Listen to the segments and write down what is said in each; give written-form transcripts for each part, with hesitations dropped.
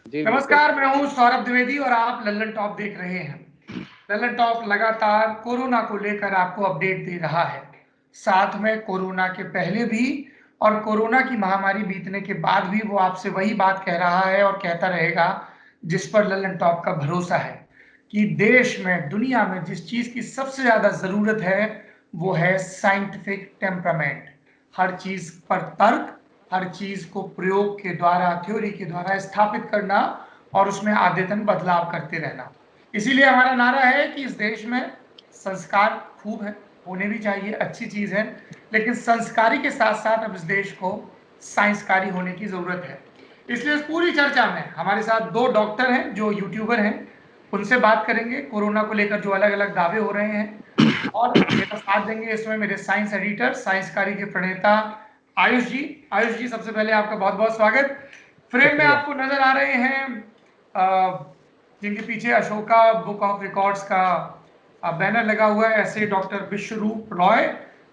जी बिल्कुल। नमस्कार, मैं हूं सौरभ द्विवेदी और आप लल्लन टॉप देख रहे हैं। लल्लन टॉप लगातार कोरोना को लेकर आपको अपडेट दे रहा है। साथ में कोरोना के पहले भी और कोरोना की महामारी बीतने के बाद भी वो आपसे वही बात कह रहा है और कहता रहेगा, जिस पर लल्लन टॉप का भरोसा है कि देश में, दुनिया में जिस चीज की सबसे ज्यादा जरूरत है वो है साइंटिफिक टेम्परामेंट। हर चीज पर तर्क, हर चीज को प्रयोग के द्वारा, थ्योरी के द्वारा स्थापित करना और उसमें आद्यतन बदलाव करते रहना। इसीलिए हमारा नारा है कि इस देश में संस्कार खूब है, होने भी चाहिए, अच्छी चीज है, लेकिन संस्कारी के साथ साथ अब इस देश को साइंसकारी होने की जरूरत है। इसलिए इस पूरी चर्चा में हमारे साथ दो डॉक्टर हैं जो यूट्यूबर हैं, उनसे बात करेंगे कोरोना को लेकर जो अलग अलग दावे हो रहे हैं, और मेरा साथ देंगे इसमें मेरे साइंस एडिटर, साइंसकारी के प्रणेता आयुष जी। आयुष जी, सबसे पहले आपका बहुत बहुत स्वागत। फ्रेम में शुक्रिया। आपको नजर आ रहे हैं जिनके पीछे अशोका बुक ऑफ रिकॉर्ड्स का बैनर लगा हुआ है, ऐसे डॉक्टर विश्वरूप रॉय,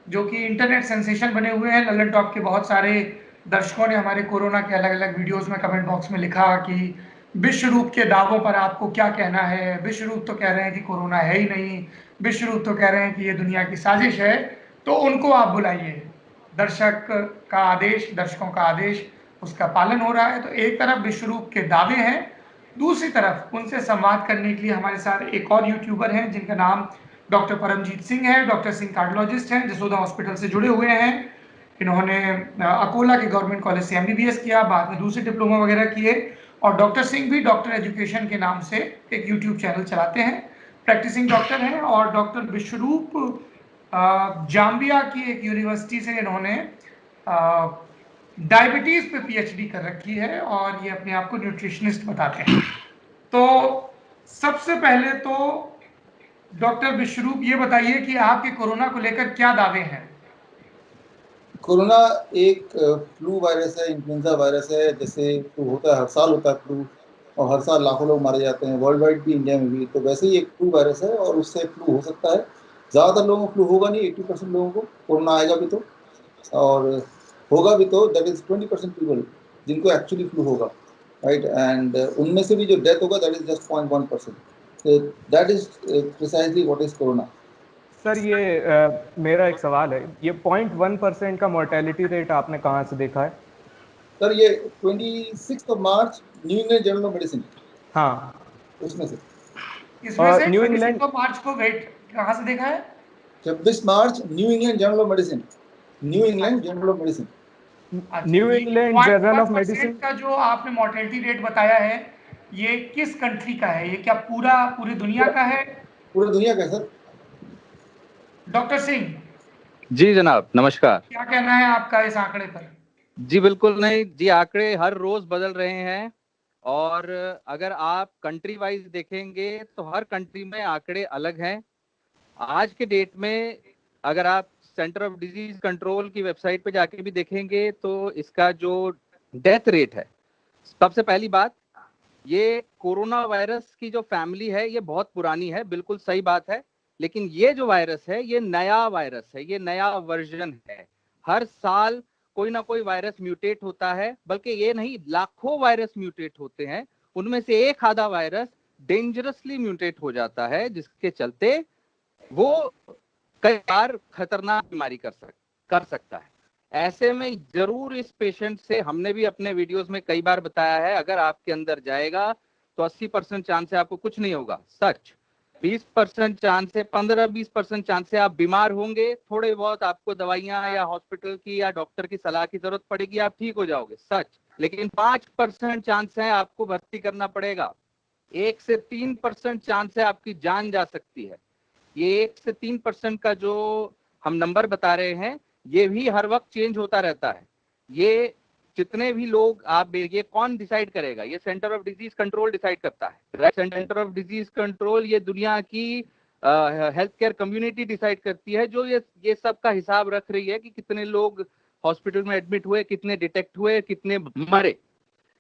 जो कि इंटरनेट सेंसेशन बने हुए हैं। लल्लन टॉप के बहुत सारे दर्शकों ने हमारे कोरोना के अलग अलग वीडियोस में कमेंट बॉक्स में लिखा कि विश्वरूप के दावों पर आपको क्या कहना है। विश्वरूप तो कह रहे हैं कि कोरोना है ही नहीं, विश्वरूप तो कह रहे हैं कि ये दुनिया की साजिश है। तो उनको आप बुलाइए। दर्शक का आदेश, दर्शकों का आदेश, उसका पालन हो रहा है। तो एक तरफ विश्वरूप के दावे हैं, दूसरी तरफ उनसे संवाद करने के लिए हमारे साथ एक और यूट्यूबर हैं जिनका नाम डॉक्टर परमजीत सिंह है। डॉक्टर सिंह कार्डियोलॉजिस्ट हैं, जसोदा हॉस्पिटल से जुड़े हुए हैं। इन्होंने अकोला के गवर्नमेंट कॉलेज से एमबीबीएस किया, बाद में दूसरे डिप्लोमा वगैरह किए। और डॉक्टर सिंह भी डॉक्टर एजुकेशन के नाम से एक यूट्यूब चैनल चलाते हैं, प्रैक्टिसिंग डॉक्टर हैं। और डॉक्टर विश्वरूप जाम्बिया की एक यूनिवर्सिटी से इन्होंने डायबिटीज पे पीएचडी कर रखी है और ये अपने आप को न्यूट्रिशनिस्ट बताते हैं। तो सबसे पहले तो डॉक्टर विश्वरूप ये बताइए कि आपके कोरोना को लेकर क्या दावे हैं। कोरोना एक फ्लू वायरस है, इन्फ्लुएंजा वायरस है। जैसे फ्लू होता है, हर साल होता है फ्लू, और हर साल लाखों लोग मारे जाते हैं, वर्ल्ड वाइड भी, इंडिया में भी। तो वैसे ही एक फ्लू वायरस है और उससे फ्लू हो सकता है। ज़्यादातर लोगों को फ्लू होगा नहीं, 80% लोगों को कोरोना आएगा भी तो, और होगा भी तो, दैट इज 20% पीपल जिनको एक्चुअली फ्लू होगा, राइट। एंड उनमें से भी जो डेथ होगा that is just 0.1%। That is precisely what is corona. Sir ये मेरा एक सवाल है, ये 0.1% का मोर्टेलिटी रेट आपने कहाँ से देखा है? सर ये 26 March New England Journal of Medicine, हाँ, उसमें से। इसमें से न्यू 26 इंग्लैंड मार्च को वेट कहाँ से देखा है? 26 March New England Journal of Medicine, New England Journal of Medicine. अच्छा, न्यू ये इंग्लैंड जर्नल ऑफ 0.1% मेडिसिन। का जो आपने मोर्टेलिटी रेट बताया है, ये किस कंट्री का है? ये क्या पूरी दुनिया का है? पूरे दुनिया का सर। डॉक्टर सिंह, जी जनाब, नमस्कार। क्या कहना है आपका इस आंकड़े पर? जी बिल्कुल नहीं जी, आंकड़े हर रोज बदल रहे हैं। और अगर आप कंट्री वाइज देखेंगे तो हर कंट्री में आंकड़े अलग हैं। आज के डेट में अगर आप सेंटर ऑफ डिजीज कंट्रोल की वेबसाइट पे जाके भी देखेंगे तो इसका जो डेथ रेट है, सबसे पहली बात, ये कोरोना वायरस की जो फैमिली है ये बहुत पुरानी है, बिल्कुल सही बात है। लेकिन ये जो वायरस है ये नया वायरस है, ये नया वर्जन है। हर साल कोई ना कोई वायरस म्यूटेट होता है, बल्कि ये नहीं, लाखों वायरस म्यूटेट होते हैं। उनमें से एक आधा वायरस डेंजरसली म्यूटेट हो जाता है, जिसके चलते वो कई बार खतरनाक बीमारी कर सकता है। ऐसे में जरूर इस पेशेंट से, हमने भी अपने वीडियोस में कई बार बताया है, अगर आपके अंदर जाएगा तो 80% चांस है आपको कुछ नहीं होगा, सच। 20% चांस है, 15-20% चांस है आप बीमार होंगे, थोड़े बहुत आपको दवाइयां या हॉस्पिटल की या डॉक्टर की सलाह की जरूरत पड़ेगी, आप ठीक हो जाओगे, सच। लेकिन 5% चांस है आपको भर्ती करना पड़ेगा। 1 से 3% चांस है आपकी जान जा सकती है। ये 1 से 3% का जो हम नंबर बता रहे हैं, ये भी हर वक्त चेंज होता रहता है। ये जितने भी लोग आप, ये कौन डिसाइड करेगा? ये centre of disease control decide करता है, right. Centre of disease control ये दुनिया की हेल्थ केयर कम्युनिटी डिसाइड करती है, जो ये सब का हिसाब रख रही है कि कितने लोग हॉस्पिटल में एडमिट हुए, कितने डिटेक्ट हुए, कितने मरे।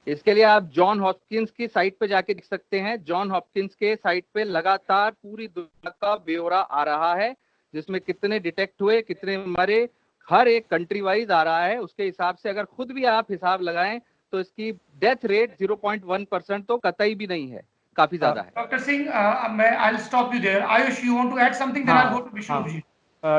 इसके लिए आप जॉन हॉपकिंस की साइट पे जाके देख सकते हैं। जॉन हॉपकिंस के साइट पे लगातार पूरी दुनिया का ब्यौरा आ रहा है, जिसमें कितने डिटेक्ट हुए, कितने मरे, हर एक कंट्री वाइज आ रहा है। उसके हिसाब से अगर खुद भी आप हिसाब लगाएं तो इसकी डेथ रेट 0.1% तो कतई भी नहीं है, काफी ज्यादा है। डॉक्टर सिंह, मैं I will stop you there. Ayush, you want to add something, then I go to Biswaroop ji.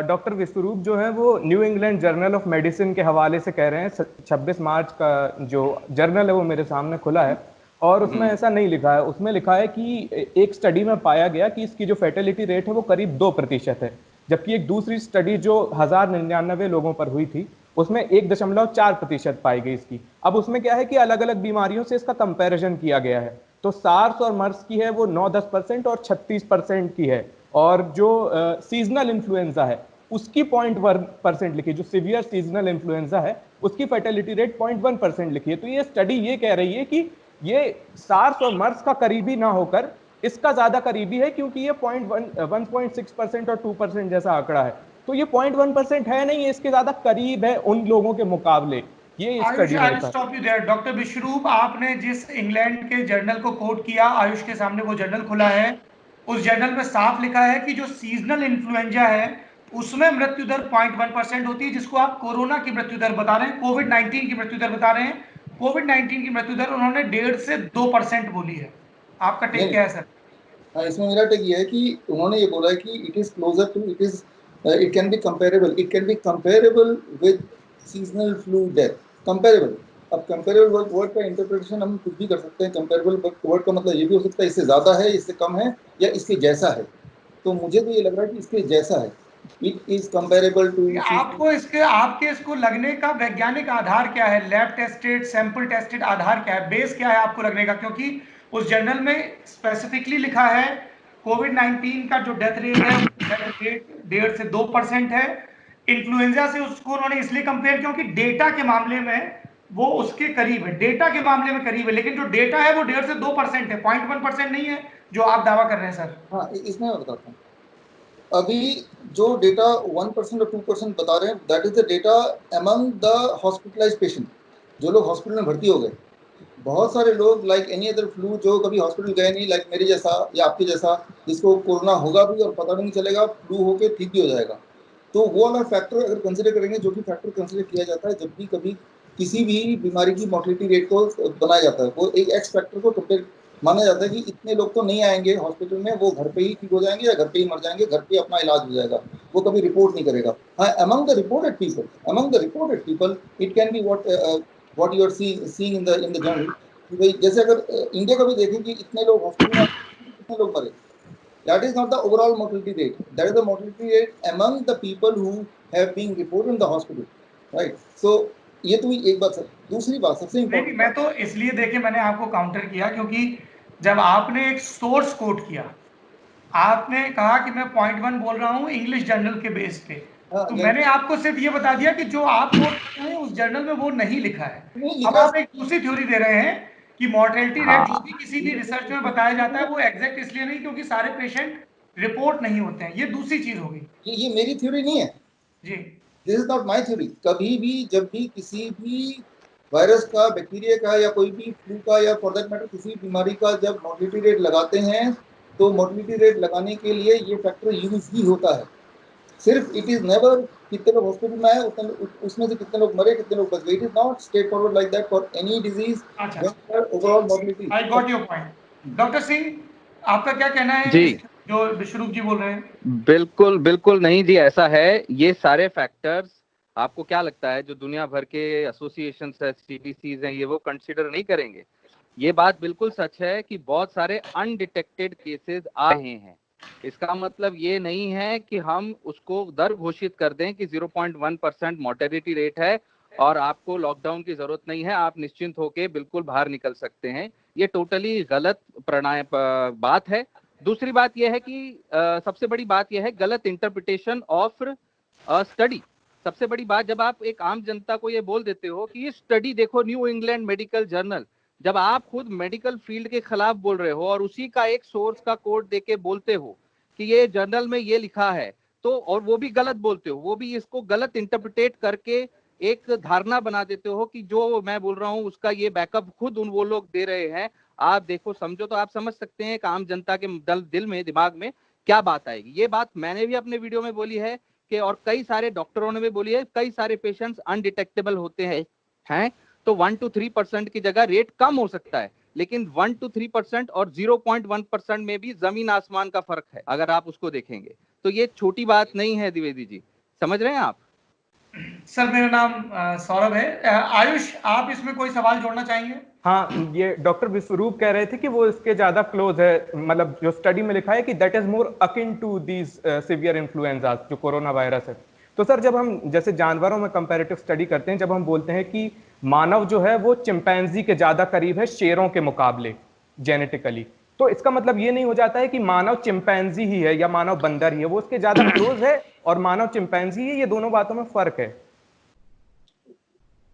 Doctor Biswaroop जो है वो New England Journal of Medicine के हवाले से कह रहे हैं। 26 मार्च का जो जर्नल है वो मेरे सामने खुला है, और उसमें ऐसा नहीं लिखा है। उसमें लिखा है कि एक स्टडी में पाया गया कि इसकी जो फैटेलिटी रेट है वो करीब 2% है, जबकि एक दूसरी स्टडी जो 1099 लोगों पर हुई थी उसमें 1.4% पाई गई इसकी। अब उसमें क्या है कि अलग अलग बीमारियों से इसका कंपैरिजन किया गया है, तो सार्स और मर्स की है वो 9-10% और 36% की है, और जो सीजनल इन्फ्लुएंजा है उसकी 0.1% लिखी, जो सीवियर सीजनल इन्फ्लुएंजा है उसकी फर्टिलिटी रेट 0.1% लिखी है। तो ये स्टडी ये कह रही है कि ये सार्स और मर्स का करीबी ना होकर इसका ज्यादा करीबी है, क्योंकि ये 1.6% और 2% जैसा आंकड़ा है। तो ये 0.1% है नहीं, इसके ज्यादा करीब है उन लोगों के मुकाबले। ये आयुष, स्टडी आई में विल था। Stop you there. Doctor Vishwaroop, आपने जिस इंग्लैंड के जर्नल को कोट किया, आयुष के सामने वो जर्नल खुला है, उस जर्नल में साफ लिखा है कि जो सीजनल इन्फ्लुएंजा है उसमें मृत्यु दर 0.1% होती है, जिसको आप कोरोना की मृत्यु दर बता रहे हैं, कोविड-19 की मृत्यु दर बता रहे हैं। कोविड-19 की मृत्यु दर उन्होंने 1.5 से 2% बोली है। आपका टेक क्या है सर? हाँ, इसमें मेरा टेक ये है कि उन्होंने ये बोला है कि it is closer to, it can be comparable with seasonal flu death. Comparable, अब कंपेरेबल वर्ड का इंटरप्रिटेशन हम कुछ भी कर सकते हैं। कंपेरेबल वर्ड का मतलब ये भी हो सकता है इससे ज़्यादा है, इससे कम है, या इसके जैसा है। तो मुझे तो ये लग रहा है कि इसके जैसा है। It is comparable to. आपको आपके इसको लगने का वैज्ञानिक आधार क्या है? लैब टेस्टेड, सैंपल टेस्टेड आधार क्या है, बेस क्या है आपको लगने का? क्योंकि उस जर्नल में स्पेसिफिकली लिखा है कोविड-19 का जो डेथ रेट है, डेथ रेट 1.5 से 2% है। इन्फ्लुएंजा से उसको उन्होंने इसलिए कंपेयर, क्योंकि डेटा के मामले में वो उसके करीब है, डेटा के मामले में करीब है, लेकिन जो डेटा है वो 1.5 से 2% है, 0.1% नहीं है जो आप दावा कर रहे हैं सर। हाँ, इसमें मैं बताता हूँ। अभी जो डेटा 1% और 2% बता रहे हैं, that is the data among the hospitalised patient, जो लोग हॉस्पिटल में भर्ती हो गए। बहुत सारे लोग लाइक एनी अदर फ्लू जो कभी हॉस्पिटल गए नहीं, लाइक मेरे जैसा या आपके जैसा, जिसको कोरोना होगा भी और पता भी नहीं चलेगा, फ्लू होके ठीक भी हो जाएगा। तो वो वाला फैक्टर अगर कंसिडर करेंगे, जो कि फैक्टर कंसिडर किया जाता है जब भी कभी किसी भी बीमारी की मॉर्टिलिटी रेट को बनाया जाता है, वो एक एक्स फैक्टर को कंपेयर माना जाता है कि इतने लोग तो नहीं आएंगे हॉस्पिटल में, वो घर पे ही ठीक हो जाएंगे या घर पे ही मर जाएंगे, घर पे अपना इलाज हो जाएगा, वो कभी रिपोर्ट नहीं करेगा। हाँ, among the reported people it can be what you are seeing in the journal. कि भाई जैसे अगर इंडिया का भी देखें कि इतने लोग हॉस्पिटल में, कितने लोग मरे, that is not the overall mortality rate, that is the mortality rate among the people who have been reported in the hospital, right? So ये तो एक बात है। दूसरी बात सबसे नहीं, इम्पोर्टेंट मैं तो इसलिए देखिए मैंने आपको काउंटर किया क्योंकि जब आपने एक सोर्स कोट किया, आपने कहा कि मैं 0.1 बोल रहा हूं इंग्लिश जर्नल के बेस पे, तो मैंने आपको सिर्फ ये बता दिया कि जो आप कोट कर रहे हैं उस जर्नल में वो नहीं लिखा है। अब आप एक दूसरी थ्योरी दे रहे हैं कि मॉर्टेलिटी रेट जो भी किसी भी रिसर्च में बताया जाता है वो एग्जैक्ट इसलिए नहीं क्योंकि सारे पेशेंट रिपोर्ट नहीं होते हैं। ये दूसरी चीज होगी। ये मेरी थ्योरी नहीं है जी, this is not my theory. कभी भी जब भी किसी भी वायरस का, बैक्टीरिया का, या कोई भी फ्लू का, या फॉर दैट मैटर किसी बीमारी का जब मोर्टिलिटी रेट लगाते हैं, तो मोर्टिलिटी रेट लगाने के लिए ये फैक्टर यूज ही होता है। सिर्फ इट इज नेवर कितने लोग हॉस्पिटल में आए, उसमें से कितने लोग मरे, कितने लोग बच गए। It is not straight forward like that for any disease overall mortality. I got your point. Doctor Singh, आपका क्या कहना है जी, जो विश्वरूप जी बोल रहे हैं? बिल्कुल बिल्कुल नहीं जी, ऐसा है। ये सारे फैक्टर्स आपको क्या लगता है जो दुनिया भर के एसोसिएशन है, सीडीसीज हैं, ये वो कंसीडर नहीं करेंगे? ये बात बिल्कुल सच है कि बहुत सारे अनडिटेक्टेड केसेस आ रहे हैं। इसका मतलब ये नहीं है कि हम उसको दर घोषित कर दें कि 0.1% मोर्टेलिटी रेट है और आपको लॉकडाउन की जरूरत नहीं है, आप निश्चिंत होकर बिल्कुल बाहर निकल सकते हैं। ये टोटली गलत बात है। दूसरी बात यह है कि सबसे बड़ी बात यह है गलत इंटरप्रिटेशन ऑफ स्टडी। सबसे बड़ी बात, जब आप एक आम जनता को ये बोल देते हो कि ये स्टडी देखो न्यू इंग्लैंड मेडिकल जर्नल, जब आप खुद मेडिकल फील्ड के खिलाफ बोल रहे हो और उसी का एक सोर्स का कोड देके बोलते हो कि ये जर्नल में ये लिखा है, तो और वो भी गलत बोलते हो, वो भी इसको गलत इंटरप्रिटेट करके एक धारणा बना देते हो कि जो मैं बोल रहा हूँ उसका ये बैकअप खुद वो लोग दे रहे हैं। आप देखो, समझो, तो आप समझ सकते हैं एक आम जनता के दिल में, दिमाग में क्या बात आएगी। ये बात मैंने भी अपने वीडियो में बोली है कि, और कई सारे डॉक्टरों ने भी बोली है, कई सारे पेशेंट्स अनडिटेक्टेबल होते हैं। तो 1 to 3% की जगह रेट कम हो सकता है, लेकिन 1 to 3% और 0.1% में भी जमीन आसमान का फर्क है अगर आप उसको देखेंगे। तो ये छोटी बात नहीं है द्विवेदी जी, समझ रहे हैं आप? सर मेरा नाम सौरभ है। आयुष, आप इसमें कोई सवाल जोड़ना चाहेंगे? हाँ, ये डॉक्टर विश्वरूप कह रहे थे कि वो इसके ज्यादा क्लोज है, मतलब जो स्टडी में लिखा है कि that is more akin to these severe influenza जो कोरोना वायरस है। तो सर जब हम जैसे जानवरों में कंपैरेटिव स्टडी करते हैं, जब हम बोलते हैं कि मानव जो है वो चिंपैंजी के ज्यादा करीब है शेरों के मुकाबले जेनेटिकली, तो इसका मतलब ये नहीं हो जाता है कि मानव चिंपैंजी ही है या मानव बंदर ही है, वो उसके ज्यादा क्लोज है और मानव चिंपैंजी है, ये दोनों बातों में फर्क है।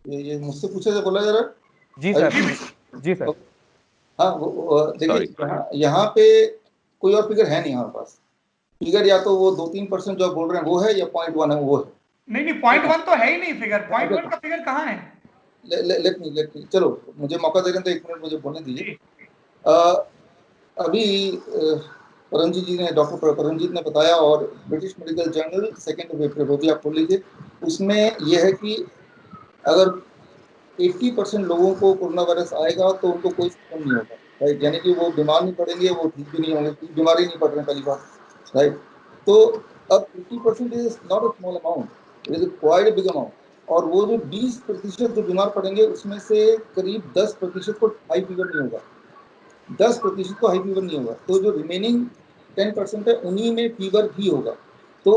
ये मुझसे पूछे तो बोला जरा। जी सर। जी सर। हाँ, देखिए यहाँ पे कोई और फिगर है नहीं हमारे पास। फिगर या तो वो 2-3% जो आप बोल रहे हैं वो है, या 0.1 है वो है। नहीं, 0.1 तो है ही नहीं फिगर। 0.1 का फिगर कहाँ है? लेट मी चलो मुझे मौका दे रहे हैं तो 1 मिनट मुझे बोलने दीजिए। अभी परमजीत जी ने, डॉक्टर परमजीत ने बताया, और ब्रिटिश मेडिकल जर्नल 2 अप्रैल वो भी आप खोल लीजिए, उसमें यह है कि अगर 80% लोगों को कोरोना वायरस आएगा तो उनको कोई सिम्टम नहीं होगा, राइट, यानी कि वो बीमार नहीं पड़ेंगे, वो ठीक भी नहीं होंगे, बीमारी नहीं पड़ रहे पहली बार, राइट। तो अब 80% is not a small amount, it is quite a big amount. और वो जो 20% जो बीमार पड़ेंगे उसमें से करीब 10% को हाई फीवर नहीं होगा, 10% को हाई फीवर नहीं होगा। तो जो रिमेनिंग 10% है उन्हीं में फीवर भी होगा। तो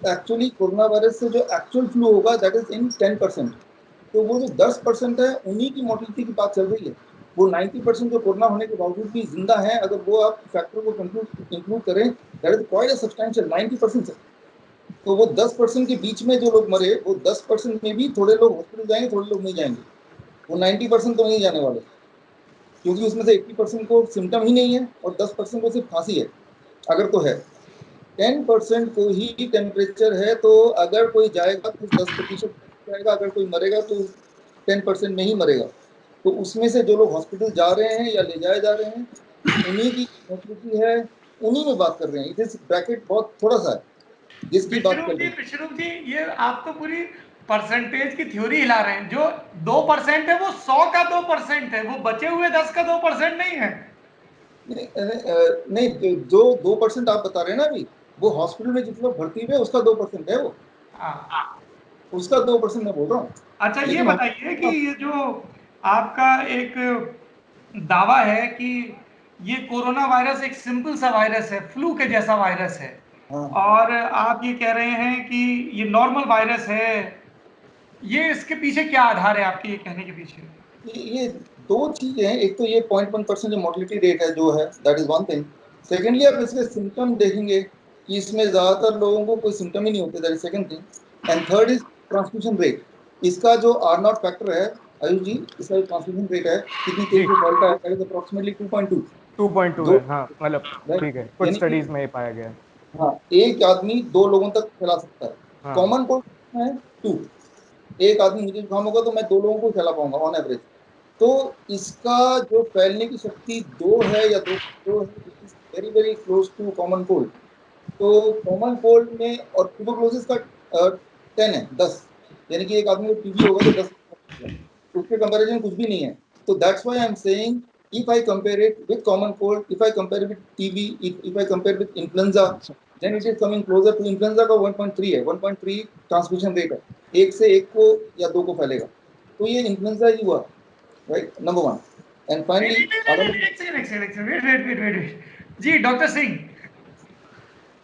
एक्चुअली कोरोना वायरस से जो एक्चुअल फ्लू होगा दैट इज इन 10%। तो वो जो 10% है उन्हीं की मोर्टिलिटी की बात चल रही है। वो 90% जो कोरोना होने के बावजूद भी जिंदा है, अगर वो आप फैक्टर को इंक्लूड करें that is quite a substantial 90%। तो वो 10% के बीच में जो लोग मरे, वो 10% में भी थोड़े लोग हॉस्पिटल जाएंगे, थोड़े लोग नहीं जाएंगे, वो 90% तो नहीं जाने वाले, क्योंकि उसमें से 80% को सिम्टम ही नहीं है और 10% को सिर्फ खांसी है अगर तो है। 10% को ही टेम्परेचर है, तो अगर कोई जाएगा तो 10% जाएगा, अगर कोई मरेगा तो 10% में ही मरेगा। तो उसमें से जो लोग हॉस्पिटल जा रहे हैं या ले जाए जा रहे हैं उन्हीं की मौजूदगी है, उन्हीं में बात कर रहे हैं। इस ब्रैकेट बहुत थोड़ा सा है जिसकी बात कर रहे हैं। विष्णु जी, ये आप तो पूरी परसेंटेज की थ्योरी हिला रहे हैं। जो 2% है वो 100 का 2% है, वो बचे हुए 10 का 2% नहीं है। नहीं, जो 2% आप बता रहे हैं ना अभी, वो हॉस्पिटल में जितने लोग भर्ती हुए उसका 2% है, वो उसका 2% मैं बोल रहा हूँ। अच्छा, ये बताइए कि ये जो आपका एक दावा है कि ये कोरोना वायरस एक सिंपल सा वायरस है, फ्लू के जैसा वायरस है, और आप ये कह रहे हैं कि ये नॉर्मल वायरस है, ये इसके पीछे क्या आधार है आपके ये कहने के पीछे? ये दो चीजें हैं। एक तो ये 0.1% जो मोर्टिलिटी रेट है जो है, that is one thing. Secondly आप इसके सिम्टम देखेंगे कि इसमें ज्यादातर लोगों को कोई सिम्टम ही नहीं होते, that is second thing. And third is transmission rate. इसका जो R0 फैक्टर है आयुष जी, इसका जो ट्रांसमिशन रेट है कितनी तेजी से फैलता है, दैट इज अप्रोक्सीमेटली 2.2 है। हाँ, मतलब ठीक है, कुछ स्टडीज में ये पाया गया है। हाँ, एक आदमी 2 लोगों तक फैला सकता है। कॉमन कोल्ड है 2, एक आदमी मुझे जुकाम होगा तो मैं 2 लोगों को फैला पाऊंगा ऑन एवरेज। तो इसका जो फैलने की शक्ति 2 है या 2 है, very very close to common cold. तो कॉमन कोल्ड में और ट्यूबरकुलोसिस का 10 है, 10, यानी कि एक आदमी को टीबी होगा तो 10, उसके कंपैरिजन कुछ भी नहीं है। तो that's why I am saying if I compare it with common cold, if I compare it with TB, if I compare with influenza, then it is coming closer to influenza का 1.3 है, 1.3 transmission rate है, एक से एक को या 2 को फैलेगा। तो ये इन्फ्लुएंजा ही हुआ, राइट, नंबर 1। एंड फाइनली जी डॉक्टर सिंह,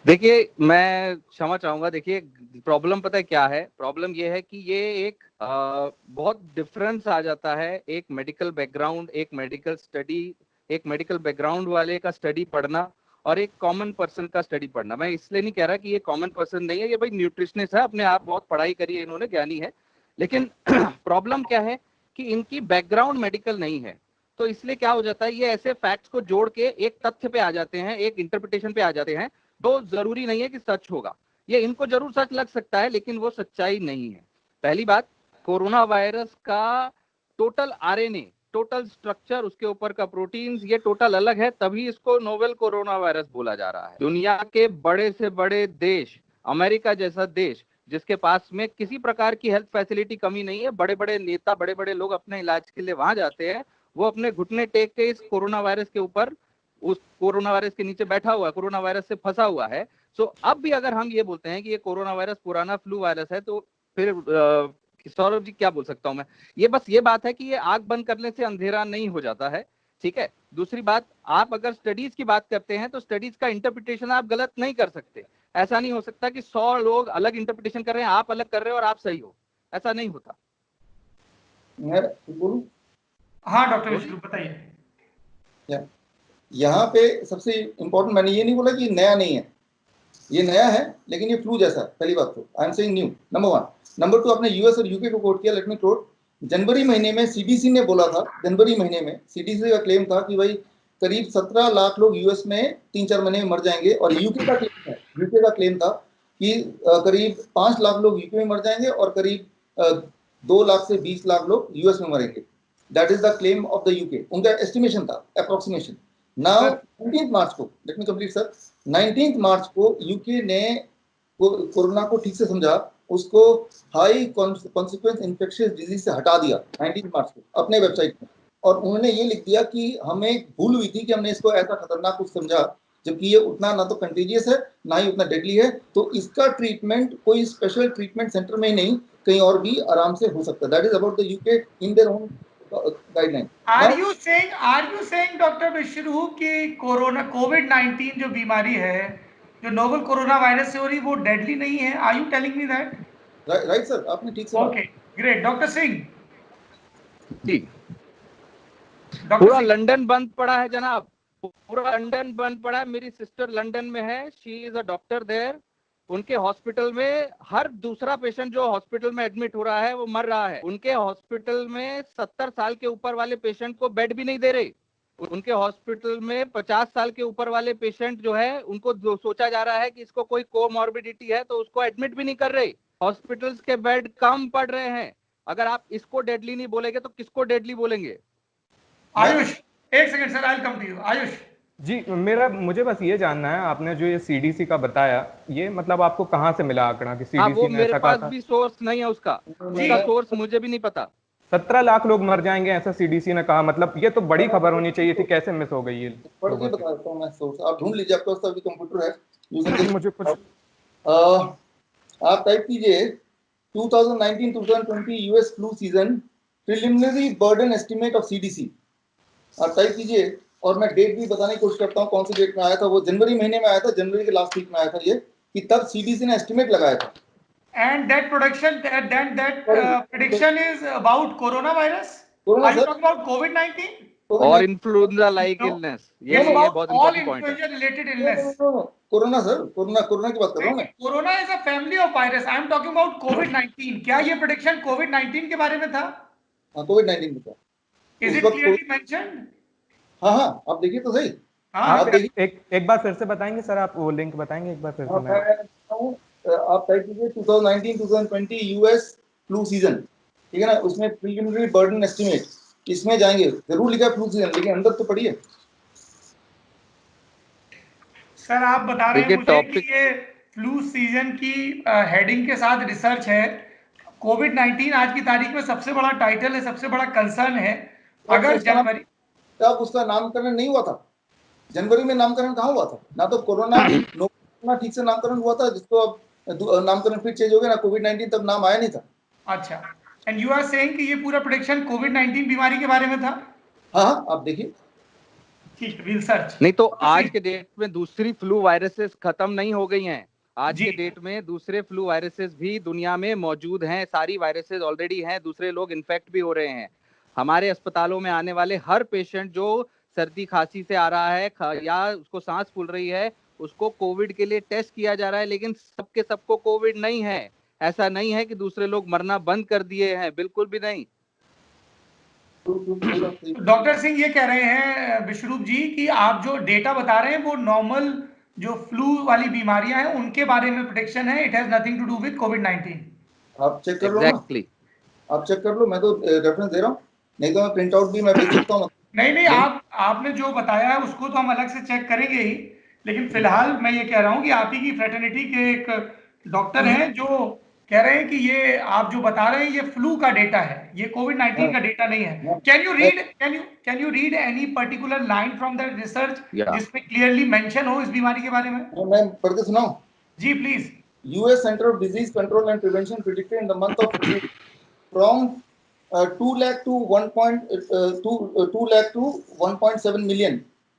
देखिए मैं क्षमा चाहूंगा। देखिए प्रॉब्लम पता है क्या है? प्रॉब्लम ये है कि ये एक बहुत डिफरेंस आ जाता है एक मेडिकल बैकग्राउंड, एक मेडिकल स्टडी, एक मेडिकल बैकग्राउंड वाले का स्टडी पढ़ना और एक कॉमन पर्सन का स्टडी पढ़ना। मैं इसलिए नहीं कह रहा कि ये कॉमन पर्सन नहीं है, ये भाई न्यूट्रिशनिस्ट है, अपने आप बहुत पढ़ाई करी है इन्होंने, ज्ञानी है, लेकिन प्रॉब्लम क्या है कि इनकी बैकग्राउंड मेडिकल नहीं है। तो इसलिए क्या हो जाता है, ये ऐसे फैक्ट्स को जोड़ के एक तथ्य पे आ जाते हैं, एक इंटरप्रिटेशन पे आ जाते हैं, तो जरूरी नहीं है कि सच होगा। ये इनको जरूर सच लग सकता है लेकिन वो सच्चाई नहीं है। पहली बात, कोरोना वायरस का टोटल आरएनए, टोटल स्ट्रक्चर, उसके ऊपर का प्रोटीन्स, ये टोटल अलग है, तभी इसको नोवेल कोरोना वायरस बोला जा रहा है। दुनिया के बड़े से बड़े देश, अमेरिका जैसा देश, जिसके पास में किसी प्रकार की हेल्थ फैसिलिटी कमी नहीं है, बड़े बड़े नेता, बड़े बड़े लोग अपने इलाज के लिए वहां जाते हैं, वो अपने घुटने टेक के इस कोरोना वायरस के ऊपर, उस कोरोना वायरस के नीचे बैठा हुआ है, कोरोना वायरस से फंसा हुआ है। सो अब भी अगर हम ये बोलते हैं कि ये कोरोना वायरस पुराना फ्लू वायरस है, तो फिर सौरभ जी क्या बोल सकता हूं मैं, ये बस ये बात है कि ये आंख बंद करने से अंधेरा नहीं हो जाता है, ठीक है। दूसरी बात, आप अगर स्टडीज की बात करते हैं तो स्टडीज का इंटरप्रिटेशन आप गलत नहीं कर सकते। ऐसा नहीं हो सकता कि 100 लोग अलग इंटरप्रिटेशन कर रहे हैं, आप अलग कर रहे हो और आप सही हो, ऐसा नहीं होता। मैं बोलूं? हाँ डॉक्टर विश्वरूप बताइए। यहाँ पे सबसे इंपॉर्टेंट, मैंने ये नहीं बोला कि नया नहीं है, ये नया है लेकिन ये फ्लू जैसा है, पहली बात तो I am saying new, number 1। Number 2, आपने यूएस और यूके को कोट किया, लेट मी कोट। जनवरी महीने में सीडीसी ने बोला था, जनवरी महीने में सीडीसी का क्लेम था कि भाई करीब 17 लाख लोग यूएस में 3-4 महीने में मर जाएंगे, और यूके का क्लेम था कि करीब 5 लाख लोग यूके में मर जाएंगे और करीब 2 लाख से 20 लाख लोग यूएस में मरेंगे। That is the claim of the UK, उनका एस्टिमेशन था, अप्रोक्सीमेशन। नाउ 19 मार्च को, लेट मी कंप्लीट सर, 19 मार्च को यूके ने कोरोना को ठीक से समझा, उसको हाई कॉन्सिक्वेंस इन्फेक्शियस डिजीज से हटा दिया 19 मार्च को अपने वेबसाइट में, और उन्होंने ये लिख दिया कि हमें भूल हुई थी कि हमने इसको ऐसा खतरनाक कुछ समझा, जबकि ये उतना ना तो कंटेजियस है ना ही उतना डेडली है, तो इसका ट्रीटमेंट कोई स्पेशल ट्रीटमेंट सेंटर में ही नहीं, कहीं और भी आराम से हो सकता है। That is about the UK in their own guideline. Are you saying doctor Biswaroop कि कोरोना कोविड-19 जो बीमारी है, जो नोवल कोरोना वायरस से हो रही, वो डेडली नहीं है? Are you telling me that? Right sir, आपने ठीक से okay great. Doctor Singh ji, पूरा लंदन बंद पड़ा है जनाब, पूरा लंदन बंद पड़ा है। मेरी सिस्टर लंदन में है, she is a doctor there. उनके हॉस्पिटल में हर दूसरा पेशेंट जो हॉस्पिटल में एडमिट हो रहा है वो मर रहा है। उनके हॉस्पिटल में 70 साल के ऊपर वाले पेशेंट को बेड भी नहीं दे रहे। उनके हॉस्पिटल में 50 साल के ऊपर वाले पेशेंट जो है, उनको सोचा जा रहा है कि इसको कोई कोमॉर्बिडिटी है, तो उसको एडमिट भी नहीं कर रहे। हॉस्पिटल्स के बेड कम पड़ रहे हैं। अगर आप इसको डेडली नहीं बोलेंगे तो किसको डेडली बोलेंगे? आयुष, एक second sir, I will come to you. Ayush ji, मुझे बस ये जानना है, आपने जो ये सीडीसी का बताया, ये मतलब आपको कहाँ से मिला आंकड़ा कि सीडीसी ने ऐसा कहा था? मेरे पास भी सोर्स नहीं है उसका सोर्स मुझे भी नहीं पता। 17 लाख लोग मर जाएंगे ऐसा सीडीसी ने कहा, मतलब ये तो बड़ी खबर होनी चाहिए थी, कैसे मिस हो गई ये? पढ़ के बता देता हूं मैं सोर्स, आप ढूंढ लीजिए, आपके पास अभी कंप्यूटर है, मुझे कुछ आप टाइप कीजिए 2019-2020 US flu season preliminary burden estimate of CDC, आप टाइप कीजिए, और मैं डेट भी बताने की कोशिश करता हूँ कौन सी डेट में आया था। वो जनवरी महीने में आया था, जनवरी के लास्ट वीक में आया था ये, कि तब सीडीसी ने एस्टिमेट लगाया था। And that prediction is about coronavirus? Corona, Are you sir? talking about COVID-19? और इन्फ्लुएंजा लाइक इलनेस, ये बहुत इंपॉर्टेंट पॉइंट है। related illness. Corona sir, corona की बात कर रहा हूँ मैं। Corona is a family of virus. I am talking about COVID-19. क्या ये prediction COVID-19 के बारे में था? हाँ, कोविड-19 में था। Is it clearly mentioned? हाँ, आप देखिए तो सही। आप एक बार फिर से बताएंगे सर, आप वो लिंक बताएंगे एक बार फिर से? आप टाइप कीजिए 2019-2020 यूएस फ्लू सीजन, ठीक है ना, उसमें प्रीलिमिनरी बर्डन एस्टिमेट, इसमें जाएंगे, जरूर लिखा फ्लू सीजन, लेकिन अंदर तो पढ़िए सर। आप बता रहे हैं मुझे कि ये फ्लू सीजन की हेडिंग के साथ रिसर्च है। कोविड-19 आज की तारीख में सबसे बड़ा टाइटल है, सबसे बड़ा कंसर्न है। अगर जनवरी तब उसका नामकरण नहीं हुआ था, जनवरी में नामकरण कहाँ हुआ था? ना तो कोरोना ठीक से नामकरण हुआ था, जिसको अब नामकरण फिर चेंज हो गया ना, कोविड-19 तब नाम आया नहीं था। अच्छा, एंड यू आर सेइंग कि ये पूरा प्रेडिक्शन कोविड-19 बीमारी के बारे में था? हाँ, आप देखिए। ठीक है, विल सर्च। नहीं तो आज के डेट में दूसरी फ्लू वायरसेस खत्म नहीं हो गई हैं। आज के डेट में दूसरे फ्लू वायरसेस भी दुनिया में मौजूद हैं, सारी वायरसेस ऑलरेडी हैं, दूसरे लोग इन्फेक्ट भी हो रहे हैं। हमारे अस्पतालों में आने वाले हर पेशेंट जो सर्दी खांसी से आ रहा है या उसको सांस फूल रही है, उसको कोविड के लिए टेस्ट किया जा रहा है, लेकिन सबको कोविड नहीं है। ऐसा नहीं है कि दूसरे लोग मरना बंद कर दिए हैं, बिल्कुल भी नहीं। डॉक्टर सिंह ये कह रहे हैं विश्वरूप जी कि आप जो डेटा बता रहे हैं वो नॉर्मल जो फ्लू वाली बीमारियां हैं उनके बारे में प्रेडिक्शन है, it has nothing to do with कोविड-19। आप चेक कर लो ना, आप चेक कर लो, मैं तो रेफरेंस दे रहा हूं, नहीं तो मैं प्रिंट आउट भी मैं भेज सकता हूं। नहीं, आपने जो बताया है उसको तो हम अलग से चेक करेंगे ही, लेकिन फिलहाल मैं ये कह रहा हूं कि आप ही की फ्रेटर्निटी के एक डॉक्टर हैं जो कह रहे हैं कि ये आप जो बता रहे हैं ये फ्लू का डेटा है, ये कोविड-19 का डेटा नहीं है। Can you read any particular line from the research जिसमें क्लियरली मेंशन हो इस बीमारी के बारे में? मैं पढ़ के सुनाऊं? जी please. US Center of Disease Control and Prevention predicted in the month of April from 2 lakh to 2 lakh to 1.7 million,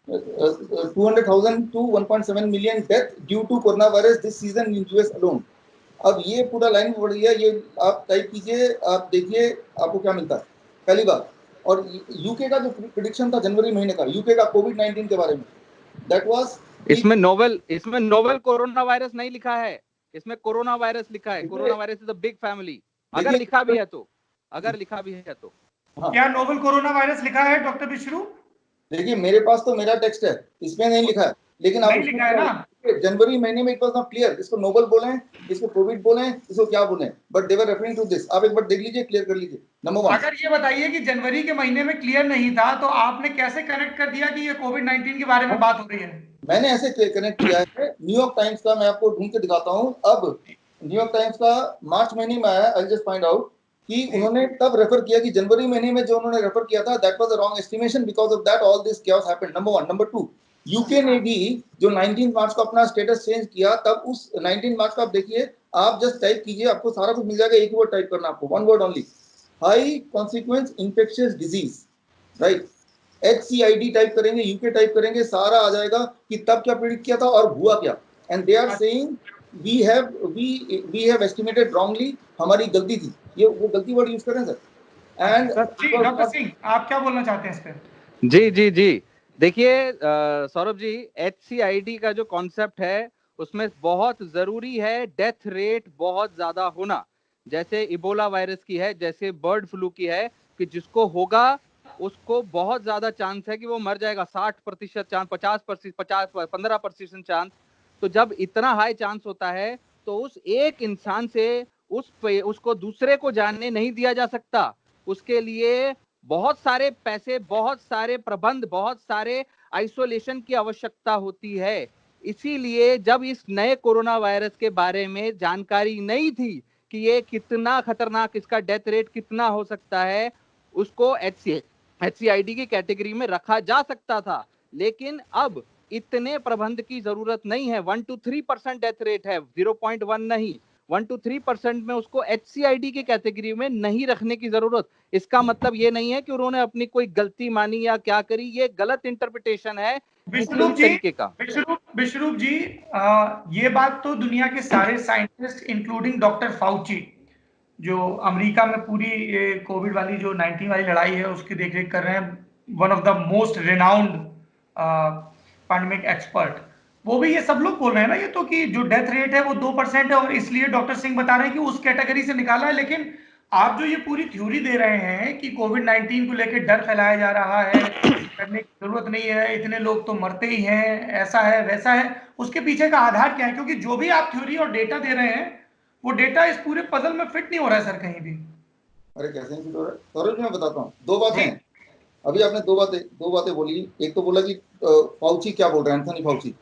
200,000 to 1.7 million death due to coronavirus this season in US alone. अब ये पूरा line बढ़ गया, ये आप type कीजिए, आप देखिए आपको क्या मिलता है, पहली बार। और यूके का जो प्रिडिक्शन था जनवरी महीने का, यूके का कोविड-19 के बारे में, दैट वाज, इसमें नोवेल कोरोना वायरस नहीं लिखा है, इसमें कोरोना वायरस लिखा है। Corona virus is a big family, अगर लिखा भी है तो, क्या नोवेल कोरोना वायरस लिखा है डॉक्टर बिश्रू? देखिए मेरे पास तो मेरा टेक्स्ट है, इसमें नहीं लिखा है, लेकिन आप लिखा है ना, जनवरी महीने में इट वाज नॉट क्लियर, इसको नोवेल बोले, इसको कोविड बोले, इसको क्या बोले, but they were referring to this. आप एक बार देख लीजिए, क्लियर कर लीजिए। नंबर 1, अगर ये बताइए कि जनवरी के महीने में क्लियर नहीं था तो आपने कैसे कनेक्ट कर दिया कि ये कोविड-19 के बारे में बात हो रही है? मैंने ऐसे कनेक्ट किया है, न्यूयॉर्क टाइम्स का मैं आपको ढूंढ के दिखाता हूं। अब न्यूयॉर्क टाइम्स का मार्च महीने में आया, आई जस्ट फाइंड आउट कि उन्होंने तब रेफर किया कि जनवरी महीने में जो उन्होंने रेफर किया था, that was a wrong estimation, because of that all this chaos happened. Number 1। Number 2, UK ने भी जो 19 मार्च को अपना स्टेटस चेंज किया, तब उस 19 मार्च को आप देखिए, आप जस्ट टाइप कीजिए, आपको सारा कुछ मिल जाएगा। एक वर्ड टाइप करना आपको, one word only, high consequence infectious disease, right. HCID type करेंगे, यूके टाइप करेंगे, सारा आ जाएगा कि तब क्या प्रेडिक्ट किया था और हुआ क्या। And they are saying we have estimated wrongly, हमारी गलती थी। ये वो गलती वर्ड यूज करें सर। एंड डॉक्टर सिंह आप क्या बोलना चाहते हैं इस पे? जी देखिए सौरभ जी, HCID का जो कॉन्सेप्ट है उसमें बहुत जरूरी है डेथ रेट बहुत ज्यादा होना, जैसे इबोला वायरस की है, जैसे बर्ड फ्लू की है, कि जिसको होगा उसको बहुत ज्यादा चांस है कि वो मर जाएगा, 60% चांस, 15% चांस। तो जब इतना हाई चांस होता है तो उस एक इंसान से उसको दूसरे को जानने नहीं दिया जा सकता। उसके लिए बहुत सारे पैसे, बहुत सारे प्रबंध, बहुत सारे आइसोलेशन की आवश्यकता होती है। इसीलिए जब इस नए कोरोना वायरस के बारे में जानकारी नहीं थी कि ये कितना खतरनाक, इसका डेथ रेट कितना हो सकता है, उसको HCID की कैटेगरी में रखा जा सकता था। लेकिन अब इतने प्रबंध की जरूरत नहीं है। 1 to 3% डेथ रेट है, 0.1 नहीं, 1 to 3% में उसको HCID की कैटेगरी में नहीं रखने की जरूरत। इसका मतलब ये नहीं है कि उन्होंने अपनी कोई गलती मानी या क्या करी, ये गलत इंटरप्रिटेशन है किसी तरीके का। विश्वरूप जी, ये बात तो दुनिया के सारे साइंटिस्ट इंक्लूडिंग डॉक्टर फाउची, जो अमेरिका में पूरी ये कोविड वाली जो 19 वाली लड़ाई है उसकी देखरेख कर रहे हैं, one of the most renowned pandemic expert, वो भी ये सब लोग बोल रहे हैं ना ये तो, कि जो डेथ रेट है वो 2% है, और इसलिए डॉक्टर सिंह बता रहे हैं कि उस कैटेगरी से निकाला है। लेकिन आप जो ये पूरी थ्योरी दे रहे हैं कि कोविड-19 को लेकर डर फैलाया जा रहा है, करने की जरूरत नहीं है, इतने लोग तो मरते ही हैं, ऐसा है वैसा है, उसके पीछे का आधार क्या है? क्योंकि जो भी आप थ्योरी और डेटा दे रहे हैं वो डेटा इस पूरे पजल में फिट नहीं हो रहा है सर कहीं भी। अरे कैसे नहीं फिट हो रहा है सौरभ जी, मैं बताता हूँ। दो बातें हैं, अभी आपने दो बातें बोली। एक तो बोला कि फाउची क्या बोल रहे हैं, एंथनी फाउची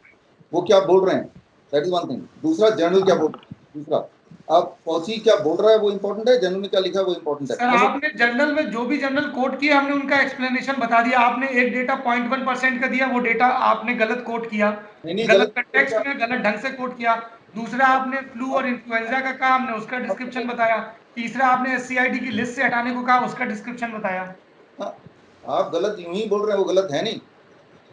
वो क्या बोल रहे हैं, दैट इज वन थिंग। दूसरा जर्नल क्या बोल रहा है, दूसरा आप फाउची क्या बोल रहा है वो इंपॉर्टेंट है, जर्नल में क्या लिखा है वो इंपॉर्टेंट है। सर आपने जर्नल में जो भी जर्नल कोट किया हमने उनका एक्सप्लेनेशन बता दिया। आपने एक डेटा 0.1% का दिया, वो डेटा आपने गलत कोट किया, गलत कंटेक्स्ट में गलत ढंग से कोट किया। दूसरा आपने फ्लू और इन्फ्लुएंजा का कहा, हमने उसका डिस्क्रिप्शन बताया। तीसरा आपने HCID की लिस्ट से हटाने को कहा, उसका डिस्क्रिप्शन बताया। आप गलत यूं ही बोल रहे हैं, वो गलत है नहीं,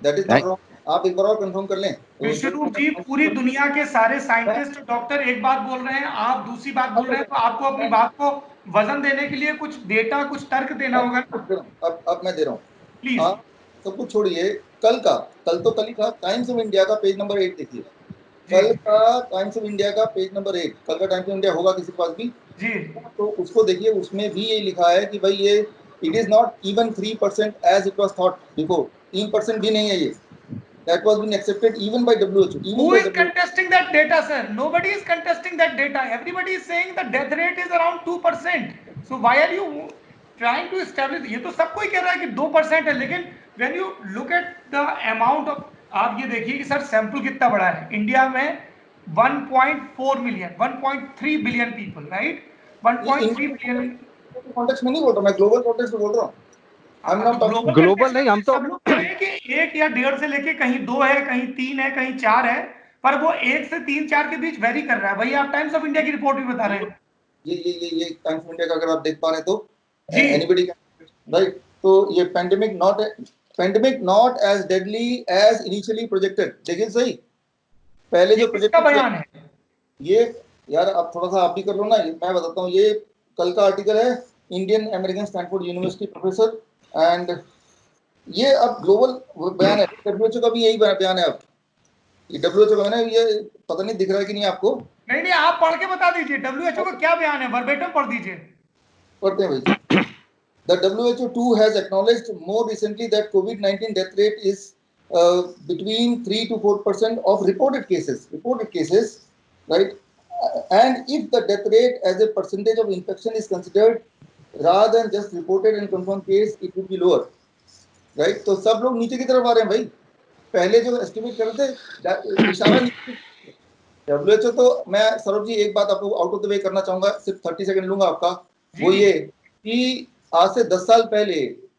दैट इज नॉट रॉन्ग। आप एक बार और कंफर्म कर लें। विश्वरूप जी, पूरी दुनिया के सारे साइंटिस्ट डॉक्टर एक बात बोल रहे हैं, आप दूसरी बात बोल रहे हैं, तो आपको अपनी बात को वजन देने के लिए कुछ डेटा, कुछ तर्क देना होगा। अब मैं दे रहा हूँ, प्लीज। आप सब कुछ छोड़िए, कल ही था, टाइम्स ऑफ इंडिया का पेज नंबर 8 देखिए। कल का टाइम्स ऑफ इंडिया का पेज नंबर 8, कल का टाइम्स ऑफ इंडिया होगा किसी के पास भी जी, तो उसको देखिए, उसमें भी ये लिखा है कि भाई ये it is not even 3% as it was thought before. 3% भी नहीं है ये, that was been accepted even by WHO. Who is contesting that data, sir? Nobody is contesting that data. Everybody is saying the death rate is around 2%. So why are you trying to establish? ये तो सब कोई कह रहा है कि 2% है, लेकिन when you look at the amount of, आप ये देखिए कि सर सैंपल कितना बड़ा है। इंडिया में 1.4 million, 1.3 billion people, right? 1.3 billion context में नहीं बोल रहा, मैं ग्लोबल कॉन्टेक्स्ट में बोल रहा हूँ। ग्लोबल नहीं, हम तो सब लोग कह रहे हैं कि 1 या 1.5 से लेके कहीं 2 है, कहीं 3 है, कहीं 4 है, पर वो 1 से 3-4 के बीच वेरी कर रहा है। भाई आप टाइम्स ऑफ इंडिया की रिपोर्ट भी बता रहे हैं। ये टाइम्स ऑफ इंडिया का अगर आप देख पा रहे हैं तो जी एनीबॉडी कैन, राइट? तो ये pandemic not as deadly as initially projected. देखिए सही, पहले जो किसका बयान है ये, यार आप थोड़ा सा आप भी कर लो ना, मैं बताता हूँ। ये कल का आर्टिकल है, Indian American Stanford university professor, and ये अब ग्लोबल बयान है। डब्ल्यूएचओ का भी यही बयान है। अब ये डब्ल्यूएचओ का है, ये पता नहीं दिख रहा है कि नहीं आपको। नहीं, आप पढ़ के बता दीजिए डब्ल्यूएचओ का क्या बयान है, वर्बेटम पढ़ दीजिए। पढ़ते हैं भाई। The WHO too has acknowledged more recently that COVID-19 death rate is between 3 to 4% of reported cases, right? And if the death rate as a percentage of infection is considered rather than just reported and confirmed case, it would be lower, right? तो सब लोग नीचे की तरफ आ रहे हैं भाई। पहले जो एस्टिमेट कर रहे थे इशारा नीचे। WHO तो, मैं सौरभ जी एक बात आपको आउट ऑफ द वे करना चाहूंगा, सिर्फ 30 सेकंड लूंगा आपका। वो ये कि आज से 10 साल पहले,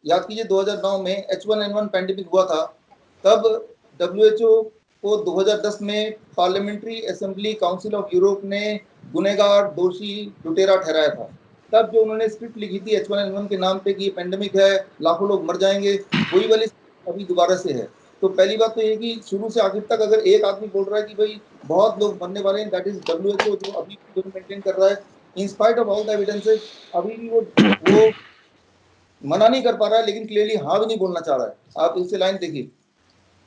याद कीजिए 2009 में H1N1 पैंडेमिक हुआ था, तब WHO को 2010 में parliamentary assembly council of Europe ने गुनहगार, दोषी, लुटेरा ठहराया था। तब जो उन्होंने स्क्रिप्ट लिखी थी H1N1 के नाम पे कि ये पैंडेमिक है, लाखों लोग मर जाएंगे, वही वाली अभी दोबारा से है। तो पहली बात तो ये कि शुरू से आखिर तक अगर एक आदमी बोल रहा है कि भाई बहुत लोग मरने वाले हैं, दैट इज WHO, जो अभी भी मेंटेन कर रहा है in spite of all the evidences. अभी भी वो मना नहीं कर पा रहा है, लेकिन क्लियरली हाँ भी नहीं बोलना चाह रहा है। आप इससे लाइन देखिए।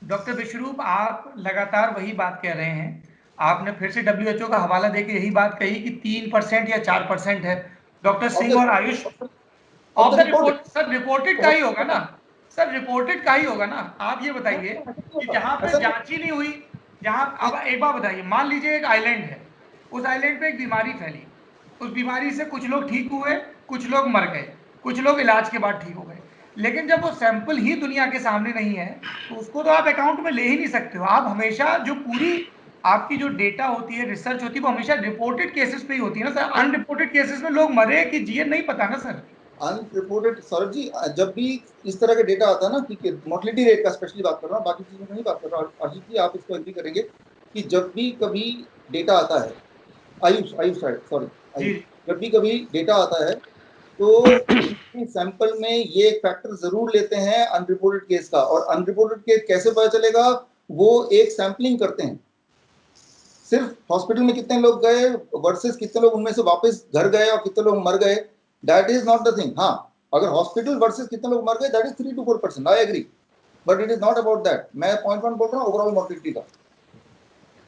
डॉक्टर विश्वरूप, आप लगातार वही बात कह रहे हैं। आपने फिर से डब्ल्यूएचओ का हवाला देके यही बात कही कि 3% या 4% है। डॉक्टर सिंह और Ayush of the report, sir reported का ही होगा ना? सर रिपोर्टेड का ही होगा ना? आप ये बताइए कि जहां पे जांच ही नहीं हुई, जहां, अब एक बात बताइए, मान लीजिए एक आइलैंड है, उस आइलैंड पे एक बीमारी फैली, उस बीमारी से कुछ लोग ठीक हुए, कुछ लोग मर गए, कुछ लोग इलाज के बाद ठीक हो गए, लेकिन जब वो सैंपल ही दुनिया के सामने नहीं है तो उसको तो आप अकाउंट में ले ही नहीं सकते हो। आप हमेशा जो पूरी आपकी जो डेटा होती है, रिसर्च होती है, वो हमेशा रिपोर्टेड केसेस पे ही होती है ना सर। अनरिपोर्टेड केसेस में लोग मरे कि जिए नहीं पता ना सर। अनरिपोर्टेड, सौरभ जी, जब भी इस तरह का डेटा आता है ना, कि मोर्टलिटी रेट का स्पेशली बात कर रहा हूँ, बाकी चीजों में नहीं बात कर रहा हूँ, अजीत जी आप इसको एग्री करेंगे कि जब भी कभी डेटा आता है, आयुष सॉरी आयुष, जब भी कभी डेटा आता है तो सैंपल में ये एक फैक्टर जरूर लेते हैं अनरिपोर्टेड केस का। और अनरिपोर्टेड केस कैसे पता चलेगा? वो एक सैंपलिंग करते हैं, सिर्फ हॉस्पिटल में कितने लोग गए वर्सेस कितने लोग उनमें से वापस घर गए और कितने लोग मर गए, that is not the thing. हाँ, अगर हॉस्पिटल वर्सेस कितने लोग मर गए, that is 3 to 4%, I agree, but it is not about that. मैं पॉइंट बोल रहा हूँ ओवरऑल मॉर्टिलिटी का।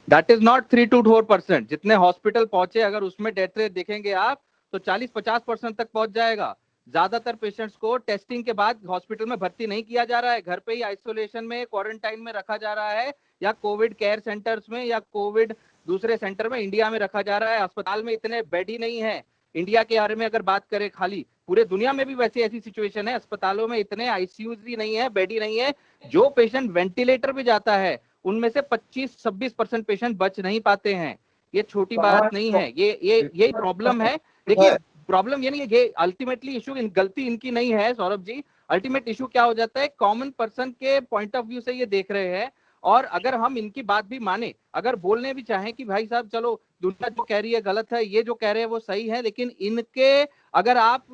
That is not 3 to 4%। जितने हॉस्पिटल पहुंचे, अगर उसमें डेथ रेट देखेंगे आप तो 40-50% तक पहुंच जाएगा। ज्यादातर पेशेंट्स को टेस्टिंग के बाद हॉस्पिटल में भर्ती नहीं किया जा रहा है, घर पे ही आइसोलेशन में, क्वारंटाइन में रखा जा रहा है, या कोविड केयर सेंटर्स में, या कोविड दूसरे सेंटर में इंडिया में रखा जा रहा है। अस्पताल में इतने बेड ही नहीं है। इंडिया के बारे में अगर बात करें, खाली पूरे दुनिया में भी वैसे ऐसी सिचुएशन है, अस्पतालों में इतने आईसीयूज भी नहीं है, बेड ही नहीं है। जो पेशेंट वेंटिलेटर पे जाता है उनमें से 25-26% पेशेंट बच नहीं पाते हैं। ये छोटी बात नहीं है, ये प्रॉब्लम है। देखिए, प्रॉब्लम ये नहीं है, ये अल्टीमेटली इशू, गलती इनकी नहीं है सौरभ जी। अल्टीमेट इशू क्या हो जाता है, कॉमन पर्सन के पॉइंट ऑफ व्यू से ये देख रहे हैं। और अगर हम इनकी बात भी माने, अगर बोलने भी चाहें कि भाई साहब चलो दुनिया जो कह रही है गलत है, ये जो कह रहे हैं वो सही है, लेकिन इनके अगर आप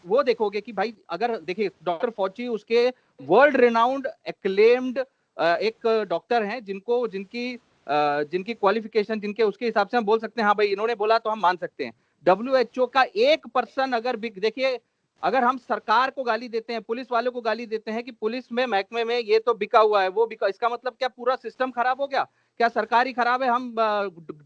वो देखोगे कि भाई, अगर देखिए डॉक्टर फॉची उसके वर्ल्ड रिनाउंड एक्लेम्ड एक डॉक्टर हैं, जिनकी क्वालिफिकेशन, जिनके उसके हिसाब से हम बोल सकते हैं हाँ भाई इन्होंने बोला तो हम मान सकते हैं। WHO का 1% अगर देखिए, अगर हम सरकार को गाली देते हैं, पुलिस वालों को गाली देते हैं कि पुलिस में, महकमे में ये तो बिका हुआ है, वो बिका, इसका मतलब क्या पूरा सिस्टम खराब हो गया? क्या सरकार ही खराब है, हम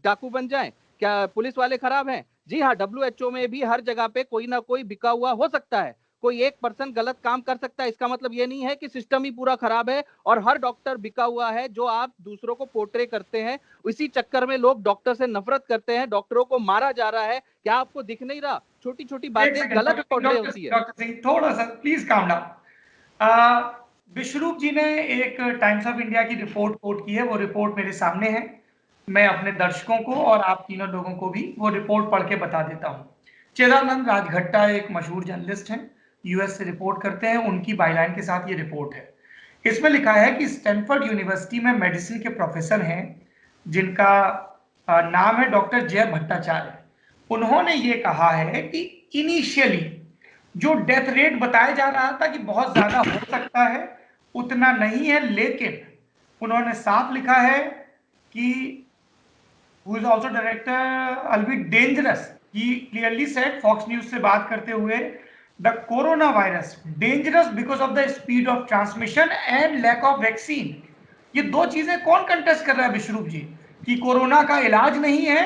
डाकू बन जाएं? क्या पुलिस वाले खराब हैं? जी हाँ, WHO में भी हर जगह पे कोई ना कोई बिका हुआ हो सकता है, कोई 1% गलत काम कर सकता है। इसका मतलब ये नहीं है कि सिस्टम ही पूरा खराब है और हर डॉक्टर बिका हुआ है। जो आप दूसरों को पोर्ट्रे करते हैं, इसी चक्कर में लोग डॉक्टर से नफरत करते हैं, डॉक्टरों को मारा जा रहा है। क्या आपको दिख नहीं रहा? छोटी छोटी बातें गलत पोर्ट्रे होती है। डॉक्टर सिंह थोड़ा सा प्लीज काम डाउन। विश्वरूप जी ने एक टाइम्स ऑफ इंडिया की रिपोर्ट कोट की है, वो रिपोर्ट मेरे सामने है। मैं अपने दर्शकों को और आप तीनों लोगों को भी वो रिपोर्ट पढ़ के बता देता हूँ। चिदानंद राजघट्टा एक मशहूर जर्नलिस्ट हैं, यूएस से रिपोर्ट करते हैं, उनकी बाइलाइन के साथ ये रिपोर्ट है। इसमें लिखा है कि स्टैनफोर्ड यूनिवर्सिटी में मेडिसिन के प्रोफेसर हैं जिनका नाम है डॉक्टर जय भट्टाचार्य। उन्होंने ये कहा है कि इनिशियली जो डेथ रेट बताया जा रहा था कि बहुत ज्यादा हो सकता है, उतना नहीं है, लेकिन उन्होंने साफ लिखा है कि who is also director will be dangerous. He clearly said, Fox News से बात करते हुए, the coronavirus dangerous because of the speed of transmission and lack of vaccine. ये दो चीजें कौन कंटेस्ट कर रहा है विश्वरूप जी, कि कोरोना का इलाज नहीं है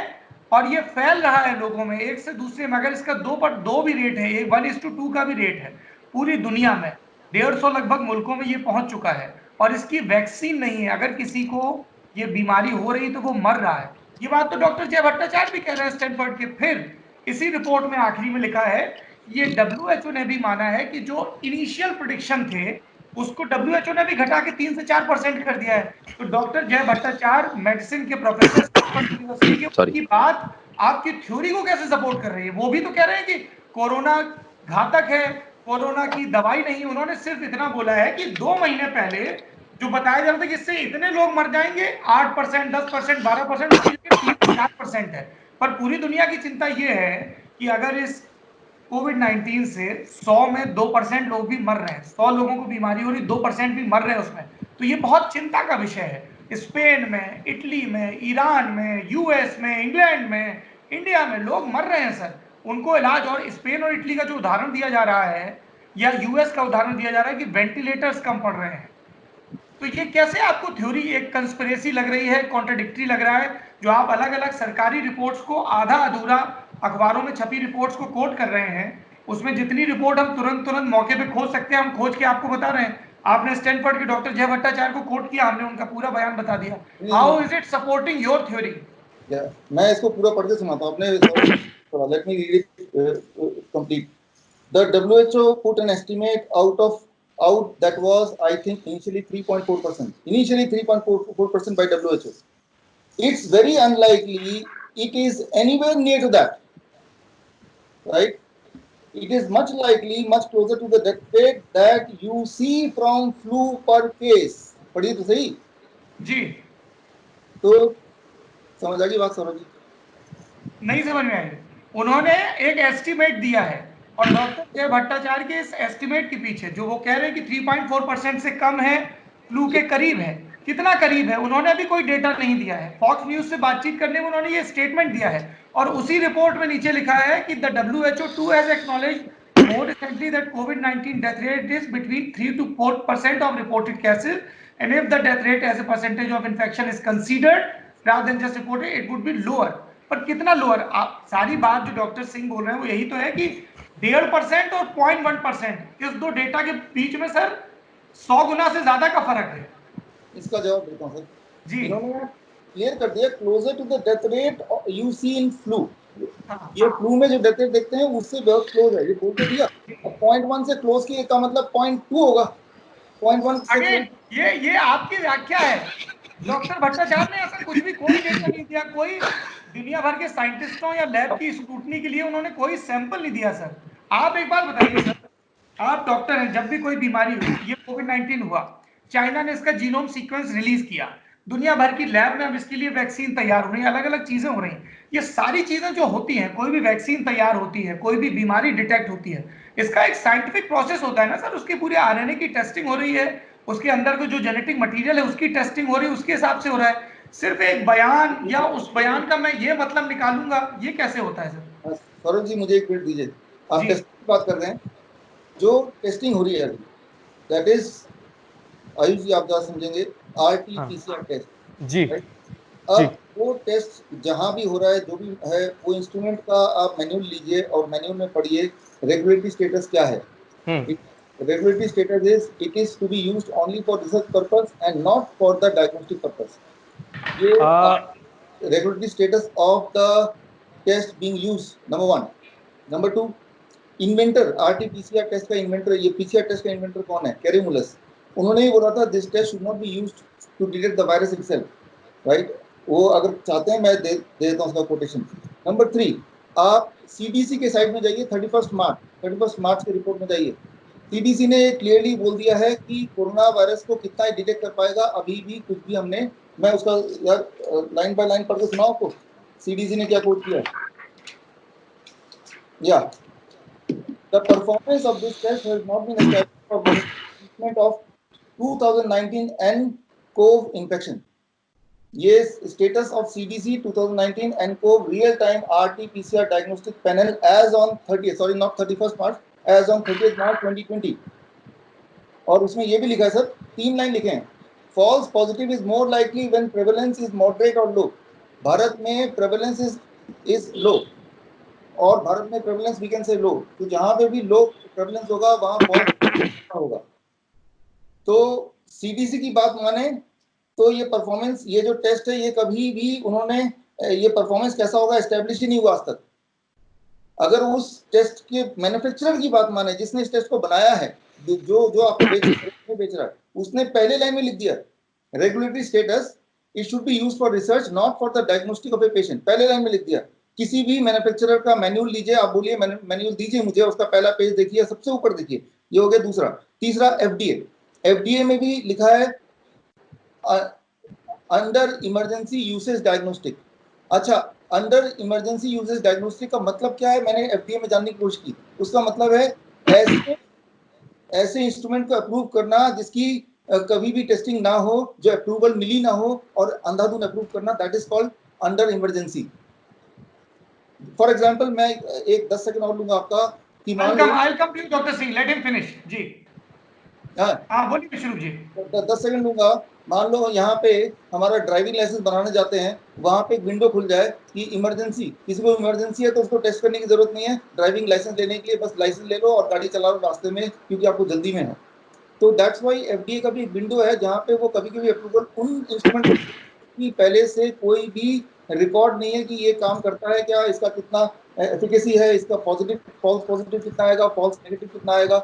और ये फैल रहा है लोगों में एक से दूसरे में। अगर इसका 2 भी रेट है, 1:2 का भी रेट है, पूरी दुनिया में 150 लगभग मुल्कों में ये पहुंच चुका है और इसकी वैक्सीन नहीं है। अगर किसी को ये बीमारी हो रही तो वो मर रहा है। ये बात तो डॉक्टर जय भट्टाचार्य भी कह रहे हैं स्टैनफोर्ड के। फिर इसी रिपोर्ट में आखिरी में लिखा है, ये WHO ने भी माना है कि जो इनिशियल प्रेडिक्शन थे उसको WHO ने भी घटा के 3 से 4% कर दिया है। तो डॉक्टर जय भट्टाचार्य मेडिसिन के प्रोफेसर यूनिवर्सिटी के, की बात आपकी थ्योरी को कैसे सपोर्ट कर रही है? वो भी तो कह रहे हैं कि कोरोना घातक है, कोरोना की दवाई नहीं। उन्होंने सिर्फ इतना बोला है कि 2 महीने पहले जो बताया जा रहा था कि इससे इतने लोग मर जाएंगे, 8%, 10%, 12%, 3-4% है। पर पूरी दुनिया की चिंता ये है कि अगर इस कोविड-19 से 100 में 2% लोग भी मर रहे हैं, 100 लोगों को बीमारी हो रही, 2% भी मर रहे हैं उसमें, तो ये बहुत चिंता का विषय है। स्पेन में, इटली में, ईरान में, यूएस में, इंग्लैंड में, इंडिया में लोग मर रहे हैं सर। उनको इलाज, और स्पेन और इटली का जो उदाहरण दिया जा रहा है या यूएस का उदाहरण दिया जा रहा है कि वेंटिलेटर्स कम पड़ रहे हैं। तो ये कैसे आपको थ्योरी एक कंस्पिरेसी लग रही है, कॉन्ट्रडिक्टरी लग रहा है, जो आप अलग अलग सरकारी रिपोर्ट्स को आधा अधूरा अखबारों में छपी रिपोर्ट्स को कोट कर रहे हैं? उसमें जितनी रिपोर्ट हम तुरंत मौके पे खोज सकते हैं हम खोज के आपको बता रहे हैं। आपने स्टैनफोर्ड के डॉक्टर जय भट्टाचार्य को कोट किया, हमने उनका पूरा बयान बता दिया। How is it supporting your theory? मैं इसको पूरा पढ़ के सुनाता हूं। आपने let me read it complete. The WHO put an estimate out that was, I think, initially 3.4%. Initially 3.4% by WHO. It's very unlikely it is anywhere near to that, right? It is much likely, much closer to the death rate that you see from flu per case. पढ़िए तो सही जी। तो समझ आ गई बात सौरभ जी? नहीं समझ में आई। उन्होंने एक एस्टिमेट दिया है और डॉक्टर जय भट्टाचार्य के इस एस्टिमेट के पीछे जो वो कह रहे हैं कि 3.4% से कम है, फ्लू के करीब है, कितना करीब है उन्होंने अभी कोई डेटा नहीं दिया है। फॉक्स न्यूज से बातचीत करने में उन्होंने ये स्टेटमेंट दिया है और उसी रिपोर्ट में नीचे लिखा है कि the WHO too has acknowledged more recently that COVID-19 death rate is between 3 to 4% of reported cases, and if the death rate as a percentage of infection is considered rather than just reported, it would be lower. पर कितना lower? आप सारी बात जो doctor Singh बोल रहे हैं वो यही तो है कि 1.5% और 0.1%, इस दो डेटा के बीच में सर 100 गुना से ज्यादा का फर्क है। इसका जवाब देता हूँ सर जी। इन्होंने क्लियर कर दिया, closer to the death rate you see in flu. ये फ्लू में जो डेथ रेट देखते हैं उससे बहुत क्लोज है, ये बोल के दिया। 0.1 से क्लोज किए का मतलब 0.2 होगा। 0.1 से ये आपकी व्याख्या है। डॉक्टर भट्टाचार्य ने ऐसा कुछ भी कोई डेटा नहीं दिया, कोई दुनिया भर के साइंटिस्टों या लैब की स्क्रूटनी के लिए उन्होंने कोई सैंपल नहीं दिया सर। आप एक बार बताइए सर, आप डॉक्टर हैं, जब भी कोई बीमारी हुई, ये कोविड-19 हुआ, चाइना ने इसका जीनोम सीक्वेंस रिलीज किया, दुनिया भर की लैब में अब इसके लिए वैक्सीन तैयार हो रही है, अलग अलग चीजें हो रही हैं। ये सारी चीजें जो होती हैं, कोई भी वैक्सीन तैयार होती है, कोई भी बीमारी डिटेक्ट होती है, इसका एक साइंटिफिक प्रोसेस होता है ना सर। उसकी पूरे RNA की टेस्टिंग हो रही है, उसके अंदर को जो जेनेटिक मटेरियल है उसकी टेस्टिंग हो रही है, उसके हिसाब से हो रहा है। सिर्फ एक बयान या उस बयान का मैं ये मतलब निकालूंगा, ये कैसे होता है सर? सौरभ जी मुझे एक मिनट दीजिए। आप टेस्टिंग की बात कर रहे हैं, जो टेस्टिंग हो रही है दैट इज, आयुष जी आप ज़्यादा समझेंगे, RT-PCR टेस्ट जी। अब वो टेस्ट जहां भी हो रहा है, जो भी है, वो इंस्ट्रूमेंट का आप मैनुअल लीजिए और मैनुअल में पढ़िए रेगुलेटरी स्टेटस क्या है। Regulatory status is it is to be used only for research purpose and not for the diagnostic purpose. ये regulatory status of the test being used, number 1. Number 2, inventor, RT-PCR test का inventor, ये PCR test का inventor कौन है? Kary Mullis। उन्होंने ही बोला था this test should not be used to detect the virus itself, right? वो अगर चाहते हैं मैं दे देता हूँ उसका कोटेशन। नंबर 3, आप CDC के साइड में जाइए, 31 मार्च के रिपोर्ट में जाइए। CDC ने क्लियरली बोल दिया है कि कोरोना वायरस को कितना डिटेक्ट कर पाएगा, अभी भी कुछ भी हमने, मैं उसका यार लाइन बाय लाइन पढ़ के सुनाओ आपको CDC ने क्या कोट किया। या the performance of this test has not been established for treatment of 2019 nCoV infection. ये status of CDC 2019 nCoV real time RT-PCR diagnostic panel as on 30 sorry not 31 March, as on 30 March 2020। और उसमें ये भी लिखा है sir, 3 line लिखे हैं, false positive is more likely when prevalence is moderate और लो। भारत में प्रेवलेंस इज लो, और भारत में प्रेवलेंस वी कैन से लो, तो जहां पे भी लो प्रेवलेंस होगा वहां फॉल्स होगा। तो CDC की बात माने तो ये परफॉर्मेंस, ये जो टेस्ट है, ये कभी भी उन्होंने ये परफॉर्मेंस कैसा होगा एस्टेब्लिश ही नहीं हुआ आज तक। अगर उस टेस्ट के मैन्युफैक्चरर की बात माने, जिसने इस टेस्ट को बनाया है, जो आपको बेच रहा है, उसने पहले लाइन में लिख दिया regulatory status it should be used for research not for the diagnostic of a patient. पहले लाइन में लिख दिया। किसी भी मैन्युफैक्चरर का मैनुअल लीजिए, आप बोलिए मैनुअल दीजिए मुझे, उसका पहला पेज देखिए, सबसे ऊपर देखिए, ये हो गया दूसरा। तीसरा FDA में भी लिखा है अंडर इमरजेंसी यूसेज डायग्नोस्टिक। अच्छा, अंडर इमरजेंसी यूसेज डायग्नोस्टिक का मतलब क्या है, मैंने FDA में जानने की कोशिश की। उसका मतलब है ऐसे इंस्ट्रूमेंट को अप्रूव करना जिसकी कभी भी टेस्टिंग ना हो, जो अप्रूवल मिली ना हो, और अंधाधुन अप्रूव करना, that is called under emergency. For example मैं एक 10 सेकंड और लूंगा आपका कि मान लो, I'll come to you, Dr. Singh. Let him finish. जी हाँ बोलिए शुरू जी। 10 सेकंड लूंगा। मान लो यहाँ पे हमारा ड्राइविंग लाइसेंस बनाने जाते हैं, वहां पे एक विंडो खुल जाए कि इमरजेंसी, किसी को इमरजेंसी है तो उसको टेस्ट करने की जरूरत नहीं है, ड्राइविंग लाइसेंस लेने के लिए बस लाइसेंस ले लो और गाड़ी चला लो रास्ते में, क्योंकि आपको जल्दी में है। तो दैट्स वाई FDA का भी एक विंडो है जहाँ पे वो कभी कभी अप्रूवल उन इंस्ट्रूमेंट की पहले से कोई भी रिकॉर्ड नहीं है कि ये काम करता है क्या, इसका कितना एफिकेसी है, इसका पॉजिटिव फॉल्स पॉजिटिव कितना आएगा, फॉल्स नेगेटिव कितना आएगा।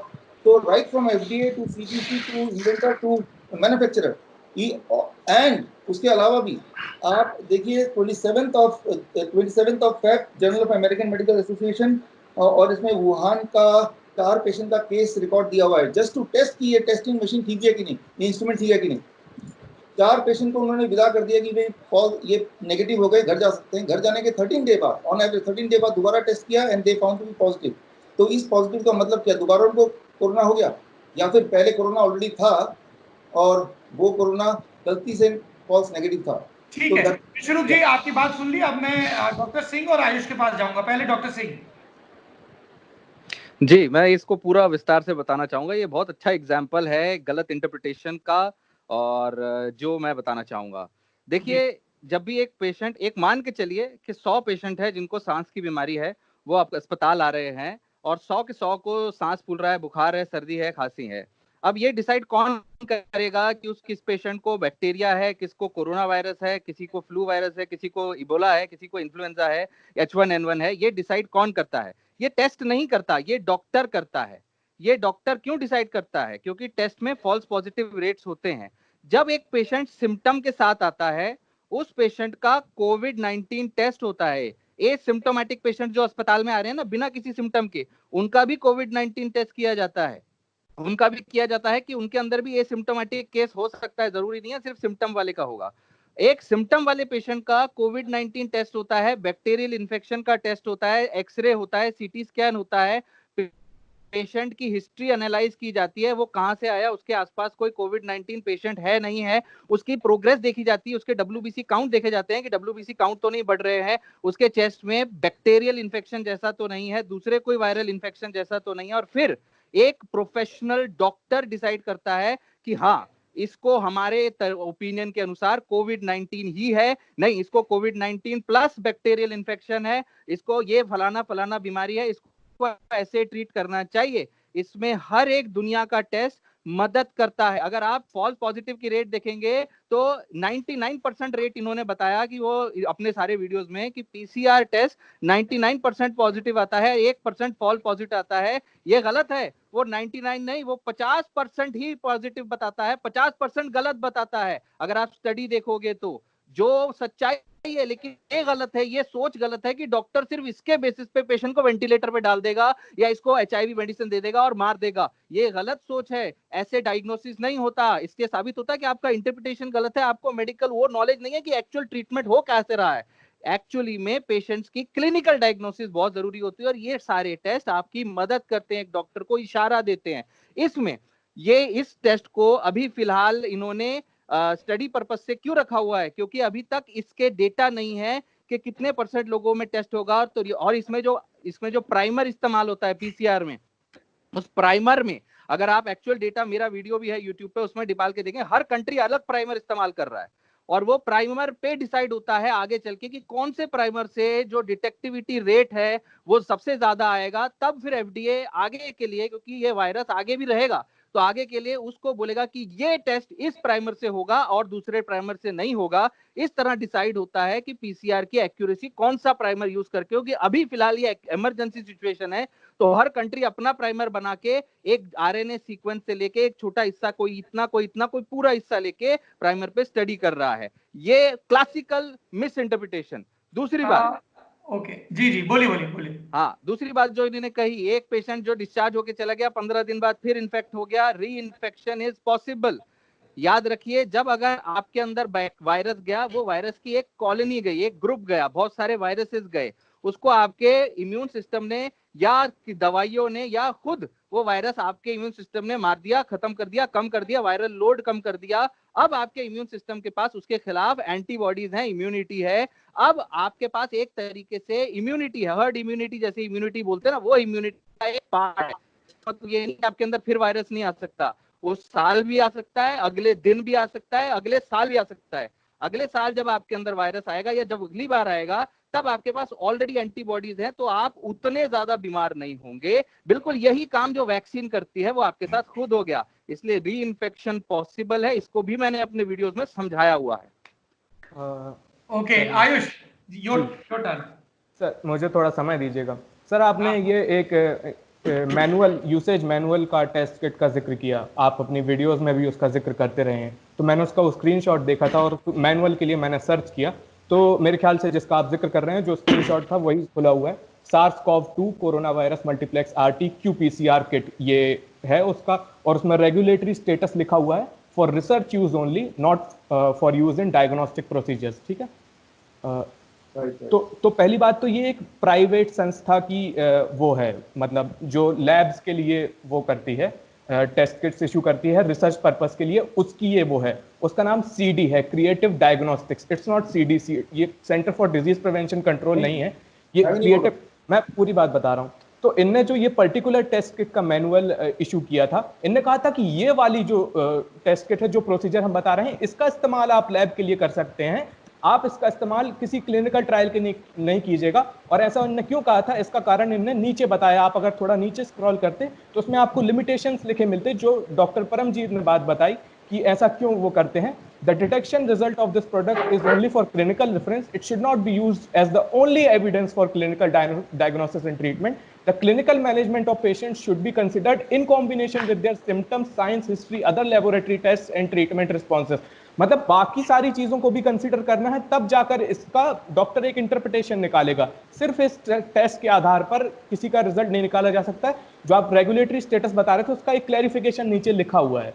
तो right from FDA to CDC to inventor to manufacturer, and उसके अलावा भी आप देखिए 27th of Feb journal of American medical association, और इसमें वुहान का 4 पेशेंट का केस रिकॉर्ड दिया हुआ है, जस्ट टू टेस्ट की ये टेस्टिंग मशीन ठीक है कि नहीं, ये इंस्ट्रूमेंट ठीक है कि नहीं। 4 पेशेंट को उन्होंने विदा कर दिया कि भाई ये नेगेटिव हो गए, घर जा सकते हैं। घर जाने के 13 डे बाद, ऑन एवरेज 13 डे बाद दोबारा टेस्ट किया and they found to be positive. तो इस पॉजिटिव का मतलब क्या, दोबारा उनको कोरोना हो गया, या फिर पहले कोरोना ऑलरेडी था और वो कोरोना गलती से फॉल्स नेगेटिव था। ठीक है विश्वरूप जी, आपकी बात सुन ली। अब मैं डॉक्टर सिंह और आयुष के पास जाऊंगा। पहले डॉक्टर सिंह। जी, मैं इसको पूरा विस्तार से बताना चाहूंगा। ये बहुत अच्छा एग्जाम्पल है गलत इंटरप्रिटेशन का, और जो मैं बताना चाहूंगा, देखिए जब भी एक पेशेंट, एक मान के चलिए कि 100 पेशेंट है जिनको सांस की बीमारी है, वो आप अस्पताल आ रहे हैं, और 100 के 100 को सांस फूल रहा है, बुखार है, सर्दी है, खांसी है। अब ये डिसाइड कौन करेगा कि उस किस पेशेंट को बैक्टीरिया है, किसको कोरोना वायरस है, किसी को फ्लू वायरस है, किसी को इबोला है, किसी को इन्फ्लुएंजा है, H1N1 है? ये डिसाइड कौन करता है? ये टेस्ट नहीं करता, ये डॉक्टर करता है। ये डॉक्टर क्यों डिसाइड करता है? क्योंकि टेस्ट में फॉल्स पॉजिटिव रेट्स होते हैं। जब एक पेशेंट सिम्टम के साथ आता है, उस पेशेंट का कोविड-19 टेस्ट होता है। एसिम्प्टोमेटिक पेशेंट जो अस्पताल में आ रहे हैं ना बिना किसी सिम्टम के, उनका भी कोविड-19 टेस्ट किया जाता है। उनका भी किया जाता है कि उनके अंदर भी एसिम्प्टोमेटिक केस हो सकता है, जरूरी नहीं है सिर्फ सिम्टम वाले का होगा। एक सिम्टम वाले पेशेंट का कोविड-19 टेस्ट होता है, बैक्टीरियल इन्फेक्शन का टेस्ट होता है, एक्सरे होता है, सीटी स्कैन होता है, पेशेंट की हिस्ट्री एनालाइज की जाती है, वो कहां से आया, उसके आसपास कोई कोविड-19 पेशेंट है नहीं है, उसकी प्रोग्रेस देखी जाती है, उसके WBC काउंट देखे जाते हैं कि WBC काउंट तो नहीं बढ़ रहे हैं, उसके चेस्ट में बैक्टीरियल इन्फेक्शन जैसा तो नहीं है, दूसरे कोई वायरल इन्फेक्शन जैसा तो नहीं है, और फिर एक प्रोफेशनल डॉक्टर डिसाइड करता है कि हाँ इसको हमारे ओपिनियन के अनुसार कोविड-19 ही है, नहीं इसको कोविड-19 प्लस बैक्टीरियल इन्फेक्शन है, इसको ये फलाना फलाना बीमारी है, इसको ऐसे ट्रीट करना चाहिए। इसमें हर एक दुनिया का टेस्ट मदद करता है। अगर आप फॉल्स पॉजिटिव की रेट देखेंगे तो 99% रेट इन्होंने बताया कि वो अपने सारे वीडियोस में कि PCR टेस्ट 99% पॉजिटिव आता है, 1% फॉल्स पॉजिटिव आता है। ये गलत है, वो 99 नहीं, वो 50% ही पॉजिटिव बताता है, 50% गलत बताता है। अगर आप स्टडी देखोगे तो जो सच्चाई है, लेकिन ये गलत है, ये सोच गलत है कि डॉक्टर सिर्फ इसके बेसिस पे पेशेंट को वेंटिलेटर पे डाल देगा या इसको HIV मेडिसिन दे देगा और मार देगा। ये गलत सोच है, ऐसे डायग्नोसिस नहीं होता। इसके साबित होता है कि आपका इंटरप्रिटेशन गलत है, आपको मेडिकल वो नॉलेज नहीं है कि एक्चुअल ट्रीटमेंट हो कैसे रहा है। एक्चुअली में पेशेंट्स की क्लिनिकल डायग्नोसिस बहुत जरूरी होती है और ये सारे टेस्ट आपकी मदद करते हैं, एक डॉक्टर को इशारा देते हैं। इसमें ये इस टेस्ट को अभी फिलहाल इन्होंने स्टडी पर्पस से क्यों रखा हुआ है, क्योंकि अभी तक इसके डेटा नहीं है कि कितने % लोगों में टेस्ट होगा। तो और इसमें जो प्राइमर इस्तेमाल होता है पीसीआर में, उस प्राइमर में अगर आप एक्चुअल डेटा, मेरा वीडियो भी है यूट्यूब पे, उसमें डाल के देखें, हर कंट्री अलग प्राइमर इस्तेमाल कर रहा है और वो प्राइमर पे डिसाइड होता है आगे चल के कि कौन से प्राइमर से जो डिटेक्टिविटी रेट है वो सबसे ज्यादा आएगा। तब फिर FDA आगे के लिए, क्योंकि ये वायरस आगे भी रहेगा, तो आगे के लिए उसको बोलेगा कि ये टेस्ट इस प्राइमर से होगा और दूसरे प्राइमर से नहीं होगा। इस तरह डिसाइड होता है कि पीसीआर की एक्यूरेसी कौन सा प्राइमर यूज करके होगी। अभी फिलहाल ये इमरजेंसी सिचुएशन है, तो हर कंट्री अपना प्राइमर बना के एक RNA सीक्वेंस से लेके एक छोटा हिस्सा, कोई इतना कोई पूरा हिस्सा लेके प्राइमर पे स्टडी कर रहा है। ये क्लासिकल मिस इंटरप्रिटेशन। दूसरी बात, ओके जी जी बोलिए बोलिए बोलिए। हाँ, दूसरी बात जो इन्होंने कही, एक पेशेंट जो डिस्चार्ज होके चला गया 15 दिन बाद फिर इन्फेक्ट हो गया, री इन्फेक्शन इज पॉसिबल। याद रखिए, जब अगर आपके अंदर वायरस गया, वो वायरस की एक कॉलोनी गई, एक ग्रुप गया, बहुत सारे वायरसेस गए, उसको आपके इम्यून सिस्टम ने या दवाइयों ने या खुद वो वायरस आपके इम्यून सिस्टम ने मार दिया, खत्म कर दिया, कम कर दिया, वायरल लोड कम कर दिया। अब आपके इम्यून सिस्टम के पास उसके खिलाफ एंटीबॉडीज हैं, इम्यूनिटी है। अब आपके पास एक तरीके से इम्यूनिटी है, हर्ड इम्यूनिटी जैसे इम्यूनिटी बोलते हैं ना, वो इम्यूनिटी का एक पार्ट है। मतलब ये नहीं कि आपके अंदर फिर वायरस नहीं आ सकता, वो साल भी आ सकता है, अगले दिन भी आ सकता है, अगले साल भी आ सकता है। अगले साल जब आपके अंदर वायरस आएगा या जब अगली बार आएगा, तब आपके पास ऑलरेडी एंटीबॉडीज हैं, तो आप उतने ज्यादा बीमार नहीं होंगे। बिल्कुल यही काम जो वैक्सीन करती है वो आपके साथ खुद हो गया, इसलिए री इन्फेक्शन पॉसिबल है। इसको भी मैंने अपने वीडियोस में समझाया हुआ है। Okay Ayush, your turn. Sir मुझे थोड़ा समय दीजिएगा। सर आपने ये एक मैनुअल यूसेज मैनुअल का टेस्ट किट का जिक्र किया, आप अपनी वीडियोस में भी उसका जिक्र करते रहे हैं, तो मैंने उसका वो स्क्रीनशॉट देखा था और मैनुअल के लिए मैंने सर्च किया, तो मेरे ख्याल से जिसका आप जिक्र कर रहे हैं जो स्क्रीनशॉट था वही खुला हुआ है। SARS-CoV-2 corona virus multiplex RT-qPCR kit ये है उसका, और उसमें रेगुलेटरी स्टेटस लिखा हुआ है for research use only, not for use in diagnostic procedures. ठीक है, तो पहली बात तो ये एक प्राइवेट संस्था की वो है, मतलब जो लैब्स के लिए वो करती है, टेस्ट किट्स इशू करती है रिसर्च पर्पस के लिए, उसकी ये वो है, उसका नाम CD है, creative diagnostics. It's not CDC, ये centre for disease prevention control नहीं है, ये क्रिएटिव। मैं पूरी बात बता रहा हूँ। तो इनने जो ये पर्टिकुलर टेस्ट किट का मैनुअल इशू किया था, इनने कहा था कि ये वाली जो टेस्ट किट है, जो प्रोसीजर हम बता रहे हैं, इसका इस्तेमाल आप लैब के लिए कर सकते हैं, आप इसका इस्तेमाल किसी क्लिनिकल ट्रायल के नहीं कीजिएगा। और ऐसा उन्होंने क्यों कहा था, इसका कारण इन्होंने नीचे बताया। आप अगर थोड़ा नीचे स्क्रॉल करते तो उसमें आपको लिमिटेशंस लिखे मिलते, जो डॉक्टर परमजीत ने बात बताई कि ऐसा क्यों वो करते हैं। The detection result of this product is only for clinical reference, it should not be used as the only evidence for clinical diagnosis and treatment. The clinical management of patients should be considered in combination with their symptoms, science history, other laboratory tests and treatment responses. मतलब बाकी सारी चीजों को भी consider करना है, तब जाकर इसका डॉक्टर एक इंटरप्रिटेशन निकालेगा। सिर्फ इस टेस्ट के आधार पर किसी का रिजल्ट नहीं निकाला जा सकता है। जो आप रेगुलेटरी स्टेटस बता रहे थे, उसका एक क्लैरिफिकेशन नीचे लिखा हुआ है।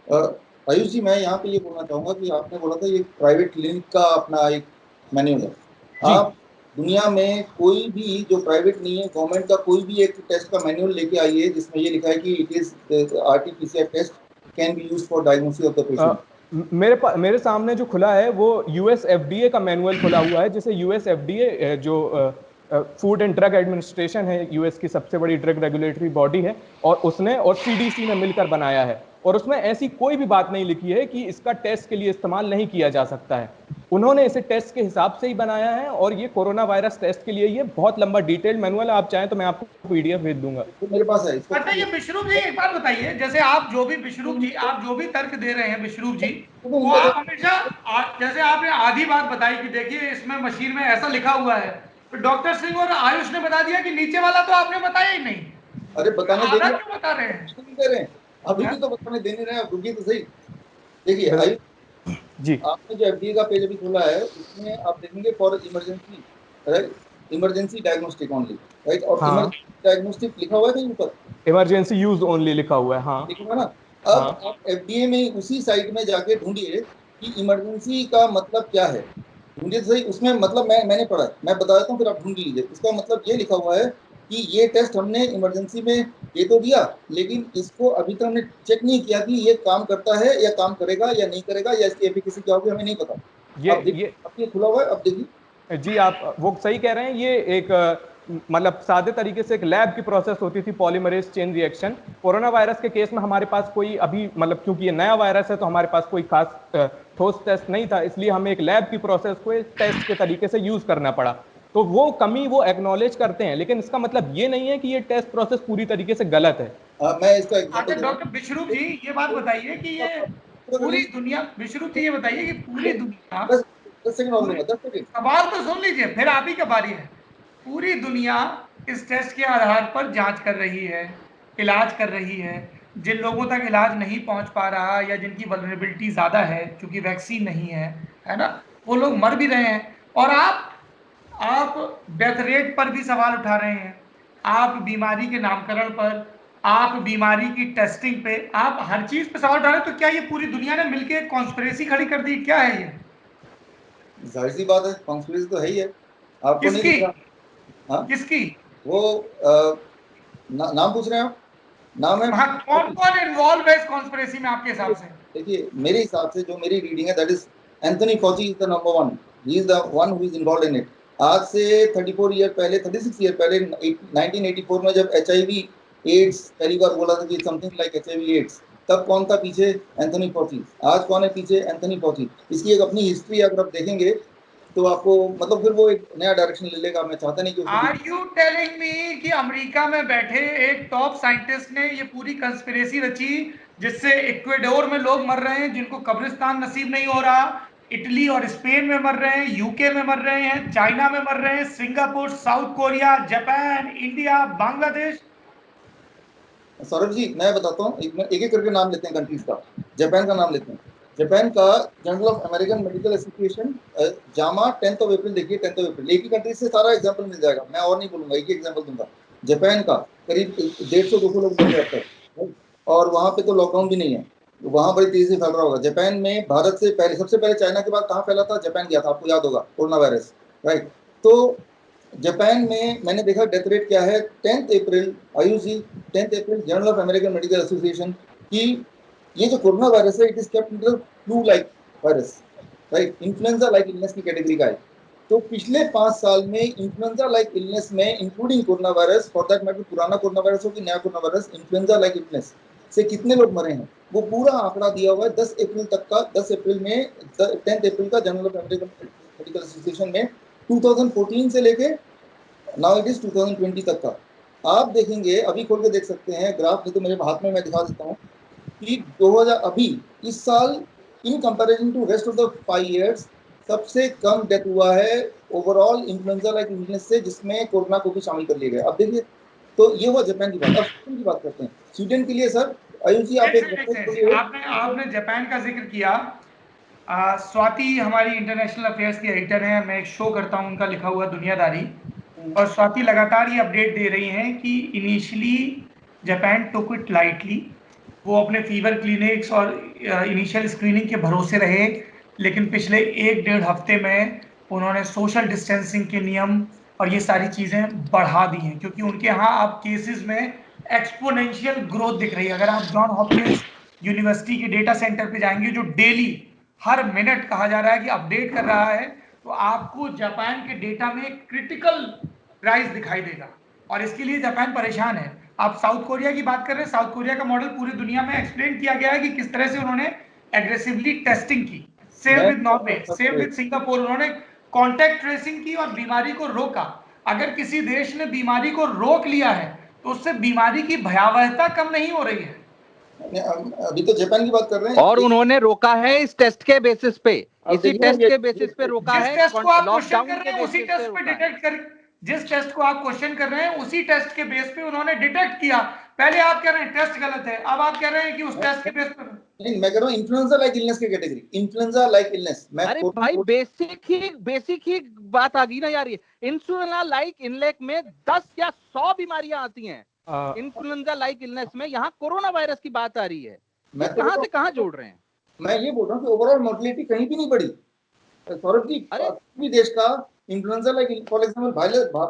आयुष जी, मैं यहाँ पे ये बोलना चाहूंगा कि आपने बोला था ये प्राइवेट क्लिनिक का अपना एक मैनुअल है। आप दुनिया में कोई भी जो प्राइवेट नहीं है, गवर्नमेंट का कोई भी एक टेस्ट का मैनुअल लेके आइए जिसमें ये लिखा है कि it is RT-PCR test can be used for diagnosis of the patient. मेरे सामने जो खुला है वो US FDA का मैनुअल खुला हुआ है, जिसे US FDA जो फूड एंड ड्रग एडमिनिस्ट्रेशन है, US की सबसे बड़ी ड्रग रेगुलेटरी बॉडी है, और उसने और CDC ने मिलकर बनाया है। और उसमें ऐसी कोई भी बात नहीं लिखी है कि इसका टेस्ट के लिए इस्तेमाल नहीं किया जा सकता है। उन्होंने इसे टेस्ट के हिसाब से ही बनाया है, और ये कोरोना वायरस टेस्ट के लिए ये बहुत लंबा डिटेल्ड मैनुअल है। आप चाहें तो मैं आपको PDF भेज दूंगा, तो मेरे पास है। अच्छा, ये विश्रुप जी एक बात बताइए, जैसे आप जो भी विश्रुप जी आप जो भी तर्क दे रहे हैं विश्रुप जी, वो आप हमेशा जैसे आपने आधी बात बताई कि देखिए इसमें मशीन में ऐसा लिखा हुआ है, तो डॉक्टर सिंह और आयुष ने बता दिया कि नीचे वाला तो आपने बताया ही नहीं। अरे बताने आधा क्यों बता रहे हैं? दे रहे हैं, अभी भी तो बताने देने रहे हैं, रुकिए तो सही। देखिए जी आपने जो एफडीए का पेज अभी खोला है उसमें आप देखेंगे for emergency, right, emergency diagnostic only, right, और हाँ, इमरजेंसी डायग्नोस्टिक लिखा हुआ है कहीं ऊपर, इमरजेंसी यूज ओनली लिखा हुआ है। हाँ लिखा हुआ है ना। अब हाँ आप एफडीए में उसी साइट में जाके ढूंढिए कि इमरजेंसी का मतलब क्या है, ढूंढिए तो सही। उसमें मतलब मैंने पढ़ा है, मैं बता देता हूँ फिर आप ढूंढ लीजिए। इसका मतलब ये लिखा हुआ है कि ये टेस्ट हमने इमरजेंसी में ये तो दिया, लेकिन इसको अभी तक हमने चेक नहीं किया कि ये काम करता है या काम करेगा या नहीं करेगा, या इसकी एफिकेसी क्या होगी, हमें नहीं पता। अब देखिए, ये अब ये खुला हुआ है, अब देखिए। जी आप वो सही कह रहे हैं। ये एक मतलब सादे तरीके से एक लैब की प्रोसेस होती थी, polymerase chain reaction. Corona virus के केस में हमारे पास कोई अभी मतलब क्योंकि ये नया वायरस है तो हमारे पास कोई खास ठोस टेस्ट नहीं था, इसलिए हमें एक लैब की प्रोसेस को एक टेस्ट के तरीके से यूज करना पड़ा। तो वो कमी वो एक्नॉलेज करते हैं, लेकिन इसका मतलब ये नहीं है कि ये टेस्ट प्रोसेस पूरी तरीके से गलत है। मैं इसका अच्छा एग्जांपल डॉक्टर विश्रुप जी, ये बात बताइए कि ये पूरी दुनिया, विश्रुप जी ये बताइए कि पूरी दुनिया, 10 सेकंड और पूरी, लूंगा, 10 सेकंड। सवाल तो सुन लीजिए फिर आप ही का बारी है। पूरी दुनिया इस टेस्ट के आधार पर जांच कर रही है, इलाज कर रही है। जिन लोगों तक इलाज नहीं पहुंच पा रहा या जिनकी वल्नरेबिलिटी ज्यादा है क्योंकि वैक्सीन नहीं है ना, वो लोग मर भी रहे हैं। और आप डेथ रेट पर भी सवाल उठा रहे हैं, आप बीमारी के नामकरण पर, आप बीमारी की टेस्टिंग पे, आप हर चीज पे सवाल उठा रहे हैं। तो क्या ये पूरी दुनिया ने मिलकर एक कॉन्स्पिरेसी खड़ी कर दी, क्या है ये? जाहिर सी बात है, कॉन्स्पिरेसी तो है ही है, आपको नहीं किसकी? दिख रहा? हाँ, किसकी? वो नाम पूछ रहे हैं आप? नाम है वहां कौन कौन इन्वॉल्व है इस कॉन्स्पिरेसी में आपके हिसाब से? देखिए, मेरे हिसाब से जो मेरी रीडिंग है that is Anthony Fauci is the number one, he is the one who is involve in it. आज से 34 ईयर पहले, 36 ईयर पहले, 1984 में जब एचआईवी एड्स पहली बार बोला था कि समथिंग लाइक एचआईवी एड्स, तब कौन था पीछे? एंथनी फॉची। आज कौन है पीछे? एंथनी फॉची। इसकी एक अपनी हिस्ट्री अगर आप देखेंगे तो आपको मतलब फिर वो एक नया डायरेक्शन ले लेगा। मैं चाहता नहीं कि उसको आर यू टेलिंग मी कि अमेरिका में बैठे एक टॉप साइंटिस्ट ने ये पूरी कंस्पिरेसी रची जिससे इक्वेडोर में लोग मर रहे हैं जिनको कब्रिस्तान नसीब नहीं हो रहा, इटली और स्पेन में मर रहे हैं, यूके में मर रहे हैं, चाइना में मर रहे हैं, Singapore, South Korea, Japan, India, Bangladesh. Saurabh ji मैं बताता हूँ, एक एक करके नाम लेते हैं कंट्रीज का। जापान का नाम लेते हैं। जापान का journal of American medical association, Jama, 10 अप्रैल देखिए, 10 अप्रैल। एक ही कंट्री से सारा एग्जाम्पल मिल जाएगा, मैं और नहीं बोलूंगा, एक ही एग्जाम्पल दूंगा। जापान का करीब 150-200 लोग मर रहे हैं, और वहां पे तो लॉकडाउन भी नहीं है, वहां बड़ी तेजी से फैल रहा होगा। जापान में भारत से पहले, सबसे पहले चाइना के बाद कहाँ फैला था? जापान गया था, आपको याद होगा, कोरोना वायरस, राइट। तो जापान में मैंने देखा डेथ रेट क्या है। 10 April IUC, 10 April Journal of American medical Association की, ये जो कोरोना वायरस है it is kept under flu like virus, right, influenza like illness की कैटेगरी का है। तो पिछले 5 साल में इन्फ्लुएंजा लाइक इलनेस में, including corona virus, for that matter पुराना कोरोना वायरस हो कि नया corona virus, influenza like illness से कितने लोग मरे हैं वो पूरा आंकड़ा दिया हुआ है 10 अप्रैल तक का। 10 अप्रैल में, 10 अप्रैल का journal of American medical association में 2014 से लेके नाउ इट इज 2020 तक का। आप देखेंगे, अभी खोल के देख सकते हैं ग्राफ, नहीं तो मेरे हाथ में मैं दिखा देता हूँ कि 2000 अभी इस साल in comparison to rest of the 5 years सबसे कम डेथ हुआ है ओवरऑल इन्फ्लुएंजा लाइक इलनेस से, जिसमें कोरोना को भी शामिल कर लिया गया। अब देखिए, तो ये हुआ जापान की बात। अब स्वीडन की बात करते हैं। स्वीडन के लिए सर आयुषी आप एक आपने आपने जापान का जिक्र किया। स्वाति हमारी इंटरनेशनल अफेयर्स की एडिटर हैं, मैं एक शो करता हूं उनका लिखा हुआ दुनियादारी, और स्वाति लगातार ये अपडेट दे रही हैं कि initially Japan took it lightly, वो अपने फीवर क्लिनिक्स और इनिशियल स्क्रीनिंग के भरोसे रहे, लेकिन पिछले 1-1.5 हफ्ते में उन्होंने सोशल डिस्टेंसिंग के नियम और ये सारी चीजें बढ़ा दी हैं, क्योंकि उनके यहाँ अब केसेस में एक्सपोनेंशियल ग्रोथ दिख रही है। अगर आप जॉन हॉपकिंस यूनिवर्सिटी के डेटा सेंटर पे जाएंगे जो डेली हर मिनट कहा जा रहा है कि अपडेट कर रहा है, तो आपको जापान के डेटा में क्रिटिकल राइज दिखाई देगा, और इसके लिए जापान परेशान है। आप साउथ कोरिया की बात कर रहे हैं, साउथ कोरिया का मॉडल पूरी दुनिया में एक्सप्लेन किया गया है कि किस तरह से उन्होंने एग्रेसिवली टेस्टिंग की। Same with Norway, same with Singapore, उन्होंने कॉन्टैक्ट ट्रेसिंग की और बीमारी को रोका। अगर किसी देश ने बीमारी को रोक लिया है तो उससे बीमारी की भयावहता कम नहीं हो रही है। अभी तो जापान की बात कर रहे हैं, और उन्होंने रोका है इस टेस्ट के बेसिस पे, इसी टेस्ट के बेसिस पे रोका जिस है, टेस्ट को आप क्वेश्चन लॉकडाउन कर के रहे हैं उसी बेसिस पे टेस्ट पे रोका है। डिटेक्ट कर, जिस टेस्ट को आप क्वेश्चन कर रहे हैं उसी टेस्ट के बेस पे उन्होंने डिटेक्ट किया पहले आप कह रहे हैं टेस्ट गलत है, अब आप कह रहे हैं कि उस टेस्ट के बेस पर नहीं, मैं कह रहा हूँ इन्फ्लुएंजा लाइक इलनेस की कैटेगरी, इन्फ्लुएंजा लाइक इलनेस। मैं अरे भाई बेसिक ही बात आ गई ना यार। ये इन्फ्लुएंजा लाइक इलनेस में 10 या 100 बीमारियां आती हैं। इन्फ्लुएंजा लाइक इलनेस में यहाँ कोरोना वायरस की बात आ रही है। मैं कहां से कहां जोड़ रहे हैं? मैं ये बोल रहा हूँ कि ओवरऑल मोर्टेलिटी कहीं भी नहीं बढ़ी सौरभ जी। किसी देश का influenza like for example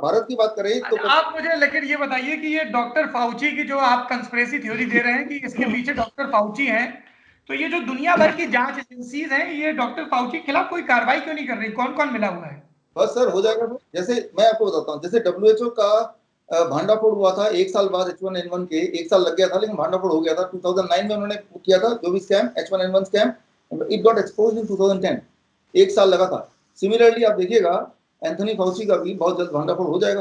Bharat की बात करें तो आप मुझे लेकिन ये बताइए कि ये डॉक्टर फाउची की जो आप कंस्पिरेसी थ्योरी दे रहे हैं कि इसके पीछे डॉक्टर फाउची हैं, तो ये जो दुनिया भर की जांच एजेंसीज हैं ये डॉक्टर फाउची के खिलाफ कोई कार्रवाई क्यों नहीं कर रही? कौन कौन मिला हुआ है? बस सर हो जाएगा। जैसे मैं आपको बताता हूँ, जैसे WHO का भांडाफोड़ हुआ था 1 साल बाद H1N1 के, 1 साल लग गया था लेकिन भांडाफोड़ हो गया था। 2009 में उन्होंने किया था जो भी scam H1N1 scam, it got exposed इन 2010। 1 साल लगा था। सिमिलरली आप देखिएगा एंथनी फाउची का भी बहुत जल्द भांडाफोड़ हो जाएगा,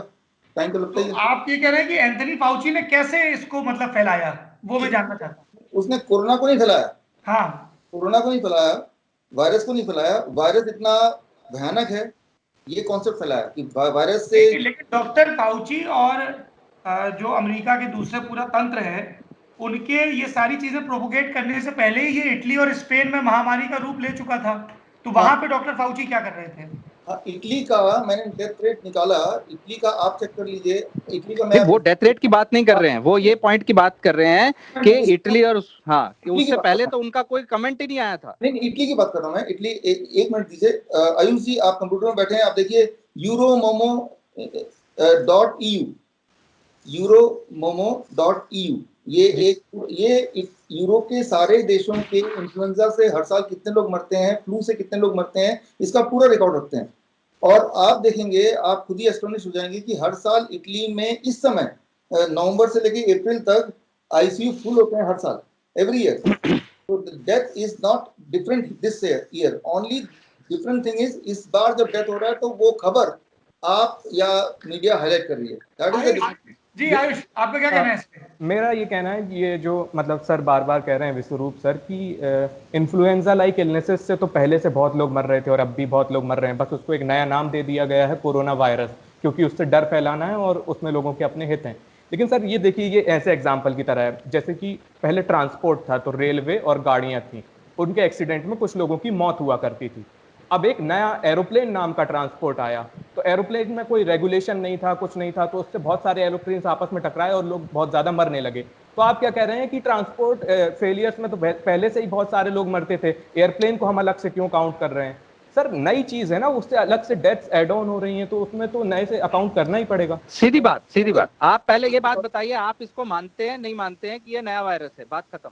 टाइम तो लगता ही है। आप ये कह रहे हैं कि एंथनी फाउची ने कैसे इसको मतलब फैलाया, वो मैं जानना चाहता हूँ। उसने कोरोना को नहीं फैलाया। हाँ, कोरोना को नहीं फैलाया, वायरस को नहीं फैलाया। वायरस इतना भयानक है, ये कॉन्सेप्ट फैलाया कि वायरस से। लेकिन डॉक्टर फाउची और जो अमेरिका के दूसरे पूरा तंत्र है उनके ये सारी चीजें प्रोपोगेट करने से पहले ही ये इटली और स्पेन में महामारी का रूप ले चुका था, तो वहां पे डॉक्टर फाउची क्या कर रहे थे? इटली का मैंने डेथ रेट निकाला, इटली का आप चेक कर लीजिए। इटली का मैं वो डेथ रेट की बात नहीं कर रहे हैं, वो ये पॉइंट की बात कर रहे हैं कि इटली और कि उससे पहले तो उनका कोई कमेंट ही नहीं आया था। नहीं, इटली की बात कर रहा हूँ मैं। इटली एक मिनट दीजिए आयुष जी, आप कंप्यूटर में बैठे हैं, आप देखिए euromomo.eu, euromomo.eu। ये यूरोप के सारे देशों के इन्फ्लुएंजा से हर साल कितने लोग मरते हैं, फ्लू से कितने लोग मरते हैं, इसका पूरा रिकॉर्ड रखते हैं। और आप देखेंगे, आप खुद ही एस्टोनिश हो जाएंगे कि हर साल इटली में इस समय नवंबर से लेकर अप्रैल तक आईसीयू फुल होते हैं हर साल, every year. So the death is not different this year. Only different thing is इस बार जब डेथ हो रहा है तो वो खबर आप या मीडिया हाईलाइट कर रही है। That is the जी आयुष, आपका क्या कहना है इस पे? मेरा ये कहना है कि ये जो मतलब सर बार बार कह रहे हैं विश्वरूप सर कि इन्फ्लुएंजा लाइक इलनेसेस से तो पहले से बहुत लोग मर रहे थे और अब भी बहुत लोग मर रहे हैं, बस उसको एक नया नाम दे दिया गया है कोरोना वायरस, क्योंकि उससे डर फैलाना है और उसमें लोगों के अपने हित हैं। लेकिन सर ये देखिए, ये ऐसे एग्जाम्पल की तरह है जैसे कि पहले ट्रांसपोर्ट था तो रेलवे और गाड़ियां थी, उनके एक्सीडेंट में कुछ लोगों की मौत हुआ करती थी। अब एक नया एरोप्लेन नाम का ट्रांसपोर्ट आया, तो एरोप्लेन में कोई रेगुलेशन नहीं था, कुछ नहीं था, तो उससे बहुत सारे एरोप्लेन आपस में टकराए और लोग बहुत ज्यादा मरने लगे। तो आप क्या कह रहे हैं कि ट्रांसपोर्ट फेलियर्स में तो पहले से ही बहुत सारे लोग मरते थे, एयरप्लेन को हम अलग से क्यों काउंट कर रहे हैं? सर नई चीज है ना, उससे अलग से डेथ्स ऐड ऑन हो रही हैं, तो उसमें तो नए से अकाउंट करना ही पड़ेगा। सीधी बात। आप पहले ये बात बताइए, आप इसको मानते हैं नहीं मानते हैं कि ये नया वायरस है? बात खत्म।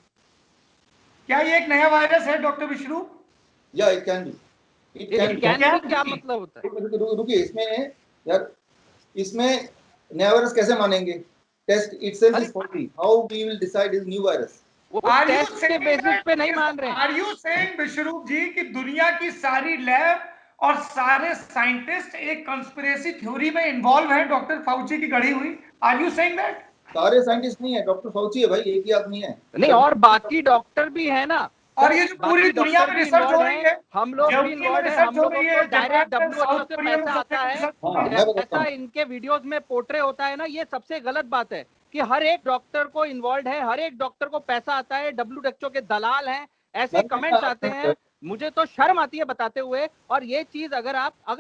क्या ये एक नया वायरस है डॉक्टर विष्णु? या इट कैन बी। क्या मतलब होता है? रुकिए, इसमें यार, इसमें नया वायरस कैसे मानेंगे? Test itself is faulty. How we will decide is new virus? वो टेस्ट के बेसिस पे नहीं मान रहे हैं। Are you saying Vishwaroop ji कि दुनिया की सारी लैब और सारे साइंटिस्ट एक कंस्पिरेसी थ्योरी में इन्वॉल्व है डॉक्टर फाउची की गढ़ी हुई? Are you saying that? सारे साइंटिस्ट नहीं है, डॉक्टर फाउची है भाई, एक ही आदमी है। नहीं, और बाकी डॉक्टर भी है ना, और ये जो पूरी दुनिया में रिसर्च हो रही है, हम लोग भी इन्वॉल्व हैं, हम लोगों को डायरेक्ट WHO से पैसा आता है, ऐसा इनके वीडियोस में पोर्ट्रे होता है ना। ये सबसे गलत बात है कि हर एक डॉक्टर को इन्वॉल्व है, हर एक डॉक्टर को पैसा आता है, WHO के दलाल हैं, ऐसे कमेंट्स आते हैं। मुझे तो शर्म आती है बताते हुए। और ये चीज अगर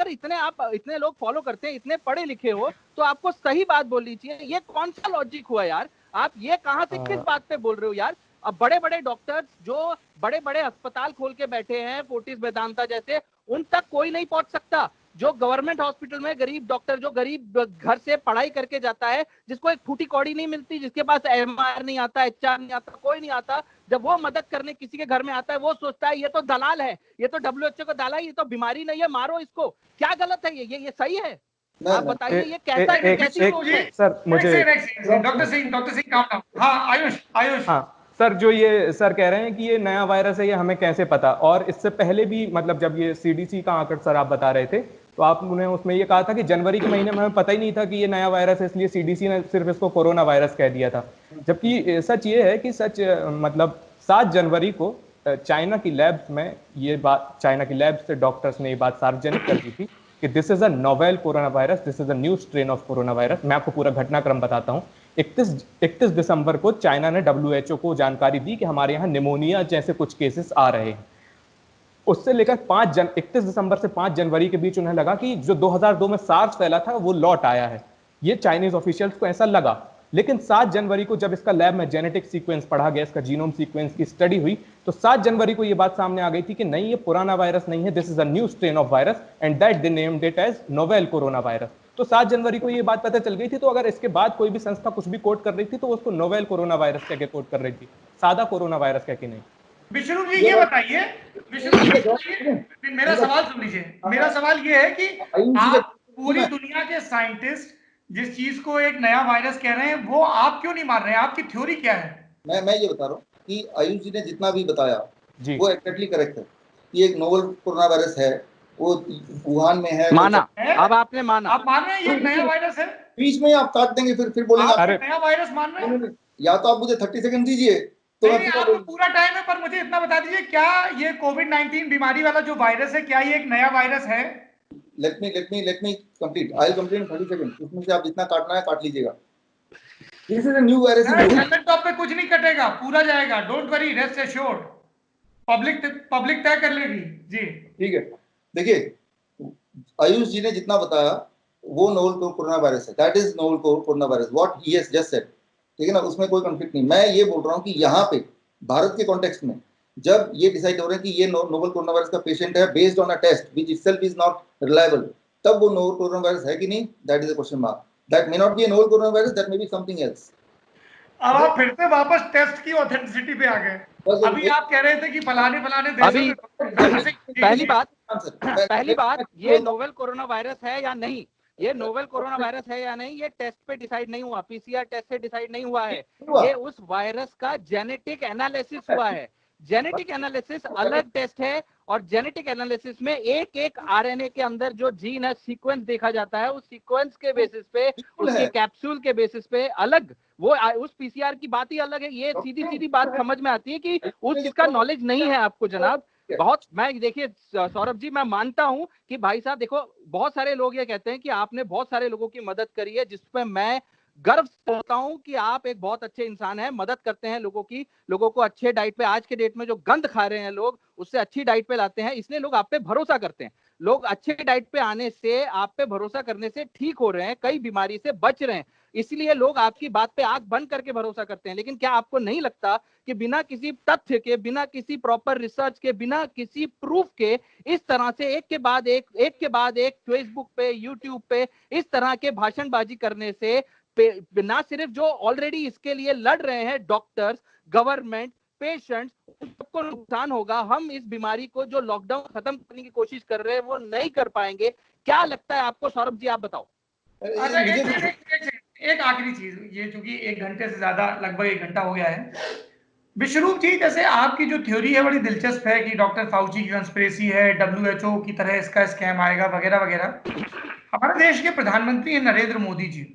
इतने लोग फॉलो करते हैं, इतने पढ़े लिखे हो, तो आपको सही बात बोलनी चाहिए। ये कौन सा लॉजिक हुआ यार? आप ये कहां से किस बात पे बोल रहे हो यार? अब बड़े बड़े डॉक्टर्स जो बड़े बड़े अस्पताल खोल के बैठे हैं, फोर्टिस वेदांता जैसे, उन तक कोई नहीं पहुंच सकता। जो गवर्नमेंट हॉस्पिटल में गरीब डॉक्टर, जो गरीब घर से पढ़ाई करके जाता है, जिसको एक फूटी कौड़ी नहीं मिलती, जिसके पास MR नहीं आता, HR नहीं आता, कोई नहीं आता, जब वो मदद करने किसी के घर में आता है, वो सोचता है ये तो दलाल है, ये तो WHO का दलाल है, ये तो बीमारी नहीं है, मारो इसको। क्या गलत है ये सही है? आप बताइए, ये कैसी सोच है? सर मुझे डॉक्टर सिंह काम। हाँ आयुष। हाँ सर, जो ये सर कह रहे हैं कि ये नया वायरस है, ये हमें कैसे पता? और इससे पहले भी मतलब जब ये CDC का आंकड़ा सर आप बता रहे थे, तो आपने उसमें ये कहा था कि जनवरी के महीने में हमें पता ही नहीं था कि ये नया वायरस है, इसलिए CDC ने सिर्फ इसको कोरोना वायरस कह दिया था। जबकि सच ये है कि मतलब 7 जनवरी को चाइना की लैब्स में ये बात, चाइना की लैब से डॉक्टर्स ने ये बात सार्वजनिक कर दी थी कि this is a novel corona virus, this is a new strain of corona virus. मैं आपको पूरा घटनाक्रम बताता हूँ 31 दिसंबर को चाइना ने WHO को जानकारी दी कि हमारे यहाँ निमोनिया जैसे कुछ केसेस आ रहे हैं। उससे लेकर 31 दिसंबर से 5 जनवरी के बीच उन्हें लगा कि जो 2002 में सार्स फैला था वो लौट आया है। ये चाइनीज ऑफिशियल्स को ऐसा लगा, लेकिन 7 जनवरी को जब इसका लैब में जेनेटिक सीक्वेंस पढ़ा गया, इसका जीनोम सीक्वेंस की स्टडी हुई, तो 7 जनवरी को ये बात सामने आ गई थी कि नहीं, ये पुराना वायरस नहीं है, this is a new strain of virus and that they named it as novel corona virus. तो 7 जनवरी को ये बात पता चल गई थी। तो अगर इसके बाद कोई भी संस्था कुछ भी कोट कर रही थी तो उसको नोवेल कोरोना वायरस कह के कोट कर रही थी, सादा कोरोना वायरस कह के नहीं। विष्णु जी ये बताइए, विष्णु जी बताइए, मेरा सवाल सुन लीजिए। मेरा सवाल ये है कि आप पूरी दुनिया के साइंटिस्ट जिस चीज को एक नया वायरस कह रहे हैं, वो आप क्यों नहीं मान रहे हैं? आपकी थ्योरी क्या है? मैं ये बता रहा हूँ कि आयुष जी ने जितना भी बताया जी, वो एक्जेक्टली करेक्ट है कि एक नोवेल कोरोना वायरस है, वो वुहान में है। माना, अब आपने माना, आप मान रहे हैं ये नया वायरस है? बीच में आप काट देंगे, फिर बोलेंगे आप नया वायरस मान रहे हैं? या तो आप मुझे 30 सेकंड दीजिए तो नहीं, आपको पूरा टाइम है, पर मुझे इतना बता दीजिए, क्या ये कोविड-19 बीमारी वाला जो वायरस है, क्या ये एक नया वायरस है? Let me complete. I will complete in 30 second. उसमें से आप जितना काटना है काट लीजिएगा। This is a new virus. Laptop top पे कुछ नहीं कटेगा, पूरा जाएगा, don't worry, rest assured. Public तय कर लेगी जी। ठीक है, देखिए आयुष जी ने जितना बताया वो नोवेल कोरोना वायरस है, that is novel corona virus, what he has just said. ठीक है ना, उसमें कोई कॉन्फ्लिक्ट नहीं। मैं ये बोल रहा हूँ कि यहाँ पे भारत के कॉन्टेक्स्ट में जब ये डिसाइड हो रहे हैं कि ये नोवेल कोरोना वायरस का पेशेंट है based on a test which itself is not reliable, तब वो नोवेल कोरोना वायरस है कि नहीं, that is a question mark. That may not be a novel corona virus, that may be something else. अब आप फिर से वापस टेस्ट की ऑथेंटिसिटी पे आ गए। अभी आप कह रहे थे कि फलाने अभी पहली बात ये बोल- नोवेल कोरोना वायरस है या नहीं, ये नोवेल कोरोना वायरस है या नहीं, ये टेस्ट पे डिसाइड नहीं हुआ, पीसीआर टेस्ट से डिसाइड नहीं हुआ है। ये उस वायरस का जेनेटिक एनालिसिस हुआ है। जेनेटिक एनालिसिस अलग टेस्ट है, और जेनेटिक एनालिसिस में एक एक आरएनए के अंदर जो जीन है सीक्वेंस देखा जाता है, उस सीक्वेंस के बेसिस पे, उसके कैप्सूल के बेसिस पे अलग, वो उस पीसीआर की बात ही अलग है। ये सीधी सीधी बात समझ में आती है कि उस चीज का नॉलेज नहीं है आपको जनाब। बहुत, मैं देखिए सौरभ जी, मैं मानता हूं कि भाई साहब देखो, बहुत सारे लोग ये कहते हैं कि आपने बहुत सारे लोगों की मदद करी है, जिसपे मैं गर्व करता हूं कि आप एक बहुत अच्छे इंसान हैं, मदद करते हैं लोगों की, लोगों को अच्छे डाइट पे, आज के डेट में जो गंद खा रहे हैं लोग, उससे अच्छी डाइट पे लाते हैं, इसलिए लोग आप पे भरोसा करते हैं। लोग अच्छे डाइट पे आने से, आप पे भरोसा करने से ठीक हो रहे हैं, कई बीमारी से बच रहे हैं, इसलिए लोग आपकी बात पे आंख बंद करके भरोसा करते हैं। लेकिन क्या आपको नहीं लगता कि बिना किसी तथ्य के, बिना किसी प्रॉपर रिसर्च के, बिना किसी प्रूफ के, इस तरह से एक के बाद एक फेसबुक पे, यूट्यूब पे इस तरह के भाषणबाजी करने से ना सिर्फ जो ऑलरेडी इसके लिए लड़ रहे हैं डॉक्टर्स, गवर्नमेंट, पेशेंट्स, सबको नुकसान होगा। हम इस बीमारी को जो लॉकडाउन खत्म करने की कोशिश कर रहे हैं वो नहीं कर पाएंगे। क्या लगता है आपको सौरभ जी, आप बताओ। अच्छा, एक आखिरी चीज, ये चूंकि 1 घंटे से ज्यादा, लगभग 1 घंटा हो गया है, विश्वरूप जी, जैसे आपकी जो थ्योरी है बड़ी दिलचस्प है कि डॉक्टर फाउची की कंस्पिरेसी है, डब्ल्यूएचओ की तरह इसका स्कैम आएगा वगैरह वगैरह। हमारे देश के प्रधानमंत्री हैं नरेंद्र मोदी जी,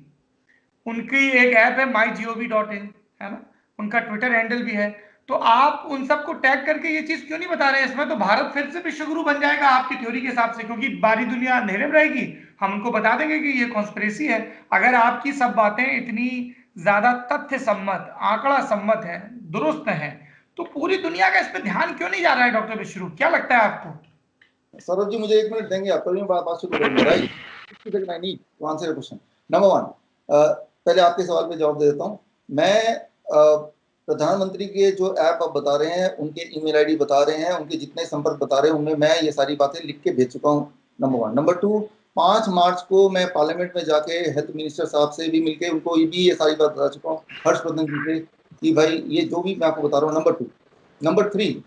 उनकी एक ऐप है mygov.in, है ना, उनका ट्विटर हैंडल भी है। तो आप उन सबको टैग करके ये चीज क्यों नहीं बता रहे हैं? इसमें तो भारत फिर से विश्वगुरु बन जाएगा आपकी थ्योरी के हिसाब से, क्योंकि बारी दुनिया अंधेरे में रहेगी, हम उनको बता देंगे कि ये कॉन्स्पिरेसी है। अगर आपकी सब बातें इतनी ज्यादा तथ्य सम्मत, आंकड़ा सम्मत है, दुरुस्त है, तो पूरी दुनिया का इस पर ध्यान क्यों नहीं जा रहा है? डॉक्टर विश्वरूप, क्या लगता है आपको? सौरभ जी मुझे 1 मिनट देंगे आप, तभी मैं बात शुरू करूंगा। Right, I need to answer your question. Number 1, पहले आपके सवाल पे जवाब दे देता हूँ। मैं प्रधानमंत्री के जो ऐप आप बता रहे हैं, उनके ईमेल आईडी बता रहे हैं, उनके जितने संपर्क बता रहे हैं, उनमें मैं ये सारी बातें लिख के भेज चुका हूँ, नंबर 1। नंबर 2, 5 मार्च को मैं पार्लियामेंट में जाके हेल्थ मिनिस्टर साहब से भी मिलके उनको भी ये सारी बात बता चुका हूँ, हर्षवर्धन जी से, कि भाई ये जो भी मैं आपको बता रहा हूँ। नंबर 2, नंबर 3,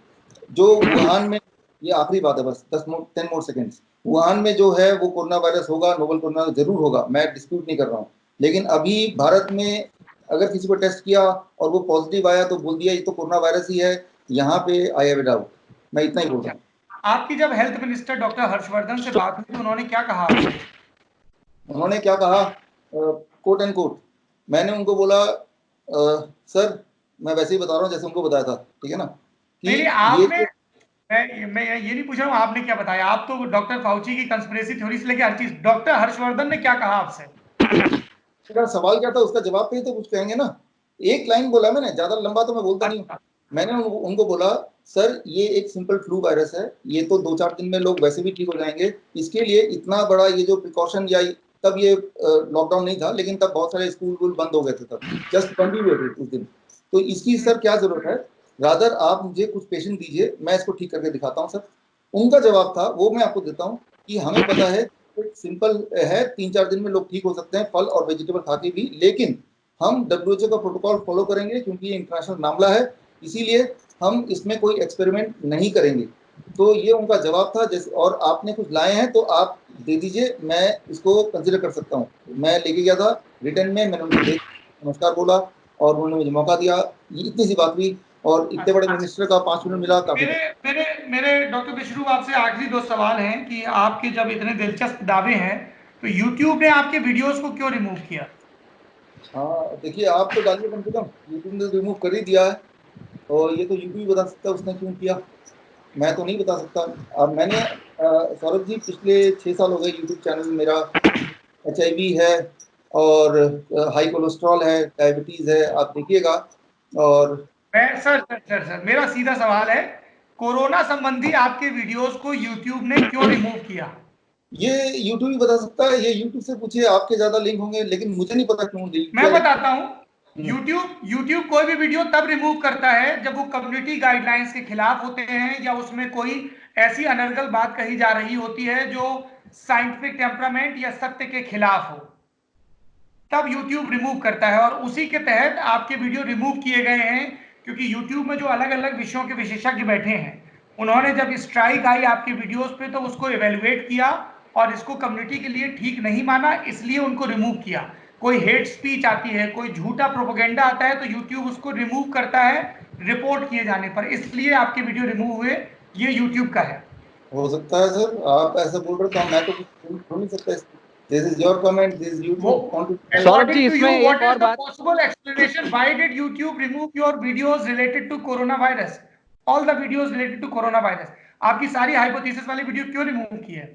जो वुहान में, ये आखिरी बात है बस, 10 मोर सेकेंड्स, वुहान में जो है वो कोरोना वायरस होगा, नोवेल कोरोना जरूर होगा, मैं डिस्प्यूट नहीं कर रहा हूँ। लेकिन अभी भारत में अगर किसी को टेस्ट किया और वो पॉजिटिव आया तो बोल दिया ये तो कोरोना वायरस ही है, यहाँ पे आई हैव अ डाउट। मैं इतना ही बोल रहा हूँ। आपकी जब हेल्थ मिनिस्टर डॉक्टर हर्षवर्धन से बात हुई तो उन्होंने क्या कहा? उन्होंने क्या कहा, कोट एंड कोट, मैंने उनको बोला सर मैं वैसे ही बता रहा हूँ जैसे उनको बताया था, ठीक है ना, कि नहीं, आपने, मैं ये नहीं पूछ रहा हूँ आपने क्या बताया, आप तो डॉक्टर फाउची की कंस्पिरेसी थ्योरी से लेके हर चीज, डॉक्टर हर्षवर्धन ने क्या कहा आपसे? मेरा सवाल क्या था उसका जवाब पे ही तो कुछ कहेंगे ना। एक लाइन बोला मैंने, ज्यादा लंबा तो मैं बोलता नहीं हूँ। मैंने उनको बोला सर ये एक सिंपल फ्लू वायरस है, ये तो 2-4 दिन में लोग वैसे भी ठीक हो जाएंगे, इसके लिए इतना बड़ा ये जो प्रिकॉशन या तब ये लॉकडाउन नहीं था, लेकिन तब बहुत सारे स्कूल बंद हो गए थे, तब जस्ट बंद ही हुए थे उस दिन, तो इसकी सर क्या जरूरत है, रादर आप मुझे कुछ पेशेंट दीजिए, मैं इसको ठीक करके दिखाता हूँ सर। उनका जवाब था वो मैं आपको देता हूँ कि हमें पता है सिंपल है, 3-4 दिन में लोग ठीक हो सकते हैं फल और वेजिटेबल खा के भी, लेकिन हम WHO का प्रोटोकॉल फॉलो करेंगे क्योंकि ये इंटरनेशनल मामला है, इसीलिए हम इसमें कोई एक्सपेरिमेंट नहीं करेंगे। तो ये उनका जवाब था। जैसे और आपने कुछ लाए हैं तो आप दे दीजिए, मैं इसको कंसिडर कर सकता हूँ। मैं लेके गया था रिटर्न में, मैंने उनको नमस्कार बोला और उन्होंने मुझे मौका दिया, ये इतनी सी बात हुई और इतने बड़े मिनिस्टर का 5 मिनट मिला काफी। मेरे डॉक्टर विष्णु आपसे आखिरी 2 सवाल हैं कि आपके जब इतने दिलचस्प दावे हैं तो YouTube ने आपके वीडियोस को क्यों रिमूव किया? हाँ देखिए, आप तो डालिए कम से कम, यूट्यूब ने रिमूव कर ही दिया है और ये तो यूट्यूब बता सकता है उसने क्यों किया, मैं तो नहीं बता सकता। अब मैंने सौरभ जी पिछले 6 साल हो गए यूट्यूब चैनल में, मेरा HIV है और हाई कोलेस्ट्रॉल है, डायबिटीज है, आप देखिएगा। और सर मेरा सीधा सवाल है, कोरोना संबंधी आपके वीडियोस को यूट्यूब ने क्यों रिमूव किया? ये यूट्यूब ही बता सकता है, ये यूट्यूब से पूछिए, आपके ज्यादा लिंक होंगे, लेकिन मुझे नहीं पता क्यों डिलीट मैं किया। बताता हूं, यूट्यूब कोई भी वीडियो तब रिमूव करता है जब वो कम्युनिटी गाइडलाइंस के खिलाफ होते हैं या उसमें कोई ऐसी अनर्गल बात कही जा रही होती है जो साइंटिफिक टेम्परामेंट या सत्य के खिलाफ हो, तब YouTube रिमूव करता है। और उसी के तहत आपके वीडियो रिमूव किए गए हैं, क्योंकि YouTube में जो अलग अलग विषयों के विशेषज्ञ बैठे हैं, उन्होंने जब स्ट्राइक आई आपके वीडियोस पे तो उसको इवेलुएट किया और इसको कम्युनिटी के लिए ठीक नहीं माना, इसलिए उनको रिमूव किया। कोई हेट स्पीच आती है, कोई झूठा प्रोपेगेंडा आता है तो YouTube उसको रिमूव करता है रिपोर्ट किए जाने पर, इसलिए आपके वीडियो रिमूव हुए। ये YouTube का है। हो सकता है सर, आप ऐसा बोल रहे तो मैं तो कुछ बोल नहीं सकता इसमें। This is your comment, this is YouTube. Saurabh ji According to you, इसमें what एक is और the बात, possible explanation? Why did YouTube remove your videos related to coronavirus? All the videos related to coronavirus. आपकी सारी हाइपोथेसिस वाली video क्यों remove की है?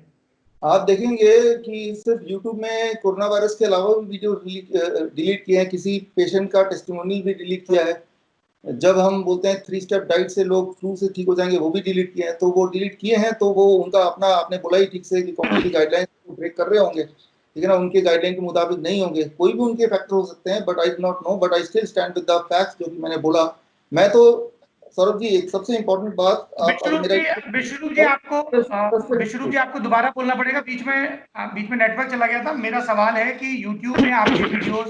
आप देखेंगे कि सिर्फ YouTube में कोरोना वायरस के अलावा भी वीडियो डिलीट किए हैं, किसी पेशेंट का टेस्टिमोनी भी डिलीट किया है। जब हम बोलते हैं 3 स्टेप डाइट से लोग फ्लू से ठीक हो जाएंगे, वो भी डिलीट किए हैं। तो वो डिलीट किए हैं तो वो उनका अपना, आपने बोला ही ठीक से कि कम्युनिटी गाइडलाइंस को ब्रेक कर रहे होंगे, ठीक है ना, उनके गाइडलाइन के मुताबिक नहीं होंगे, कोई भी उनके फैक्टर हो सकते हैं, but I do not know, but I still stand with the facts जो कि मैंने बोला। मैं तो सौरभ जी एक सबसे इंपॉर्टेंट बात, आप अगर मेरा विष्णु जी आपको दोबारा बोलना पड़ेगा, बीच में नेटवर्क चला गया था। मेरा सवाल है कि YouTube ने आपके वीडियोस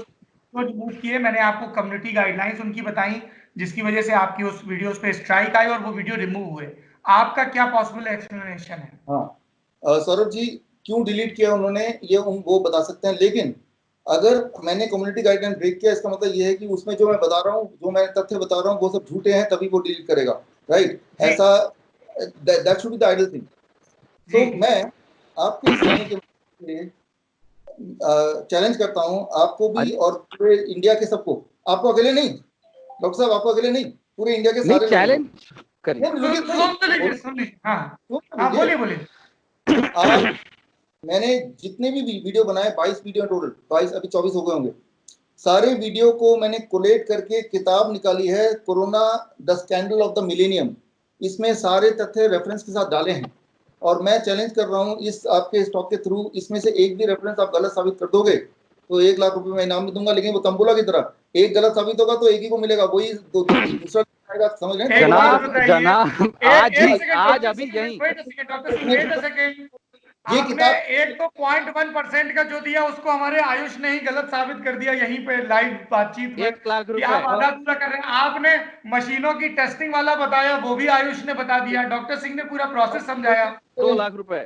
को रिमूव किए, मैंने आपको कम्युनिटी गाइडलाइंस उनकी बताई जिसकी वजह से आपकी उस वीडियोस पे स्ट्राइक आई और वो वीडियो रिमूव हुए। आपका क्या पॉसिबल एक्सप्लेनेशन है? हाँ सौरभ जी, क्यों डिलीट किया उन्होंने ये वो बता सकते हैं, लेकिन अगर मैंने कम्युनिटी गाइडलाइन ब्रेक किया, इसका मतलब ये है कि उसमें जो मैं बता रहा हूँ, जो मैं तथ्य बता रहा हूँ, वो सब झूठे हैं, तभी वो डिलीट करेगा, राइट? ऐसा that should be the ideal thing. तो मैं आपके इस कहने के चैलेंज करता हूँ आपको भी और पूरे इंडिया के सबको, आपको अकेले नहीं डॉक्टर साहब, आपको अकेले नहीं, पूरे इंडिया के सारे चैलेंज करिए। आप, मैंने जितने भी वीडियो बनाए, 22 वीडियो टोटल, 22 अभी 24 हो गए होंगे, सारे वीडियो को मैंने कोलेट करके किताब निकाली है, corona the scandal of the millennium. इसमें सारे तथ्य रेफरेंस के साथ डाले हैं और मैं चैलेंज कर रहा हूँ इस आपके स्टॉक के थ्रू, इसमें से एक भी रेफरेंस आप गलत साबित कर दोगे तो 1 लाख रुपए मैं इनाम भी दूंगा, लेकिन वो तंबुला की तरह एक गलत साबित होगा तो एक ही को मिलेगा, वही दूसरा आएगा, समझ रहे हैं? जनाब आज अभी यही ये किताब एक तो 0.1% का जो दिया उसको हमारे आयुष ने ही गलत साबित कर दिया यहीं पे लाइव बातचीत में, 1 लाख रुपए आप आधा अधूरा कर रहे हैं। आपने मशीनों की टेस्टिंग वाला बताया, वो भी आयुष ने बता दिया, डॉक्टर सिंह ने पूरा प्रोसेस समझाया। 2 लाख रुपए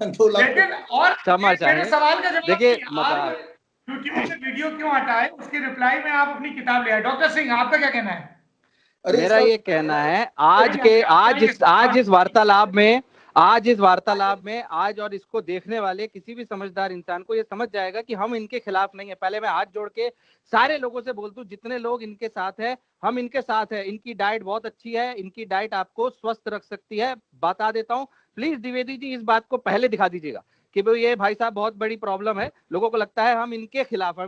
2 लाख। लेकिन और मेरे सवाल का जवाब देखिए, यूट्यूब से वीडियो क्यों हटाए, उसके रिप्लाई में आप अपनी किताब ले आए। डॉक्टर सिंह आपका क्या कहना है? मेरा ये कहना है आज इस वार्तालाप में आज और इसको देखने वाले किसी भी समझदार इंसान को ये समझ जाएगा कि हम इनके खिलाफ नहीं है। पहले मैं हाथ जोड़ के सारे लोगों से बोल दूं, जितने लोग इनके साथ है, हम इनके साथ है। इनकी डाइट बहुत अच्छी है, इनकी डाइट आपको स्वस्थ रख सकती है, बता देता हूं। प्लीज द्विवेदी जी इस बात को पहले दिखा दीजिएगा। कि ये भाई साहब बहुत बड़ी प्रॉब्लम है, लोगों को लगता है हम इनके खिलाफ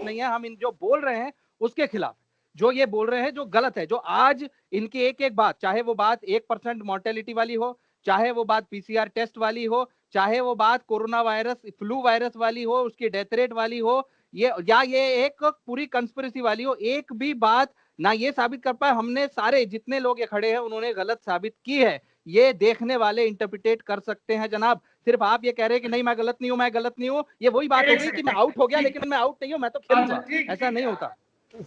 नहीं है, हम इन जो बोल रहे हैं उसके खिलाफ, जो ये बोल रहे हैं जो गलत है, जो आज इनकी एक एक बात, चाहे वो बात 1% मॉर्टेलिटी वाली हो, चाहे वो बात पीसीआर टेस्ट वाली हो, चाहे वो बात कोरोना वायरस फ्लू वायरस वाली हो, उसकी डेथ रेट वाली हो, ये एक पूरी कंस्पिरेसी वाली हो, एक भी बात ना ये साबित कर पाए। हमने सारे जितने लोग ये खड़े हैं उन्होंने गलत साबित की है, ये देखने वाले इंटरप्रिटेट कर सकते हैं जनाब। सिर्फ आप ये कह रहे हैं कि नहीं मैं गलत नहीं हूं, ये वही बात हो गई कि मैं आउट हो गया, लेकिन मैं आउट नहीं हूं, मैं तो खेलूंगा, ऐसा नहीं होता।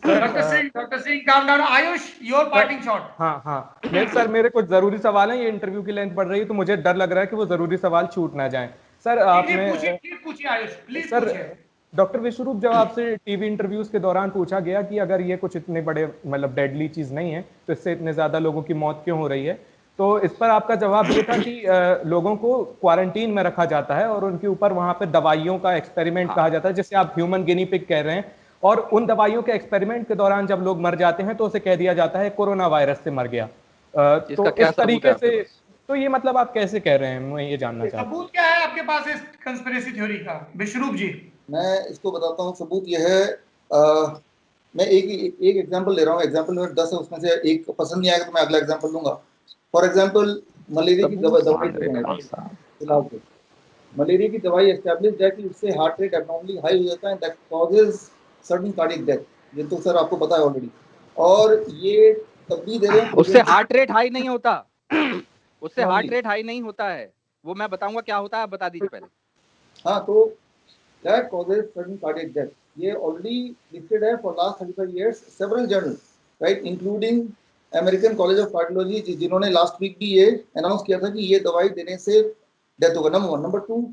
Doctor Singh calm down. Ayush your parting shot. हाँ सर, मेरे कुछ जरूरी सवाल हैं, ये इंटरव्यू की लेंथ बढ़ रही है तो मुझे डर लग रहा है कि वो जरूरी सवाल छूट ना जाएं। सर आपने पूछिए आयुष, प्लीज सर पूछिए। डॉक्टर विश्वरूप, जब आपसे टीवी इंटरव्यूज के दौरान पूछा गया कि अगर ये कुछ इतने बड़े मतलब डेडली चीज नहीं है तो इससे इतने ज्यादा लोगों की मौत क्यों हो रही है, तो इस पर आपका जवाब ये था कि लोगों को क्वारंटीन में रखा जाता है और उनके ऊपर वहां पे दवाइयों का एक्सपेरिमेंट कहा जाता है, जिसे आप ह्यूमन गिनी पिग कह रहे हैं, और उन दवाइयों के एक्सपेरिमेंट के दौरान जब लोग मर जाते हैं तो उसे कह दिया जाता है कोरोना वायरस से मर गया। तो इस तरीके से तो ये मतलब आप कैसे कह रहे हैं, मैं ये जानना चाहता हूं। सबूत क्या है आपके पास इस कंस्पिरेसी थ्योरी का, विश्वरूप जी? मैं इसको बताता हूँ। सबूत यह है, मैं एक एग्जांपल ले रहा हूँ। एग्जांपल में 10 है, उसमें से एक पसंद नहीं आएगा तो मैं अगला एग्जांपल दूंगा। फॉर एग्जांपल मलेरिया की दवाई मलेरिया की दवाई एस्टैब्लिश्ड है कि उससे हार्ट रेट एब्नॉर्मली हाई हो जाता है, that causes sudden cardiac death. ये तो सर आपको पता है ऑलरेडी। और ये तब भी दे रहे हैं, उससे हार्ट रेट हाई नहीं होता उससे हार्ट रेट हाई नहीं होता है, वो मैं बताऊंगा क्या होता है, आप बता दीजिए पहले। हाँ, तो that causes sudden cardiac death, ये ऑलरेडी लिस्टेड है for last 35 years several journal, right, including American college of cardiology, जिन्होंने लास्ट वीक भी ये अनाउंस किया था कि ये दवाई देने से डेथ होगा। नंबर 1। नंबर 2,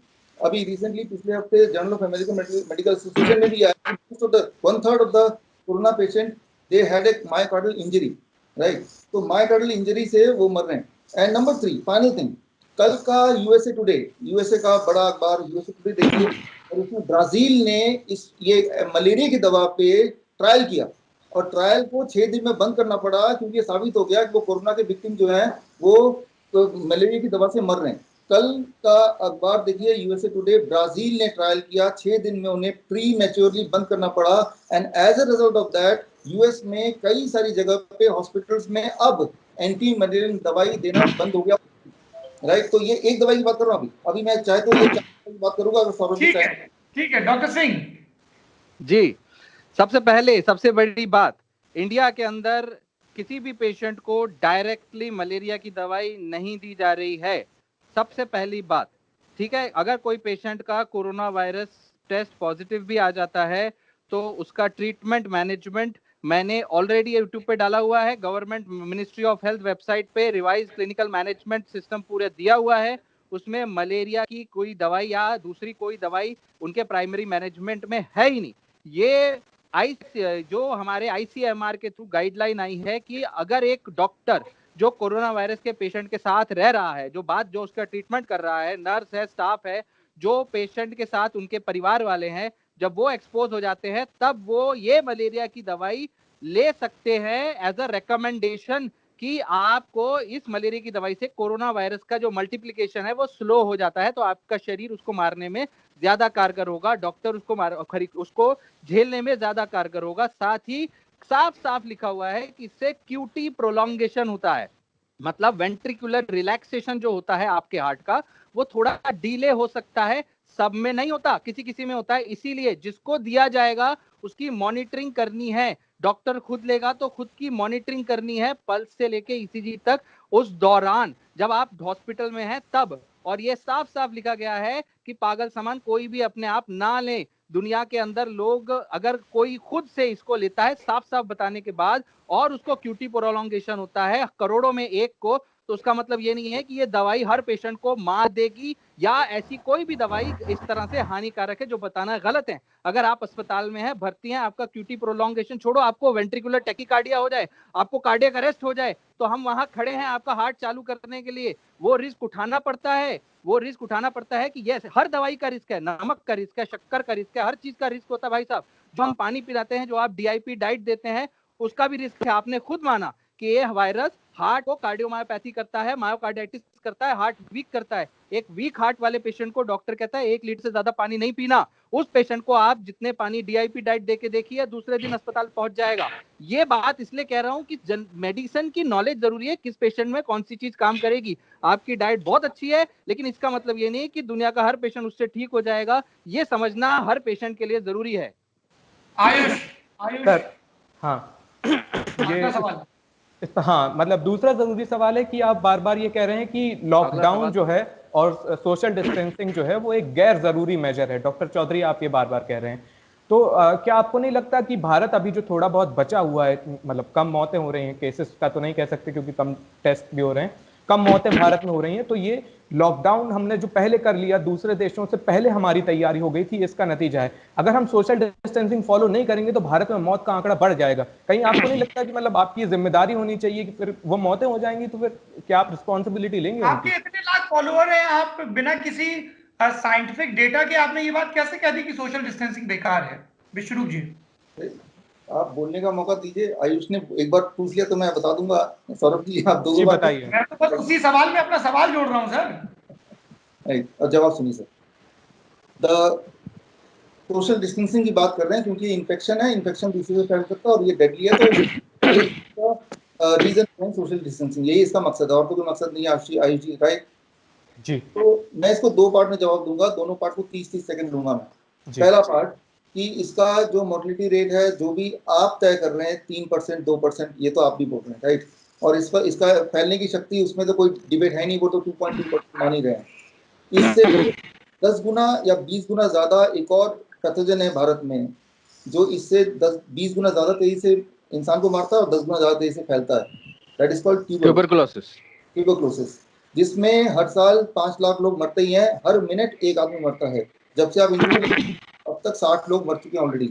अभी रिसेंटली पिछले हफ्ते journal of American medical association में भी आया, so the 1/3 of the corona patient they had a myocardial injury, right. तो मायोकार्डियल इंजरी से वो मर रहे हैं। एंड नंबर 3, फाइनल थिंग, कल का यूएसए टुडे, यूएसए का बड़ा अखबार यूएसए टुडे देखिए, और उसमें ब्राजील ने ये मलेरिया की दवा पे ट्रायल किया, और ट्रायल को 6 दिन में बंद करना पड़ा क्योंकि साबित हो गया कि वो कोरोना के विक्टिम जो हैं वो मलेरिया की दवा से मर रहे हैं। कल का अखबार देखिए यूएसए टुडे, ब्राजील ने ट्रायल किया, 6 दिन में उन्हें प्री मैच्योरली बंद करना पड़ा, and as a result of that US में कई सारी जगह पे हॉस्पिटल्स में अब एंटी मलेरियल दवाई देना बंद हो गया, राइट। तो ये एक दवाई की बात कर रहा हूँ अभी मैं चाहे तो ये की बात करूंगा अगर सौरभ जी चाहे। ठीक है डॉक्टर सिंह जी। सबसे पहले सबसे बड़ी बात, इंडिया के अंदर किसी भी पेशेंट को डायरेक्टली मलेरिया की दवाई नहीं दी जा रही है, सबसे पहली बात, ठीक है। अगर कोई पेशेंट का कोरोना वायरस टेस्ट पॉजिटिव भी आ जाता है तो उसका ट्रीटमेंट मैनेजमेंट मैंने ऑलरेडी यूट्यूब पे डाला हुआ है, government ministry of health website पे रिवाइज क्लिनिकल मैनेजमेंट सिस्टम पूरा दिया हुआ है, उसमें मलेरिया की कोई दवाई या दूसरी कोई दवाई उनके प्राइमरी मैनेजमेंट में है ही नहीं। ये जो हमारे आईसीएमआर के थ्रू गाइडलाइन आई है कि अगर एक डॉक्टर जो कोरोना वायरस के पेशेंट के साथ रह रहा है, जो उसका ट्रीटमेंट कर रहा है, नर्स है, स्टाफ है, जो पेशेंट के साथ उनके परिवार वाले हैं, जब वो एक्सपोज हो जाते हैं तब वो ये मलेरिया की दवाई ले सकते हैं एज अ रिकमेंडेशन कि आपको इस मलेरिया की दवाई से कोरोना वायरस का जो मल्टीप्लिकेशन है वो स्लो हो जाता है, तो आपका शरीर उसको मारने में ज्यादा कारगर होगा, डॉक्टर उसको झेलने में ज्यादा कारगर होगा। साथ ही साफ साफ लिखा हुआ है कि इससे क्यूटी प्रोलॉन्गेशन होता है, मतलब वेंट्रिकुलर रिलैक्सेशन जो होता है आपके हार्ट का वो थोड़ा डिले हो सकता है, सब में नहीं होता, किसी किसी में होता है। इसीलिए जिसको दिया जाएगा उसकी मॉनिटरिंग करनी है, डॉक्टर खुद लेगा तो खुद की मॉनिटरिंग करनी है, पल्स से लेके ईसीजी तक, उस दौरान जब आप हॉस्पिटल में हैं तब। और ये साफ साफ लिखा गया है कि पागल सामान कोई भी अपने आप ना ले। दुनिया के अंदर लोग अगर कोई खुद से इसको लेता है साफ साफ बताने के बाद और उसको क्यूटी प्रोलॉन्गेशन होता है करोड़ों में एक को, तो उसका मतलब ये नहीं है कि ये दवाई हर पेशेंट को मार देगी या ऐसी कोई भी दवाई इस तरह से हानिकारक है जो बताना गलत है। अगर आप अस्पताल में हैं, भर्ती हैं, आपका क्यूटी प्रोलॉन्गेशन छोड़ो, आपको वेंट्रिकुलर टैकीकार्डिया हो जाए, आपको कार्डियक अरेस्ट हो जाए, तो हम वहां खड़े हैं आपका हार्ट चालू करने के लिए। वो रिस्क उठाना पड़ता है कि यस, हर दवाई का रिस्क है, नमक का रिस्क है, शक्कर का रिस्क है, हर चीज का रिस्क होता है भाई साहब। जो हम पानी पिलाते हैं, जो आप डीआईपी डाइट देते हैं, उसका भी रिस्क है। आपने खुद माना कि ये वायरस हार्ट को कार्डियोमायोपैथी करता है, मायोकार्डाइटिस करता है, हार्ट वीक करता है। एक वीक हार्ट वाले पेशेंट को डॉक्टर कहता है 1 लीटर से ज्यादा पानी नहीं पीना। उस पेशेंट को आप जितने पानी डीआईपी डाइट देके देखिए, दूसरे दिन अस्पताल पहुंच जाएगा। ये बात इसलिए कह रहा हूं कि मेडिसिन की नॉलेज जरूरी है, किस पेशेंट में कौन सी चीज काम करेगी। आपकी डाइट बहुत अच्छी है, लेकिन इसका मतलब ये नहीं कि दुनिया का हर पेशेंट उससे ठीक हो जाएगा। ये समझना हर पेशेंट के लिए जरूरी है। आयुष सर, हाँ दूसरा सवाल। हाँ, मतलब दूसरा जरूरी सवाल है कि आप बार बार ये कह रहे हैं कि लॉकडाउन जो है और सोशल डिस्टेंसिंग जो है वो एक गैर जरूरी मेजर है। डॉक्टर चौधरी, आप ये बार बार कह रहे हैं, तो क्या आपको नहीं लगता कि भारत अभी जो थोड़ा बहुत बचा हुआ है, मतलब कम मौतें हो रही हैं, केसेस का तो नहीं कह सकते क्योंकि कम टेस्ट भी हो रहे हैं, कम मौतें भारत में हो रही हैं, तो ये लॉकडाउन हमने जो पहले कर लिया, दूसरे देशों से पहले हमारी तैयारी हो गई थी, इसका नतीजा है। अगर हम सोशल डिस्टेंसिंग फॉलो नहीं करेंगे तो भारत में मौत का आंकड़ा बढ़ जाएगा। कहीं आपको नहीं लगता कि मतलब आपकी जिम्मेदारी होनी चाहिए कि फिर वो मौतें हो जाएंगी तो फिर क्या आप रिस्पॉन्सिबिलिटी लेंगे? आपके इतने लाख फॉलोअर हैं, आप बिना किसी साइंटिफिक डेटा के आपने ये बात कैसे कह दी कि सोशल डिस्टेंसिंग बेकार है? विश्वरूप जी, आप बोलने का मौका दीजिए। आयुष ने एक बार पूछ लिया तो मैं बता दूंगा। सौरभ जी, आप दो बार बताइए। मैं तो बस उसी सवाल में अपना सवाल जोड़ रहा हूं सर। और जवाब सुनिए सर। द सोशल डिस्टेंसिंग की बात कर रहे हैं क्योंकि इन्फेक्शन है, इन्फेक्शन दूसरे से फैल सकता है और ये डेडली है, तो रीजन है सोशल डिस्टेंसिंग, यही इसका मकसद है और तो कोई मकसद नहीं है। आयुष जी, राइट जी। तो मैं इसको 2 पार्ट में जवाब दूंगा, दोनों पार्ट को 30-30 सेकंड दूंगा मैं। पहला पार्ट कि इसका जो मोर्टेलिटी रेट है, जो भी आप तय कर रहे हैं 3% 2%, ये तो आप भी बोल रहे हैं, राइट, और इसका फैलने की शक्ति, उसमें तो कोई डिबेट है नहीं, वो तो 2.2% मान ही रहे हैं। इससे 10 गुना या 20 गुना ज्यादा एक और पैथोजन है भारत में जो इससे 10-20 गुना ज्यादा तेजी से इंसान को मारता है और 10 गुना ज्यादा तेजी से फैलता है। दैट इज कॉल्ड ट्यूबरकुलोसिस, जिसमें हर साल 5 लाख लोग मरते ही हैं, हर मिनट एक आदमी मरता है। जब से आप अब तक 60 लोग मर चुके हैं ऑलरेडी,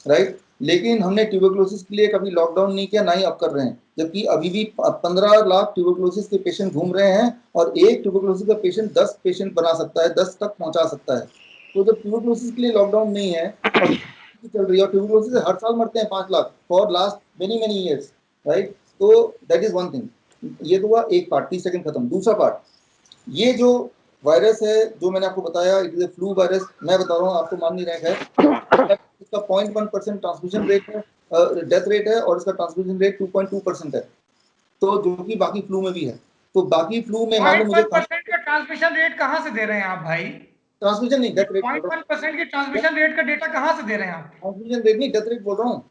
राइट। लेकिन हमने ट्यूबरकुलोसिस के लिए कभी लॉकडाउन नहीं किया, ना ही अब कर रहे हैं, जबकि अभी भी 15 लाख ट्यूबरकुलोसिस के पेशेंट घूम रहे हैं और एक ट्यूबरकुलोसिस का पेशेंट 10 पेशेंट बना सकता है, 10 तक पहुंचा सकता है। तो जब ट्यूबरकुलोसिस के लिए लॉकडाउन नहीं है और चल रही है और ट्यूबरकुलोसिस से हर साल मरते हैं 5 lakh for last many years, right. तो दैट इज वन थिंग। ये तो हुआ एक पार्ट, 30 सेकंड खत्म। दूसरा पार्ट, ये जो वायरस है जो मैंने आपको बताया, it is a flu virus. मैं बता रहा हूँ, आपको मान नहीं रहा है। इसका 0.1% ट्रांसमिशन रेट है, डेथ रेट है, और इसका ट्रांसमिशन रेट 2.2% है, तो जो कि बाकी फ्लू में भी है। तो बाकी फ्लू में मान लो मुझे 0.1% का ट्रांसमिशन रेट कहां से दे रहे हैं आप भाई? ट्रांसमिशन नहीं, डेथ रेट। 0.1% की ट्रांसमिशन रेट का डेटा कहां से दे रहे हैं आप? ट्रांसमिशन रेट नहीं, डेथ रेट बोल रहा हूँ।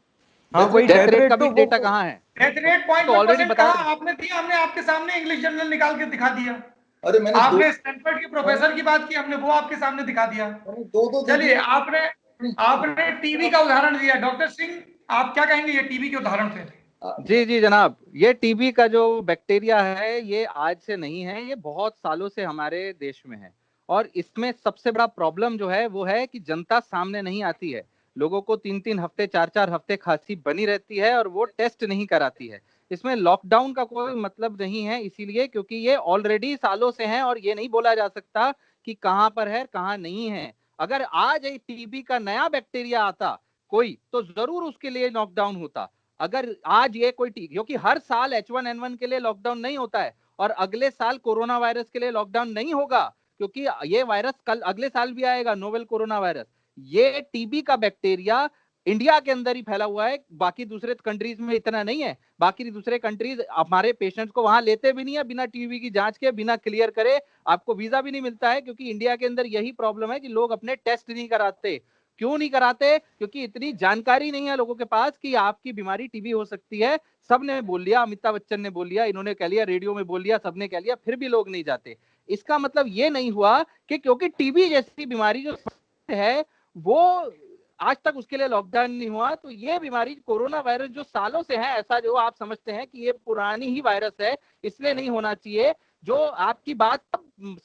हाँ, वही डेथ रेट का तो भी डेटा कहाँ है? डेथ रेट तो ऑलरेडी 0.1% बता कहां आपने दिया? हमने आपके सामने इंग्लिश जर्नल निकाल के दिखा दिया। अरे मैंने आपने स्टैनफोर्ड के प्रोफेसर की बात की, हमने वो आपके सामने दिखा दिया। दो चलिए, आपने टीबी का उदाहरण दिया। डॉक्टर सिंह, आप क्या कहेंगे ये टीबी के उदाहरण पे? जी जी जनाब, ये टीबी का जो बैक्टीरिया है ये आज से नहीं है, ये बहुत सालों से हमारे देश में है। और इसमें सबसे बड़ा प्रॉब्लम जो है वो है कि जनता सामने नहीं आती है। लोगों को 3-3 हफ्ते 4-4 हफ्ते खांसी बनी रहती है और वो टेस्ट नहीं कराती है। इसमें लॉकडाउन का कोई मतलब नहीं है, इसीलिए क्योंकि ये ऑलरेडी सालों से है और ये नहीं बोला जा सकता कि कहां पर है कहां नहीं है। अगर आज एक टीबी का नया बैक्टीरिया आता कोई, तो जरूर उसके लिए लॉकडाउन होता। अगर आज ये कोई क्योंकि हर साल H1N1 के लिए लॉकडाउन नहीं होता है और अगले साल कोरोना वायरस के लिए लॉकडाउन नहीं होगा, क्योंकि ये वायरस कल अगले साल भी आएगा, नोवेल कोरोना वायरस। ये टीबी का बैक्टीरिया इंडिया के अंदर ही फैला हुआ है, बाकी दूसरे कंट्रीज में इतना नहीं है। बाकी दूसरे कंट्रीज हमारे पेशेंट्स को वहां लेते भी नहीं है बिना टीबी की जांच के, बिना क्लियर करे। आपको वीजा भी नहीं मिलता है, क्योंकि इंडिया के अंदर यही प्रॉब्लम है कि लोग अपने टेस्ट नहीं कराते। क्यों नहीं कराते? क्योंकि इतनी जानकारी नहीं है लोगों के पास कि आपकी बीमारी टीबी हो सकती है। सबने बोल लिया, अमिताभ बच्चन ने बोल लिया, इन्होंने कह लिया, रेडियो में बोल लिया, सबने कह लिया, फिर भी लोग नहीं जाते। इसका मतलब ये नहीं हुआ कि क्योंकि टीबी जैसी बीमारी जो है वो आज तक उसके लिए लॉकडाउन नहीं हुआ, तो ये बीमारी कोरोना वायरस जो सालों से है, ऐसा जो आप समझते हैं कि ये पुरानी ही वायरस है इसलिए नहीं होना चाहिए। जो आपकी बात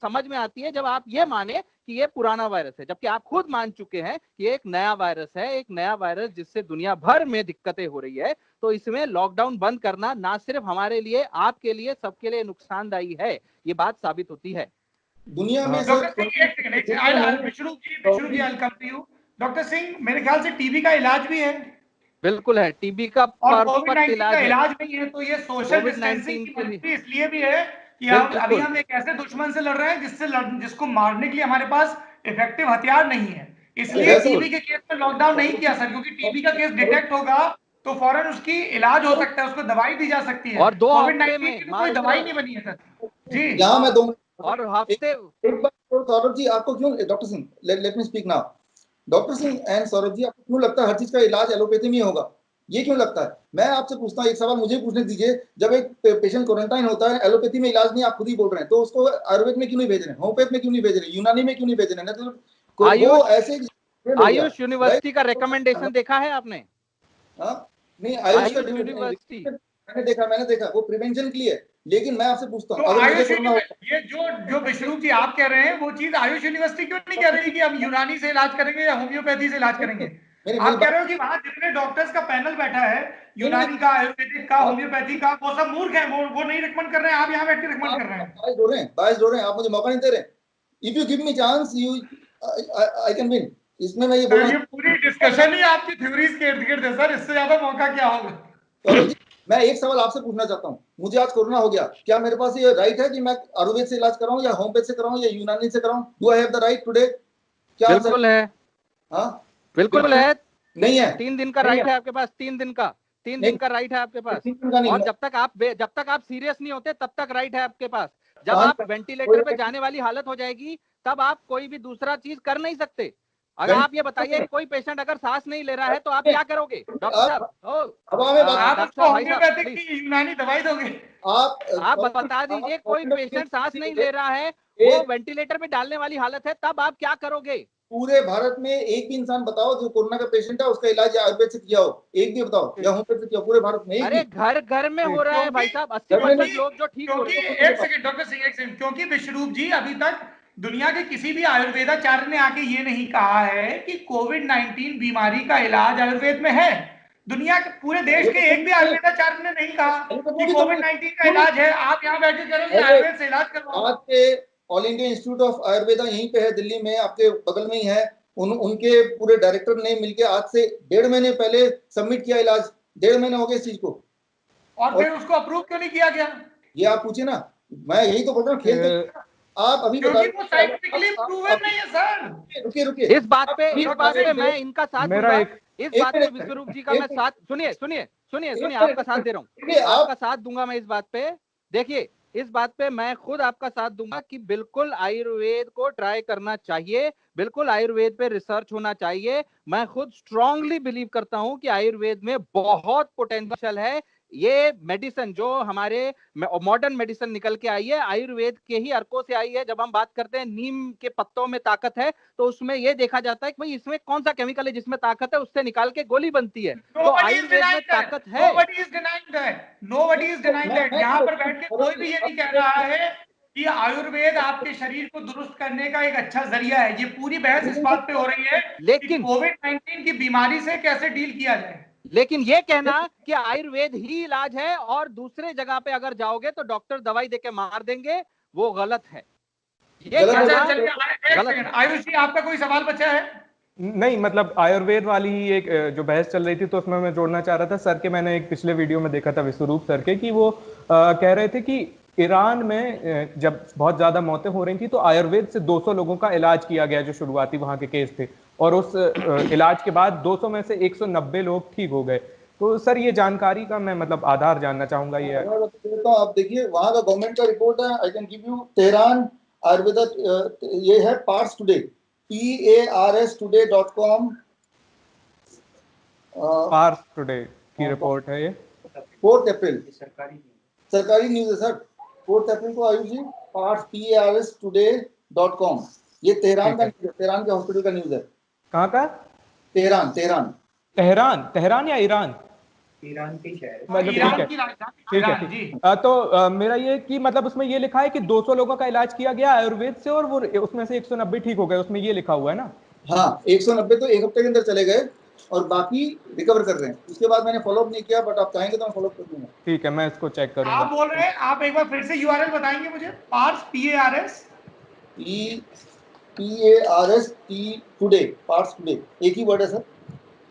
समझ में आती है जब आप ये माने कि ये पुराना वायरस है, जबकि आप खुद मान चुके हैं कि एक नया वायरस है, एक नया वायरस जिससे दुनिया भर में दिक्कतें हो रही है। तो इसमें लॉकडाउन बंद करना ना सिर्फ हमारे लिए, आपके लिए, सबके लिए नुकसानदायी है, ये बात साबित होती है। दुनिया में डॉक्टर सिंह, मेरे ख्याल से टीबी का इलाज भी है। बिल्कुल है, टीबी का और कोविड परफेक्ट 19 इलाज का है। इलाज नहीं है, तो ये सोशल कोविड डिस्टेंसिंग 19 की के लिए मजबूरी इसलिए भी है कि अब अभी बिल्कुल हम एक ऐसे दुश्मन से लड़ रहे हैं जिसको मारने के लिए हमारे पास इफेक्टिव हथियार नहीं है। इसलिए वैसे टीबी के केस में लॉकडाउन नहीं किया सर, क्योंकि टीबी का केस डिटेक्ट होगा तो फौरन उसकी इलाज हो सकता है, उसको दवाई दी जा सकती है। और 2 कोविड हफ्ते 19 में की तो कोई दवाई मात्र, नहीं बनी है सर जी। यहाँ मैं 2 मिनट और हफ्ते एक बात और सौरभ जी, आपको क्यों, doctor Singh let me speak now, doctor Singh and Saurabh ji, आपको क्यों लगता है हर चीज का इलाज एलोपैथी में ही होगा? ये क्यों लगता है? मैं आपसे पूछता हूँ, एक सवाल मुझे पूछने दीजिए, जब एक पेशेंट क्वारंटाइन होता है, एलोपैथी में इलाज नहीं, आप खुद ही बोल रहे हैं, तो उसको आयुर्वेद में क्यों नहीं भेज रहे हैं, होम्योपैथ में क्यों नहीं भेज रहे हैं, यूनानी में क्यों नहीं भेज रहे हैं? वो आयुष ऐसे हो गया, आयुष यूनिवर्सिटी का रिकमेंडेशन देखा है आपने? हाँ नहीं, आयुष का आयुष यूनिवर्सिटी मैंने देखा वो प्रिवेंशन के लिए है। लेकिन मैं आपसे पूछता हूँ, तो अगर मुझे आयुष कोरोना होता, ये जो विश्वरूप जी आप कह रहे हैं, वो चीज आयुष यूनिवर्सिटी क्यों नहीं कह रही कि हम यूनानी से इलाज करेंगे या होम्योपैथी से इलाज करेंगे? मेरी आप कह बात, रहे हो कि वहां जितने डॉक्टर्स का पैनल बैठा है, नहीं, यूनानी का, आयुर्वेदिक का, आप होम्योपैथी का, वो सब मूर्ख हैं, वो नहीं रिकमेंड कर रहे हैं, आप यहाँ बैठ के रिकमेंड कर रहे हैं। बाइस हो रहे हैं, आप मुझे मौका नहीं दे रहे। If you give me chance, you I can win. इसमें मैं ये तो बोलना, ये पूरी डिस्कशन ही आपकी थ्योरीज के इर्द गिर्द है सर, इससे ज्यादा मौका क्या होगा? सौरभ जी, मैं एक सवाल आपसे पूछना चाहता हूँ, मुझे आज कोरोना हो गया, क्या मेरे पास ये राइट है कि मैं आयुर्वेद से इलाज कराऊं या होम्योपैथ से कराऊं या यूनानी से कराऊं? Do I have the right today? क्या आंसर? बिल्कुल है, हाँ, बिल्कुल है। नहीं है, 3 दिन का राइट है आपके पास, 3 दिन का, 3 नहीं, दिन का राइट है आपके पास। 3 दिन का नहीं, और जब तक आप सीरियस नहीं होते तब तक राइट है आपके पास। जब कहां आप वेंटिलेटर पे जाने वाली हालत हो जाएगी तब आप कोई भी दूसरा चीज कर नहीं सकते। अगर आप ये बताइए, कोई पेशेंट अगर सांस नहीं ले रहा है तो आप क्या करोगे डॉक्टर साहब? अब हमें आप डॉक्टर उसको साहब, भाई साहब होम्योपैथिक प्लीज, की यूनानी दवाई दोगे? आप बता दीजिए, कोई पेशेंट सांस नहीं ले रहा है, वो वेंटिलेटर पे डालने वाली हालत है, तब आप क्या करोगे? पूरे भारत में एक भी इंसान बताओ जो कोरोना का पेशेंट है उसका इलाज आयुर्वेद से किया हो, एक भी बताओ, या होम्योपैथ से किया हो पूरे भारत में, एक अरे भी? घर घर में हो रहा है भाई साहब, 80% लोग जो ठीक हो क्योंकि रहे हैं। एक सेकंड डॉक्टर सिंह, एक सेकंड, क्योंकि विश्वरूप जी अभी तक दुनिया के किसी भी आयुर्वेदाचार्य ने आके ये नहीं कहा है कि कोविड 19 बीमारी का इलाज आयुर्वेद में है। दुनिया के पूरे देश के एक भी आयुर्वेदाचार्य ने नहीं कहा कि कोविड 19 का इलाज है। आप यहाँ बैठे कह रहे हो कि आयुर्वेद से इलाज करवाओ। आज के all India institute of Ayurveda यहीं पे है, दिल्ली में, आपके बगल में ही है। उनके पूरे डायरेक्टर ने मिलकर आज से 1.5 महीने पहले सबमिट किया इलाज, 1.5 महीने हो गए इस चीज को, और फिर उसको अप्रूव क्यों नहीं किया गया? ये आप पूछिए ना, मैं यही तो बोल रहा हूँ, खेल आप अभी बता क्योंकि वो साइंटिफिकली प्रूवन नहीं है सर। रुकिए इस बात पे मैं इनका साथ दूंगा। इस बात पे विश्वरूप जी का मैं साथ, सुनिए, आपका साथ दे रहा हूँ, आपका साथ दूंगा मैं इस बात पे। देखिए, इस बात पे मैं खुद आपका साथ दूंगा कि बिल्कुल आयुर्वेद को ट्राई करना चाहिए, बिल्कुल आयुर्वेद पे रिसर्च होना चाहिए। मैं खुद स्ट्रांगली बिलीव करता हूं कि आयुर्वेद में बहुत पोटेंशियल है। ये मेडिसिन जो हमारे मॉडर्न मेडिसिन निकल के आई है, आयुर्वेद के ही अर्कों से आई है। जब हम बात करते हैं नीम के पत्तों में ताकत है, तो उसमें यह देखा जाता है कि भाई इसमें कौन सा केमिकल है जिसमें ताकत है, उससे निकाल के गोली बनती है। तो आयुर्वेद में ताकत है। Nobody is denying that. यहाँ पर बैठ के कोई भी ये नहीं कह रहा है कि आयुर्वेद आपके शरीर को दुरुस्त करने का एक अच्छा जरिया है। ये पूरी बहस इस बात पे हो रही है कि कोविड 19 की बीमारी से कैसे डील किया जाए। लेकिन ये कहना कि आयुर्वेद ही इलाज है और दूसरे जगह पे अगर जाओगे तो डॉक्टर दवाई देके मार देंगे, वो गलत है। ये कहना आयुष जी, आपका कोई सवाल बचा है? नहीं, मतलब आयुर्वेद वाली ही एक जो बहस चल रही थी, तो उसमें मैं जोड़ना चाह रहा था सर के। मैंने एक पिछले वीडियो में देखा था विश्वरूप सर के, कि वो कह रहे थे कि ईरान में जब बहुत ज्यादा मौतें हो रही थी तो आयुर्वेद से 200 लोगों का इलाज किया गया, जो शुरुआती वहां के केस थे, और उस इलाज के बाद 200 में से 190 लोग ठीक हो गए। तो सर ये जानकारी का मैं मतलब आधार जानना चाहूंगा। ये आप देखिए वहां का गवर्नमेंट का रिपोर्ट है, I can give you, Tehran Ayurveda, ये है Pars today, PARStoday.com, Pars today की रिपोर्ट है ये, 4 अप्रैल, सरकारी न्यूज है सर, 4 अप्रैल को आयुष जी, पार्स PARStoday.com, ये तेहरान का, तेहरान के हॉस्पिटल का न्यूज है। कहाँ का? तेहरान या ईरान? ईरान की शहर, मतलब ठीक है। तो मेरा ये कि मतलब उसमें ये लिखा है कि 200 लोगों का इलाज किया गया आयुर्वेद से, और वो उसमें से 190 ठीक हो गए, उसमें ये लिखा हुआ है ना? हाँ, 190 तो एक हफ्ते के अंदर चले गए और बाकी रिकवर कर रहे हैं। उसके बाद मैंने फॉलोअप नहीं किया, बट आप चाहेंगे तो मैं फॉलोअप कर दूंगा। ठीक है, मैं इसको चेक करूंगा। आप बोल रहे हैं, आप एक बार फिर से यूआरएल बताएंगे मुझे? Pars PARS today, Pars today, एक ही वर्ड है सर,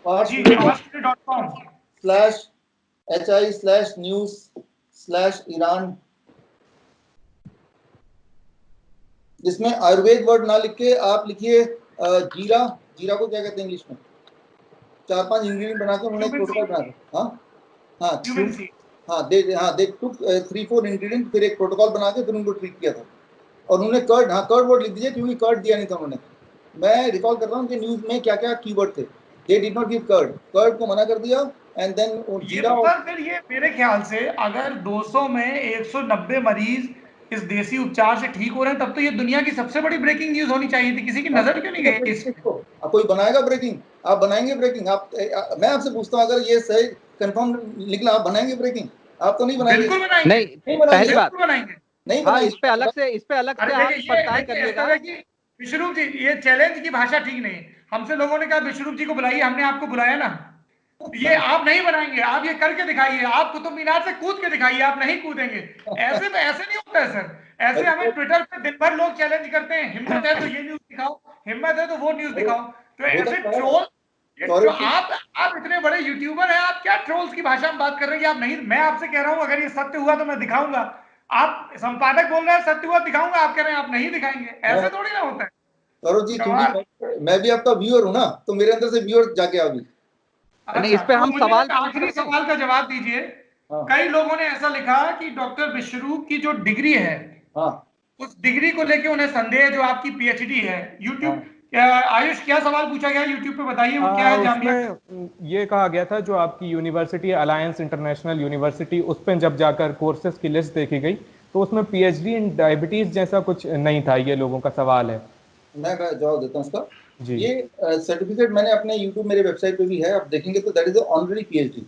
parstoday.com/hi/news/Iran, जिसमें आयुर्वेद वर्ड ना लिख के आप लिखिए जीरा। जीरा को क्या कहते हैं इंग्लिश में? 4-5 इंग्रेडिएंट बना के उन्होंने एक प्रोटोकॉल बना दिया। दे टुक 3-4 इंग्रेडिएंट, फिर एक प्रोटोकॉल बना के फिर उनको ट्रीट किया था। और उन्होंने कर्ड, कर्ड वर्ड लिख दीजिए, क्योंकि कर्ड दिया नहीं था उन्होंने। मैं रिकॉल कर रहा हूँ कि न्यूज में क्या क्या कीवर्ड थे। They did not give curd, curd को मना कर दिया। एंड देन जीरा। फिर ये मेरे ख्याल से अगर 200 में 190 मरीज इस देसी उपचार से ठीक हो रहे हैं, तब तो ये दुनिया की सबसे बड़ी ब्रेकिंग न्यूज होनी चाहिए थी। किसी की नजर क्यों नहीं गई इस पे? कोई बनाएगा ब्रेकिंग? आप बनाएंगे ब्रेकिंग? आप मैं आपसे पूछता हूँ, अगर ये सही कंफर्म निकला, आप बनाएंगे ब्रेकिंग? आप तो नहीं बनाएंगे। बिल्कुल बनाएंगे। नहीं, पहली बात बनाएंगे। नहीं बनाएंगे। इस पे अलग से आप पड़ताल करिएगा। विश्वरूप जी, ये चैलेंज की भाषा ठीक नहीं। हमसे लोगों ने कहा विश्वरूप जी को बुलाइए, हमने आपको बुलाया ना। ये आप नहीं बनाएंगे, आप ये करके दिखाइए, आप कुतुब मीनार से कूद के दिखाइए। आप नहीं कूदेंगे, ऐसे नहीं होता है सर। ऐसे हमें ट्विटर पे दिन भर लोग चैलेंज करते हैं, हिम्मत है तो ये न्यूज दिखाओ, हिम्मत है तो वो न्यूज दिखाओ। तो ऐसे ट्रोल, तो आप इतने बड़े यूट्यूबर हैं, आप क्या ट्रोल्स की भाषा में बात कर रहे हैं कि आप नहीं। मैं आपसे कह रहा हूं अगर ये सत्य हुआ तो मैं दिखाऊंगा। आप संपादक बोल रहे हैं सत्य हुआ दिखाऊंगा, आप कह रहे हैं आप नहीं दिखाएंगे। ऐसे थोड़ी ना होता है। सौरभ जी, क्योंकि मैं भी आपका व्यूअर हूं ना, तो मेरे अंदर से व्यूअर जाके आ भी। नहीं, इस पे हम सवाल आखिरी सवाल का जवाब दीजिए। कई लोगों ने ऐसा लिखा कि डॉक्टर विश्वरूप की जो डिग्री है, उस डिग्री को लेके उन्हें संदेह, जो आपकी पीएचडी है। यूट्यूब आयुष, क्या सवाल पूछा गया यूट्यूब पे, बताइए वो क्या है? उसमें ये कहा गया था जो आपकी यूनिवर्सिटी अलायंस इंटरनेशनल यूनिवर्सिटी, उस पर जब जाकर कोर्सेज की लिस्ट देखी गई तो उसमें पीएचडी इन डायबिटीज जैसा कुछ नहीं था। ये लोगों का सवाल है। मैं जवाब देता हूँ इसका। ये सर्टिफिकेट मैंने अपने यूट्यूब, मेरे वेबसाइट पे भी है, आप देखेंगे तो that is honorary PhD.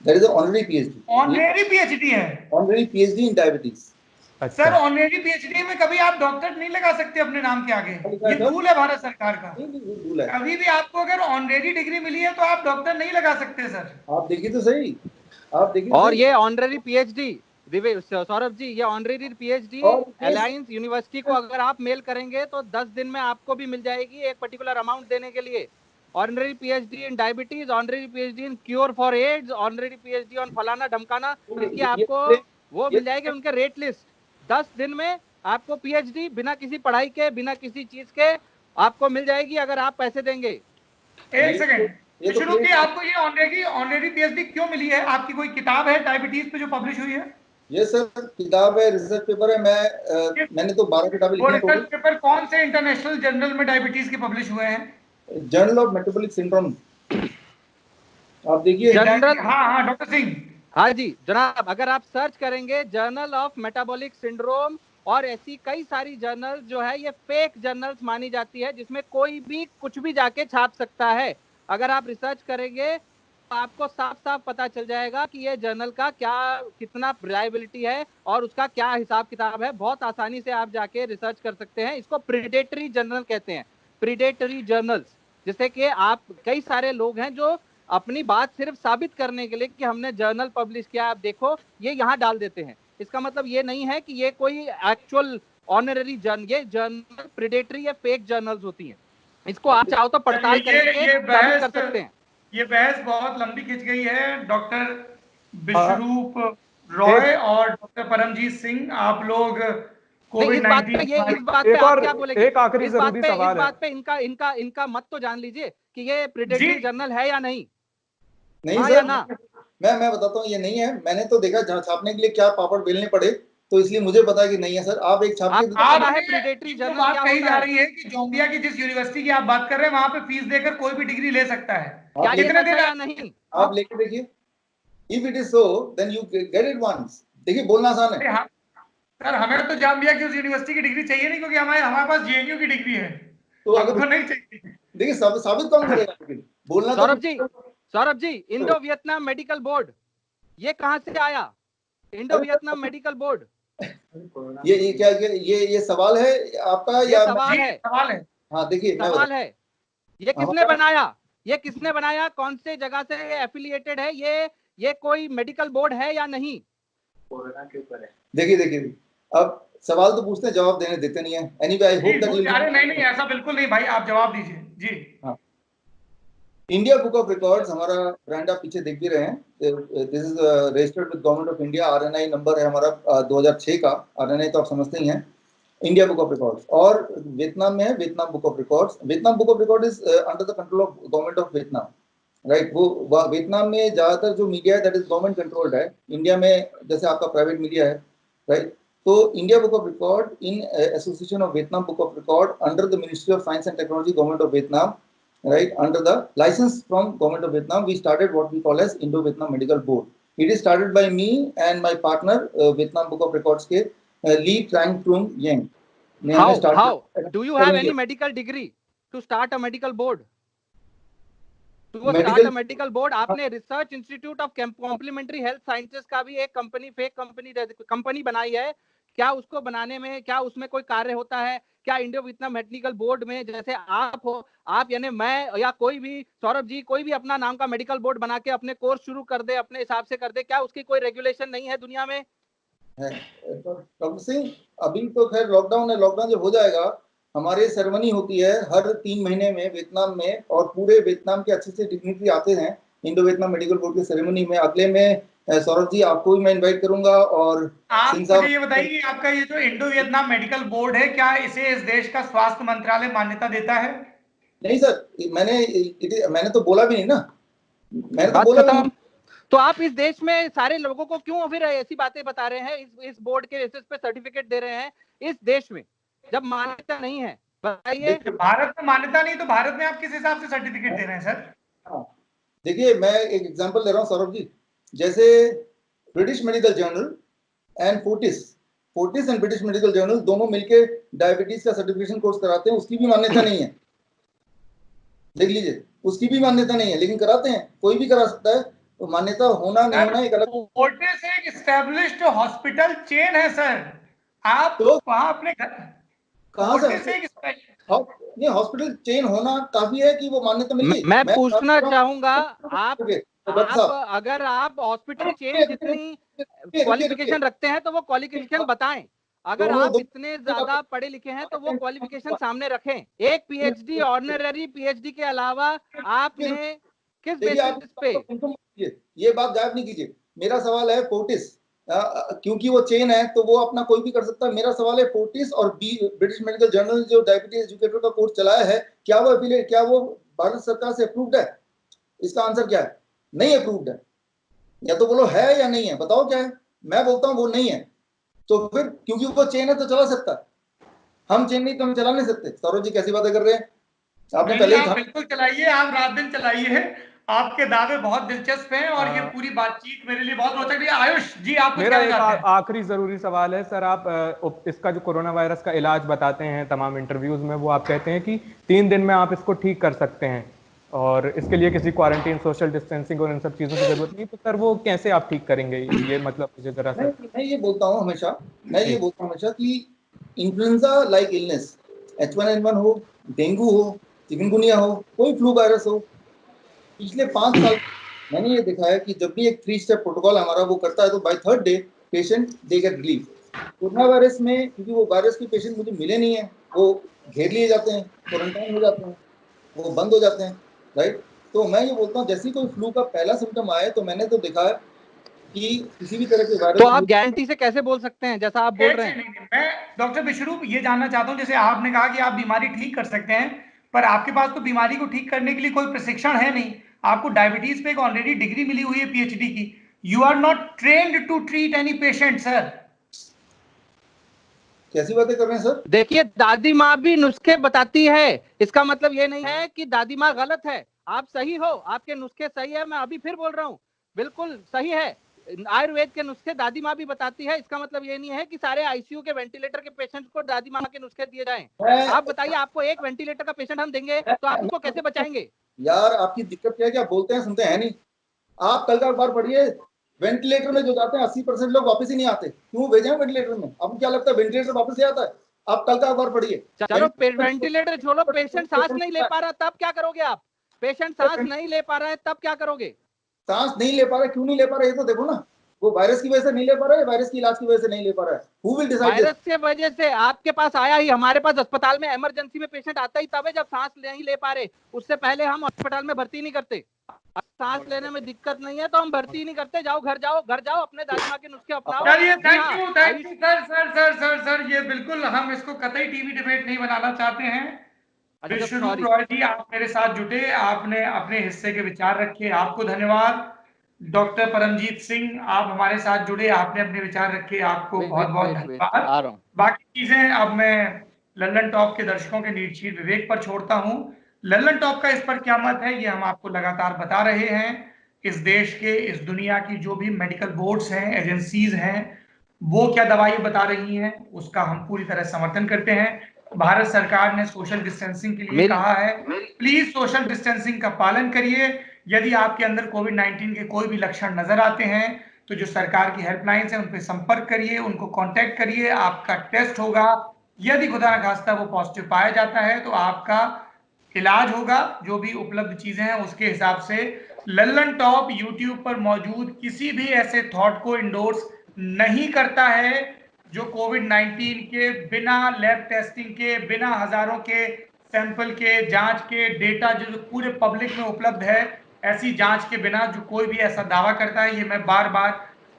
That is honorary PhD. Honorary PhD है? Honorary PhD in diabetes. अच्छा। सर, ऑनररी पीएचडी में कभी आप डॉक्टर नहीं लगा सकते अपने नाम के आगे। ये रूल है भारत सरकार का। कभी भी आपको अगर ऑनररी डिग्री मिली है तो आप डॉक्टर नहीं लगा सकते सर। आप देखिए तो सही, आप देखिए। और ये ऑनररी पीएचडी, सौरभ जी, ये ऑनररी पीएचडी अलायंस यूनिवर्सिटी को अगर आप मेल करेंगे तो 10 दिन में आपको भी मिल जाएगी, एक पर्टिकुलर अमाउंट देने के लिए। Honorary PhD in diabetes, honorary PhD in cure for AIDS, honorary PhD on फलाना ढमकाना, इसकी आपको वो मिल जाएगी उनके रेट लिस्ट। 10 दिन में आपको पीएचडी बिना किसी पढ़ाई के, बिना किसी चीज के आपको मिल जाएगी, अगर आप पैसे देंगे। एक सेकंड विश्वरूप जी, आपको ये ऑनररी पीएचडी क्यों मिली है? आपकी कोई किताब है डायबिटीज पे जो पब्लिश हुई है? ये सर किताब है, रिसर्च पेपर है। मैंने तो 12 किताबें लिखी हैं। रिसर्च पेपर कौन से इंटरनेशनल जर्नल में डायबिटीज के पब्लिश हुए हैं? जर्नल ऑफ मेटाबॉलिक सिंड्रोम, आप देखिए। हाँ डॉक्टर सिंह। हाँ जी जनाब, अगर आप सर्च करेंगे जर्नल ऑफ मेटाबॉलिक सिंड्रोम, और ऐसी कई सारी जर्नल जो है ये फेक जर्नल्स मानी जाती है, जिसमें कोई भी कुछ भी जाके छाप सकता है। अगर आप रिसर्च करेंगे तो आपको साफ साफ पता चल जाएगा कि ये जर्नल का कितना रिलायबिलिटी है और उसका क्या हिसाब किताब है। बहुत आसानी से आप जाके रिसर्च कर सकते हैं। इसको प्रीडेटरी जर्नल कहते हैं, प्रीडेटरी जर्नल्स। जैसे कि आप, कई सारे लोग हैं जो अपनी बात सिर्फ साबित करने के लिए कि हमने जर्नल पब्लिश किया, आप देखो, ये यहाँ डाल देते हैं। इसका मतलब ये नहीं है कि ये कोई एक्चुअल ऑनररी ये जर्नल प्रीडेटरी या फेक जर्नल्स होती हैं। इसको आप चाहो तो पड़ताल करके साबित कर सकते हैं। ये बहस बहुत लंबी खिंच गई है। डॉक्टर विश्वरूप रॉय और डॉक्टर परमजीत सिंह, आप लोग कोविड-19 इस बात पे आप क्या बोलेंगे? एक आखिरी जरूरी सवाल है। इस बात पे इनका मत तो जान लीजिए कि ये प्रीडेटरी जर्नल है या नहीं। नहीं सर, ना मैं बताता हूँ, ये नहीं है। मैंने तो देखा छापने के लिए क्या पापड़ बेलने पड़े, तो इसलिए मुझे पता है कि नहीं है सर। आप एक छाप के प्रीडेटरी जर्नल बात कही जा रही है कि जोम्बिया की जिस यूनिवर्सिटी की आप बात कर रहे हैं, वहां पे फीस देकर कोई भी डिग्री ले सकता है। क्या कितने दिन या नहीं? आप लेके देखिए। If it is so then you get it once. देखिए, बोलना आसान है सर। हमें तो जाम्बिया की उस यूनिवर्सिटी की डिग्री चाहिए नहीं, क्योंकि हमारे पास जेएनयू की डिग्री है। तो अगर नहीं चाहिए, देखिए साबित कौन करेगा? बोलना। Saurabh ji, Indo Vietnam medical board, ये कहां से आया? इंडो वियतनाम मेडिकल बोर्ड, ये क्या ये सवाल है आपका या सवाल है? हाँ देखिए, सवाल है। ये किसने बनाया? ये किसने बनाया? कौन से जगह से एफिलिएटेड है? ये कोई मेडिकल बोर्ड है या नहीं? कोरोना के ऊपर है। देखिए अब सवाल तो पूछते हैं, जवाब देते नहीं है। Anyway, I hope that you. अरे नहीं, ऐसा बिल्कुल नहीं भाई, आप जवाब दीजिए जी। हाँ, इंडिया बुक ऑफ रिकॉर्ड्स हमारा ब्रांड आप पीछे देख भी रहे हैं। This is registered with government of India. RNI number है हमारा 2006 का। आरएनआई तो आप समझते ही हैं। इंडिया बुक ऑफ रिकॉर्ड्स और वियतनाम में है Vietnam book of records. Vietnam book of record is under the control of government of Vietnam, right. वो वियतनाम में ज्यादातर जो मीडिया है दैट इज गवर्नमेंट कंट्रोल्ड है। इंडिया में जैसे आपका प्राइवेट मीडिया है, राइट। तो India book of record in association of Vietnam book of record under the ministry of science and technology, government of Vietnam, right, under the license from government of Vietnam, we started what we call as Indo-Vietnam Medical Board. It is started by me and my partner, Vietnam Book of Records के Lee Trang Trung Yang. How do you have any medical degree to start a medical board? start a medical board, आपने research institute of complementary health sciences का भी एक company, fake company बनाई है। क्या उसको बनाने में, क्या उसमें कोई कार्य होता है? क्या इंडो वियतनाम मेडिकल बोर्ड में जैसे आप हो, आप यानी मैं या कोई भी, सौरभ जी, कोई भी अपना नाम का मेडिकल बोर्ड बना के अपने कोर्स शुरू कर दे, अपने हिसाब से कर दे, क्या उसकी कोई रेगुलेशन नहीं है दुनिया में? डॉक्टर सिंह, अभी तो खैर लॉकडाउन है। लॉकडाउन जब हो जाएगा, हमारी सेरेमनी होती है हर 3 महीने में वियतनाम में, और पूरे वियतनाम के अच्छे से डिग्निटरी आते हैं इंडो वियतनाम मेडिकल बोर्ड की सेरेमनी में। अगले में सौरभ जी आपको भी मैं इनवाइट करूंगा। और आप मुझे ये बताइए कि आपका ये जो इंडो वियतनाम मेडिकल बोर्ड है, क्या इसे इस देश का स्वास्थ्य मंत्रालय मान्यता देता है? नहीं सर, मैंने तो बोला भी नहीं ना। मैंने तो बोला नहीं। तो आप इस देश में सारे लोगों को क्यों फिर ऐसी बातें बता रहे हैं, इस बोर्ड के बेसिस पे सर्टिफिकेट दे रहे हैं इस देश में, जब मान्यता नहीं है? बताइए। भारत में मान्यता नहीं तो भारत में आप किस हिसाब से सर्टिफिकेट दे रहे हैं सर? देखिए, मैं एक एग्जांपल दे रहा हूं सौरभ जी। जैसे British medical journal and Fortis and British medical journal दोनों मिलके डायबिटीज का सर्टिफिकेशन कोर्स कराते हैं, उसकी भी मान्यता नहीं है। देख लीजिए, उसकी भी मान्यता नहीं है, लेकिन कराते हैं। कोई भी करा सकता है, तो मान्यता होना नहीं होना एक अलग। फोर्टिस एक एस्टैब्लिश्ड हॉस्पिटल चेन है सर। आप तो वहां अपने घर कहां से ये हॉस्पिटल चेन होना काफी है कि वो मान्यता मिल गई? मैं पूछना चाहूंगा, आप अगर आप हॉस्पिटल चेन जितनी क्वालिफिकेशन रखते हैं तो वो क्वालिफिकेशन बताएं। अगर आप इतने ज्यादा पढ़े लिखे हैं तो वो क्वालिफिकेशन सामने रखें। एक पीएचडी, ऑनररी पीएचडी के अलावा आपने किस बेसिस पे? ये बात गायब नहीं कीजिए। मेरा सवाल है फोर्टिस, क्योंकि वो चेन है तो वो अपना कोई भी कर सकता है। मेरा सवाल है फोर्टिस और ब्रिटिश मेडिकल जर्नल जो डायबिटीज एजुकेटर का कोर्स चलाया है, क्या वो भारत सरकार से अप्रूव्ड है? इसका आंसर क्या है? नहीं अप्रूव्ड है। या तो बोलो है या नहीं है, बताओ क्या है। मैं बोलता हूँ वो नहीं है, तो फिर क्योंकि वो चेन है तो चला सकता है। हम चेन नहीं तो हम चला नहीं सकते। सौरभ जी कैसी बातें कर रहे हैं? आपने पहले ही बिल्कुल चलाइए, आप रात दिन चलाइए। आपके दावे बहुत दिलचस्प हैं और ये पूरी बातचीत मेरे लिए बहुत रोचक है। आयुष जी, आप मेरा एक आखिरी जरूरी सवाल है सर। आप इसका जो कोरोना वायरस का इलाज बताते हैं तमाम इंटरव्यूज में, वो आप कहते हैं कि 3 दिन में आप इसको ठीक कर सकते हैं और इसके लिए किसी क्वारंटीन, सोशल डिस्टेंसिंग और इन सब चीजों की जरूरत नहीं। तो सर वो कैसे आप ठीक करेंगे? ये मतलब मुझे जरा सा। मैं ये बोलता हूँ हमेशा कि इन्फ्लुएंजा लाइक इलनेस, H1N1 हो, डेंगू हो, चिकनगुनिया हो, कोई फ्लू वायरस हो, पिछले 5 साल मैंने ये देखा है कि जब भी एक 3 स्टेप प्रोटोकॉल हमारा वो करता है तो by 3rd day patient they get relief. Corona virus में क्योंकि वो वायरस के पेशेंट मुझे मिले नहीं है, वो घेर लिए जाते हैं, क्वारंटाइन हो जाते हैं, वो बंद हो जाते हैं, राइट। तो मैं ये बोलता हूँ जैसे कोई फ्लू का पहला सिम्टम आए तो मैंने तो देखा है कि किसी भी तरह के वायरस। तो आप गारंटी से कैसे बोल सकते हैं जैसा आप बोल रहे हैं? मैं डॉक्टर विश्वरूप ये जानना चाहता हूँ, जैसे आपने कहा कि आप बीमारी ठीक कर सकते हैं, पर आपके पास तो बीमारी को ठीक करने के लिए कोई प्रशिक्षण है नहीं। आपको डायबिटीज पे एक ऑलरेडी डिग्री मिली हुई है पीएचडी की। You are not trained to treat any patient sir. कैसी बातें कर रहे हैं सर? देखिए, दादी माँ भी नुस्खे बताती है, इसका मतलब ये नहीं है कि दादी माँ गलत है। आप सही हो, आपके नुस्खे सही है। मैं अभी फिर बोल रहा हूँ, बिल्कुल सही है। आयुर्वेद के नुस्खे दादी माँ भी बताती है। इसका मतलब ये नहीं है कि सारे आईसीयू के वेंटिलेटर के पेशेंट को दादी माँ के नुस्खे दिए जाएं। आप बताइए, आपको एक वेंटिलेटर का पेशेंट हम देंगे तो आप उसको कैसे बचाएंगे? यार, आपकी दिक्कत क्या है कि आप बोलते हैं सुनते हैं नहीं। आप कल का अखबार पढ़िए, वेंटिलेटर में जो जाते हैं 80% लोग वापस ही नहीं आते। क्यों भेजे वेंटिलेटर में? आपको क्या लगता है वेंटिलेटर वापस ही आता है? आप कल का अखबार पढ़िए। चलो वेंटिलेटर छोड़ो, पेशेंट सांस नहीं ले पा रहा तब क्या करोगे आप? पेशेंट सांस नहीं ले पा रहा है तब क्या करोगे? सांस नहीं ले पा रहा, क्यों नहीं ले पा रहा ये तो देखो ना। वो वायरस की वजह से नहीं ले पा रहा है, वायरस की इलाज की वजह से नहीं ले पा रहा है? Who will decide? वायरस के वजह से आपके पास आया ही, हमारे पास अस्पताल में इमरजेंसी में पेशेंट आता ही तब है जब सांस नहीं ले पा रहे, उससे पहले हम अस्पताल में भर्ती नहीं करते। सांस लेने में दिक्कत नहीं है तो हम भर्ती नहीं करते। जाओ घर जाओ, घर जाओ, अपने दादी माँ के नुस्खे अपनाओ। चलिए, थैंक यू सर। ये बिल्कुल हम इसको कतई टीवी डिबेट नहीं बनाना चाहते हैं। विश्वरूप रॉय जी, आप मेरे साथ जुटे, आपने अपने हिस्से के विचार रखे, आपको धन्यवाद। डॉक्टर परमजीत सिंह, आप हमारे साथ जुड़े, आपने अपने विचार रखे, आपको बहुत बहुत धन्यवाद। बाकी चीजें अब मैं लल्लन टॉप के दर्शकों के निर्चीर विवेक पर छोड़ता हूं। लल्लन टॉप का इस पर क्या मत है, ये हम आपको लगातार बता रहे हैं। इस देश के, इस दुनिया की जो भी मेडिकल बोर्ड्स हैं, एजेंसीज हैं, वो क्या दवाई बता रही हैं, उसका हम पूरी तरह समर्थन करते हैं। भारत सरकार ने सोशल डिस्टेंसिंग के लिए कहा है, प्लीज सोशल डिस्टेंसिंग का पालन करिए। यदि आपके अंदर कोविड-19 के कोई भी लक्षण नजर आते हैं तो जो सरकार की हेल्पलाइंस है उन पर संपर्क करिए, उनको कांटेक्ट करिए, आपका टेस्ट होगा। यदि खुदा न खास्ता वो पॉजिटिव पाया जाता है तो आपका इलाज होगा। जो भी उपलब्ध चीजें हैं उसके हिसाब से लल्लन टॉप यूट्यूब पर मौजूद किसी भी ऐसे थॉट को इंडोर्स नहीं करता है जो कोविड-19 के बिना लैब टेस्टिंग के, बिना हजारों के सैंपल के, जांच के डेटा जो पूरे पब्लिक में उपलब्ध है, ऐसी जांच के बिना जो कोई भी ऐसा दावा करता है, ये मैं बार बार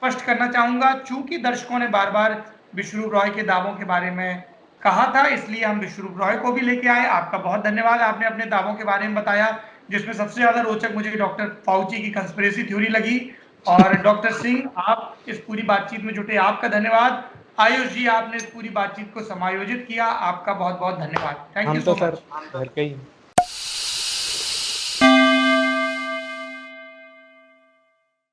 स्पष्ट करना चाहूंगा। चूंकि दर्शकों ने बार बार विश्वरूप रॉय के दावों के बारे में कहा था, इसलिए हम विश्वरूप रॉय को भी लेके आए। आपका बहुत धन्यवाद, आपने अपने दावों के बारे में बताया, जिसमें सबसे ज्यादा रोचक मुझे डॉक्टर फाउची की कंस्पिरेसी थ्योरी लगी। और डॉक्टर सिंह, आप इस पूरी बातचीत में जुटे, आपका धन्यवाद। आयुष जी, आपने इस पूरी बातचीत को समायोजित किया, आपका बहुत बहुत धन्यवाद। Thank you so much.